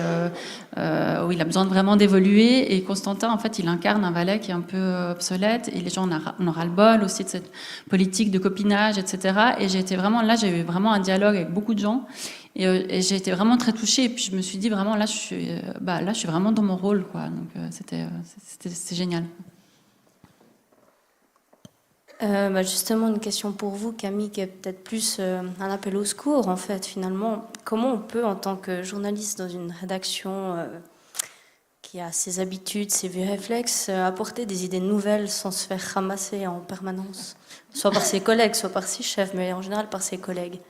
où il a besoin de vraiment d'évoluer. Et Constantin, en fait, il incarne un Valais qui est un peu obsolète, et les gens en ont ras-le-bol aussi de cette politique de copinage, etc. Et j'ai eu vraiment un dialogue avec beaucoup de gens. Et j'ai été vraiment très touchée. Et puis je me suis dit vraiment, là, je suis vraiment dans mon rôle, quoi. Donc c'était génial. Justement, une question pour vous, Camille, qui est peut-être plus un appel au secours, en fait, finalement. Comment on peut, en tant que journaliste dans une rédaction qui a ses habitudes, ses vieux réflexes, apporter des idées nouvelles sans se faire ramasser en permanence, soit par ses collègues, soit par ses chefs, mais en général par ses collègues?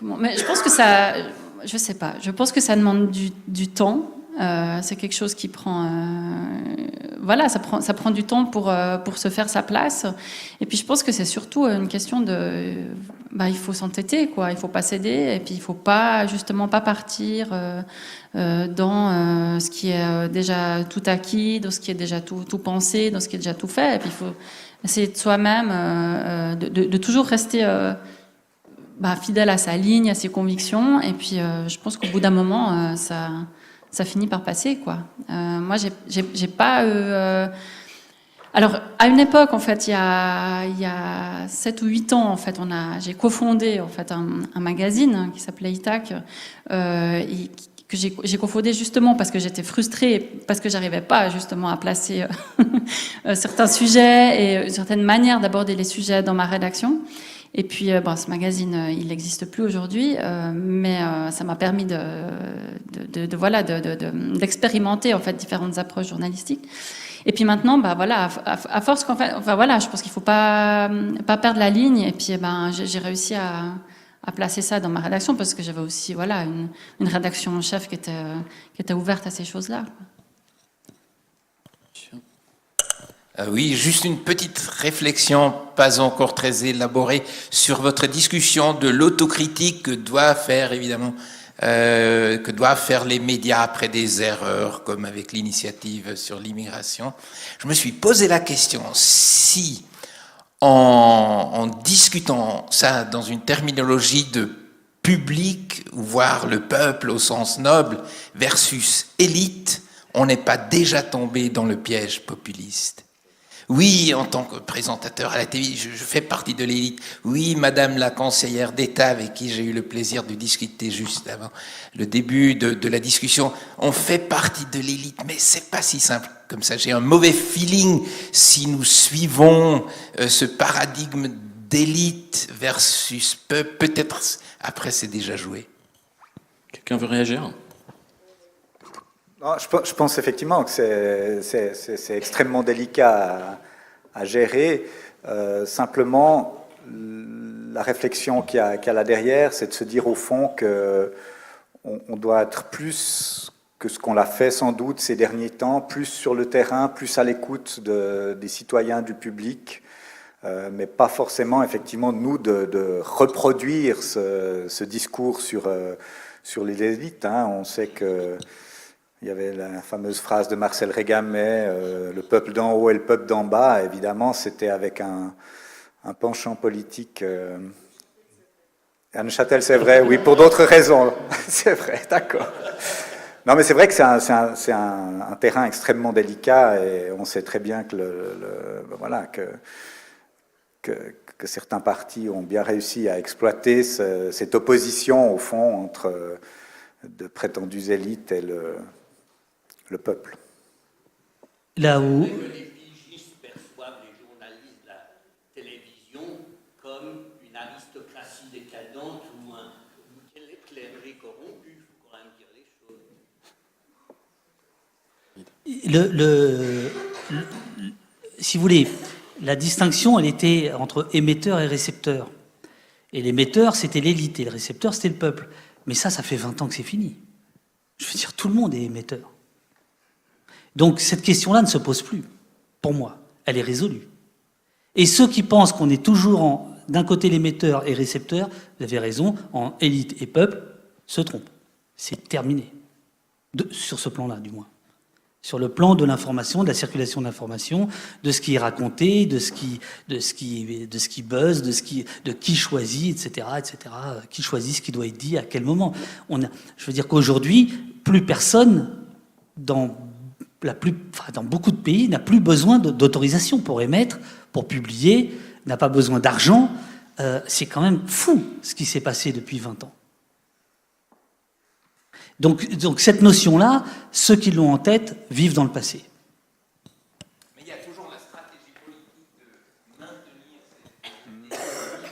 Mais je pense que ça, je sais pas, je pense que ça demande du temps. C'est quelque chose qui prend, ça prend du temps pour se faire sa place. Et puis je pense que c'est surtout une question de, il faut s'entêter, quoi. Il faut pas céder, et puis il faut pas partir dans ce qui est déjà tout acquis, dans ce qui est déjà tout pensé, dans ce qui est déjà tout fait. Et puis il faut essayer de soi-même de toujours rester fidèle à sa ligne, à ses convictions. Et puis je pense qu'au bout d'un moment, ça finit par passer, quoi. Moi, j'ai pas eu... Alors, à une époque, en fait, il y a 7 ou 8 ans, en fait, j'ai cofondé en fait un magazine qui s'appelait Itac, que j'ai cofondé justement parce que j'étais frustrée, parce que j'arrivais pas justement à placer certains sujets et certaines manières d'aborder les sujets dans ma rédaction. Et puis, ce magazine, il n'existe plus aujourd'hui, mais ça m'a permis d'expérimenter en fait différentes approches journalistiques. Et puis maintenant, à force qu'en fait, je pense qu'il faut pas perdre la ligne. Et puis, j'ai réussi à placer ça dans ma rédaction parce que j'avais aussi, une rédaction en chef qui était ouverte à ces choses-là. Oui, juste une petite réflexion, pas encore très élaborée, sur votre discussion de l'autocritique que doivent faire évidemment, que doivent faire les médias après des erreurs, comme avec l'initiative sur l'immigration. Je me suis posé la question, si en discutant ça dans une terminologie de public, voire le peuple au sens noble, versus élite, on n'est pas déjà tombé dans le piège populiste. Oui, en tant que présentateur à la télé, je fais partie de l'élite. Oui, madame la conseillère d'État, avec qui j'ai eu le plaisir de discuter juste avant le début de la discussion, on fait partie de l'élite, mais c'est pas si simple comme ça. J'ai un mauvais feeling si nous suivons ce paradigme d'élite versus peuple. Peut-être après c'est déjà joué. Quelqu'un veut réagir ? Non, je pense effectivement que c'est extrêmement délicat à gérer. Simplement, la réflexion qu'il y a là derrière, c'est de se dire au fond qu'on doit être plus que ce qu'on l'a fait sans doute ces derniers temps, plus sur le terrain, plus à l'écoute des citoyens, du public, mais pas forcément effectivement nous de reproduire ce discours sur les élites. On sait que il y avait la fameuse phrase de Marcel Régamet, le peuple d'en haut et le peuple d'en bas. Évidemment, c'était avec un penchant politique. À Neuchâtel, c'est vrai, oui, pour d'autres raisons. C'est vrai, d'accord. Non, mais c'est vrai que c'est un terrain extrêmement délicat et on sait très bien que certains partis ont bien réussi à exploiter cette opposition, au fond, entre de prétendues élites et le peuple. Là où... Les pigistes perçoivent les journalistes de la télévision comme une aristocratie décadente ou un clergé corrompu, il faut quand même dire les choses. Si vous voulez, la distinction, elle était entre émetteur et récepteur. Et l'émetteur, c'était l'élite, et le récepteur, c'était le peuple. Mais ça fait 20 ans que c'est fini. Je veux dire, tout le monde est émetteur. Donc cette question-là ne se pose plus, pour moi. Elle est résolue. Et ceux qui pensent qu'on est toujours d'un côté l'émetteur et récepteur, vous avez raison, en élite et peuple, se trompent. C'est terminé. Sur ce plan-là, du moins. Sur le plan de l'information, de la circulation de l'information, de ce qui est raconté, de ce qui buzz, de qui choisit, etc., qui choisit ce qui doit être dit à quel moment. Je veux dire qu'aujourd'hui, plus personne, dans beaucoup de pays, n'a plus besoin d'autorisation pour émettre, pour publier, n'a pas besoin d'argent. C'est quand même fou ce qui s'est passé depuis 20 ans. Donc cette notion-là, ceux qui l'ont en tête vivent dans le passé. Mais il y a toujours la stratégie politique de maintenir cette...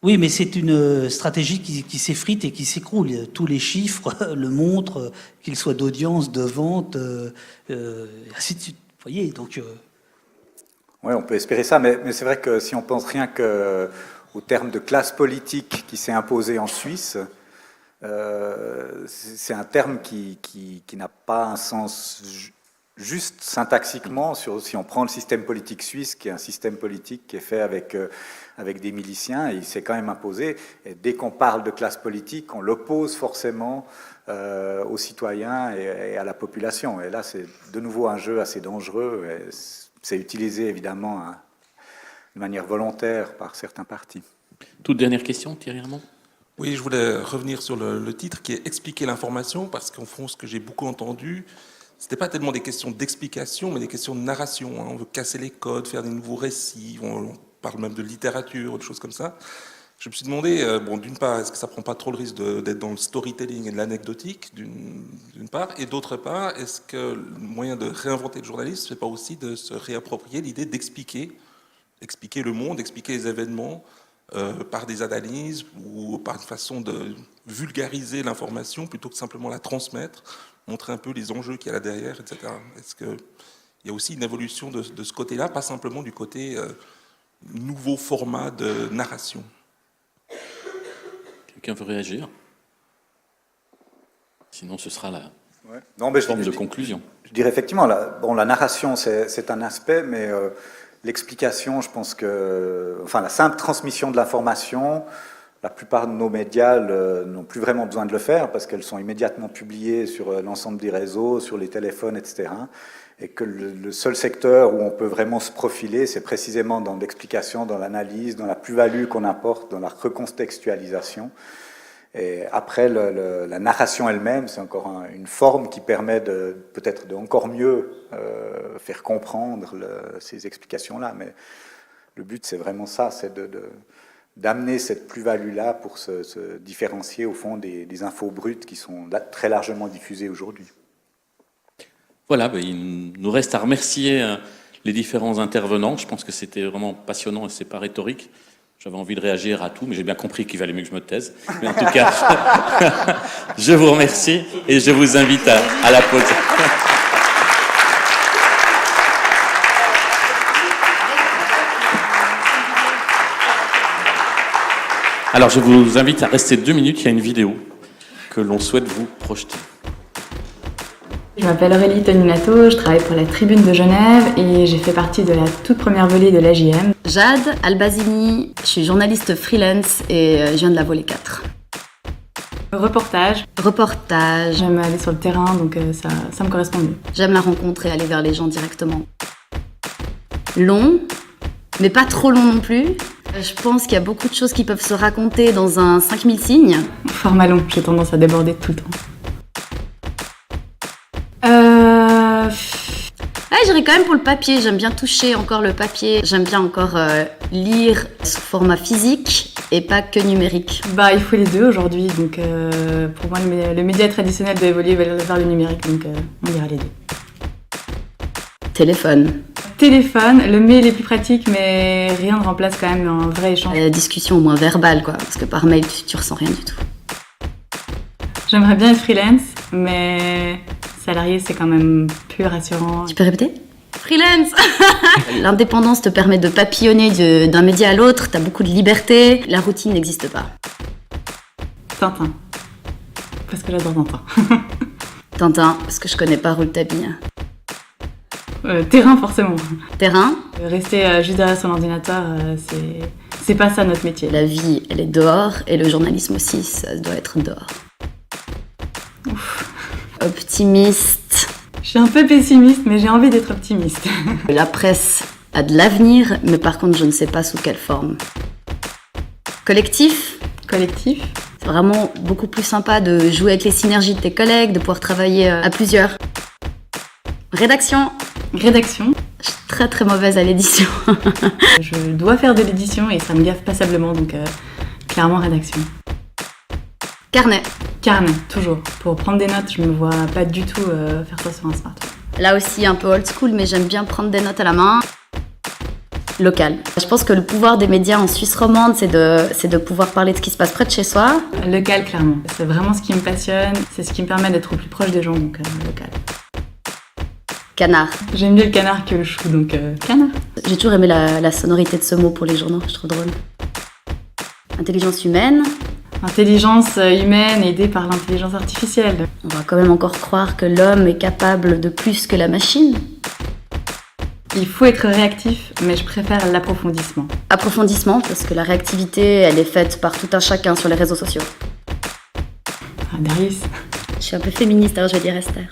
Oui, mais c'est une stratégie qui s'effrite et qui s'écroule. Tous les chiffres le montrent, qu'ils soient d'audience, de vente, ainsi de suite. Vous voyez, donc... Oui, on peut espérer ça, mais c'est vrai que si on pense rien qu'au terme de classe politique qui s'est imposé en Suisse, c'est un terme qui n'a pas un sens juste syntaxiquement. Si on prend le système politique suisse, qui est un système politique qui est fait avec des miliciens, et il s'est quand même imposé. Et dès qu'on parle de classe politique, on l'oppose forcément aux citoyens et à la population. Et là, c'est de nouveau un jeu assez dangereux. C'est utilisé évidemment de manière volontaire par certains partis. Toute dernière question, Thierry Herman. Oui, je voulais revenir sur le titre qui est « Expliquer l'information », parce qu'en fond, ce que j'ai beaucoup entendu, ce n'était pas tellement des questions d'explication, mais des questions de narration. On veut casser les codes, faire des nouveaux récits, on parle même de littérature, de choses comme ça. Je me suis demandé, d'une part, est-ce que ça ne prend pas trop le risque d'être dans le storytelling et de l'anecdotique, d'une part, et d'autre part, est-ce que le moyen de réinventer le journalisme, ce n'est pas aussi de se réapproprier l'idée d'expliquer le monde, expliquer les événements, par des analyses ou par une façon de vulgariser l'information plutôt que simplement la transmettre, montrer un peu les enjeux qu'il y a là derrière, etc. Est-ce qu'il y a aussi une évolution de ce côté-là, pas simplement du côté nouveau format de narration? Quelqu'un veut réagir? Sinon, ce sera la forme de conclusion. Je dirais effectivement, la narration, c'est un aspect, mais... l'explication, je pense que... Enfin, la simple transmission de l'information, la plupart de nos médias n'ont plus vraiment besoin de le faire parce qu'elles sont immédiatement publiées sur l'ensemble des réseaux, sur les téléphones, etc. Et que le seul secteur où on peut vraiment se profiler, c'est précisément dans l'explication, dans l'analyse, dans la plus-value qu'on apporte, dans la recontextualisation. Et après, la narration elle-même, c'est encore une forme qui permet peut-être de encore mieux faire comprendre ces explications-là. Mais le but, c'est vraiment ça, c'est d'amener cette plus-value-là pour se différencier au fond des infos brutes qui sont très largement diffusées aujourd'hui. Voilà, il nous reste à remercier les différents intervenants. Je pense que c'était vraiment passionnant et c'est pas rhétorique. J'avais envie de réagir à tout, mais j'ai bien compris qu'il valait mieux que je me taise. Mais en tout cas, je vous remercie et je vous invite à la pause. Alors, je vous invite à rester 2 minutes. Il y a une vidéo que l'on souhaite vous projeter. Je m'appelle Aurélie Toninato, je travaille pour la Tribune de Genève et j'ai fait partie de la toute première volée de l'AJM. Jade Albazini, je suis journaliste freelance et je viens de la volée 4. Reportage. J'aime aller sur le terrain, donc ça me correspond mieux. J'aime la rencontre et aller vers les gens directement. Long, mais pas trop long non plus. Je pense qu'il y a beaucoup de choses qui peuvent se raconter dans un 5000 signes. Format long, j'ai tendance à déborder tout le temps. J'irais quand même pour le papier, j'aime bien toucher encore le papier, j'aime bien encore lire sous format physique et pas que numérique. Il faut les deux aujourd'hui, donc pour moi le média traditionnel doit évoluer vers le numérique, donc on dira les deux. Téléphone, le mail est plus pratique, mais rien ne remplace quand même un vrai échange. La discussion au moins verbale, quoi, parce que par mail tu ressens rien du tout. J'aimerais bien être freelance, mais... salarié, c'est quand même plus rassurant. Tu peux répéter? Freelance. L'indépendance te permet de papillonner d'un média à l'autre, t'as beaucoup de liberté, la routine n'existe pas. Tintin. Parce que j'adore Tintin. Tintin, parce que je connais pas Rouletabille. Terrain, forcément. Terrain. Rester juste derrière son ordinateur, c'est pas ça notre métier. La vie, elle est dehors, et le journalisme aussi, ça doit être dehors. Ouf. Optimiste. Je suis un peu pessimiste, mais j'ai envie d'être optimiste. La presse a de l'avenir, mais par contre, je ne sais pas sous quelle forme. Collectif. Collectif. C'est vraiment beaucoup plus sympa de jouer avec les synergies de tes collègues, de pouvoir travailler à plusieurs. Rédaction. Rédaction. Je suis très très mauvaise à l'édition. Je dois faire de l'édition et ça me gaffe passablement, donc clairement rédaction. Carnet. Carnet, toujours. Pour prendre des notes, je me vois pas du tout faire ça sur un smartphone. Là aussi un peu old school, mais j'aime bien prendre des notes à la main. Local. Je pense que le pouvoir des médias en Suisse romande, c'est de pouvoir parler de ce qui se passe près de chez soi. Local, clairement. C'est vraiment ce qui me passionne, c'est ce qui me permet d'être au plus proche des gens, donc local. Canard. J'aime mieux le canard que le chou, donc canard. J'ai toujours aimé la sonorité de ce mot pour les journaux, je trouve drôle. Intelligence humaine. Intelligence humaine aidée par l'intelligence artificielle. On va quand même encore croire que l'homme est capable de plus que la machine. Il faut être réactif, mais je préfère l'approfondissement. Approfondissement, parce que la réactivité, elle est faite par tout un chacun sur les réseaux sociaux. Darius. Je suis un peu féministe, alors je vais dire Esther.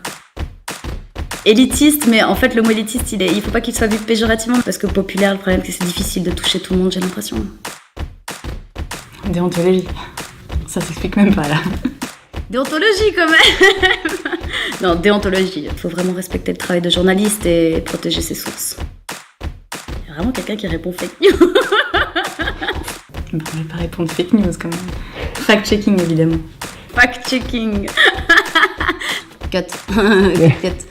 Élitiste, mais en fait le mot élitiste, il faut pas qu'il soit vu péjorativement, parce que populaire, le problème c'est que c'est difficile de toucher tout le monde, j'ai l'impression. Déontologie. Ça s'explique même pas là. Déontologie quand même. Non, déontologie. Il faut vraiment respecter le travail de journaliste et protéger ses sources. Il y a vraiment quelqu'un qui répond fake news. Je vais pas répondre fake news quand même. Fact-checking évidemment. Fact-checking. Cut. Cut.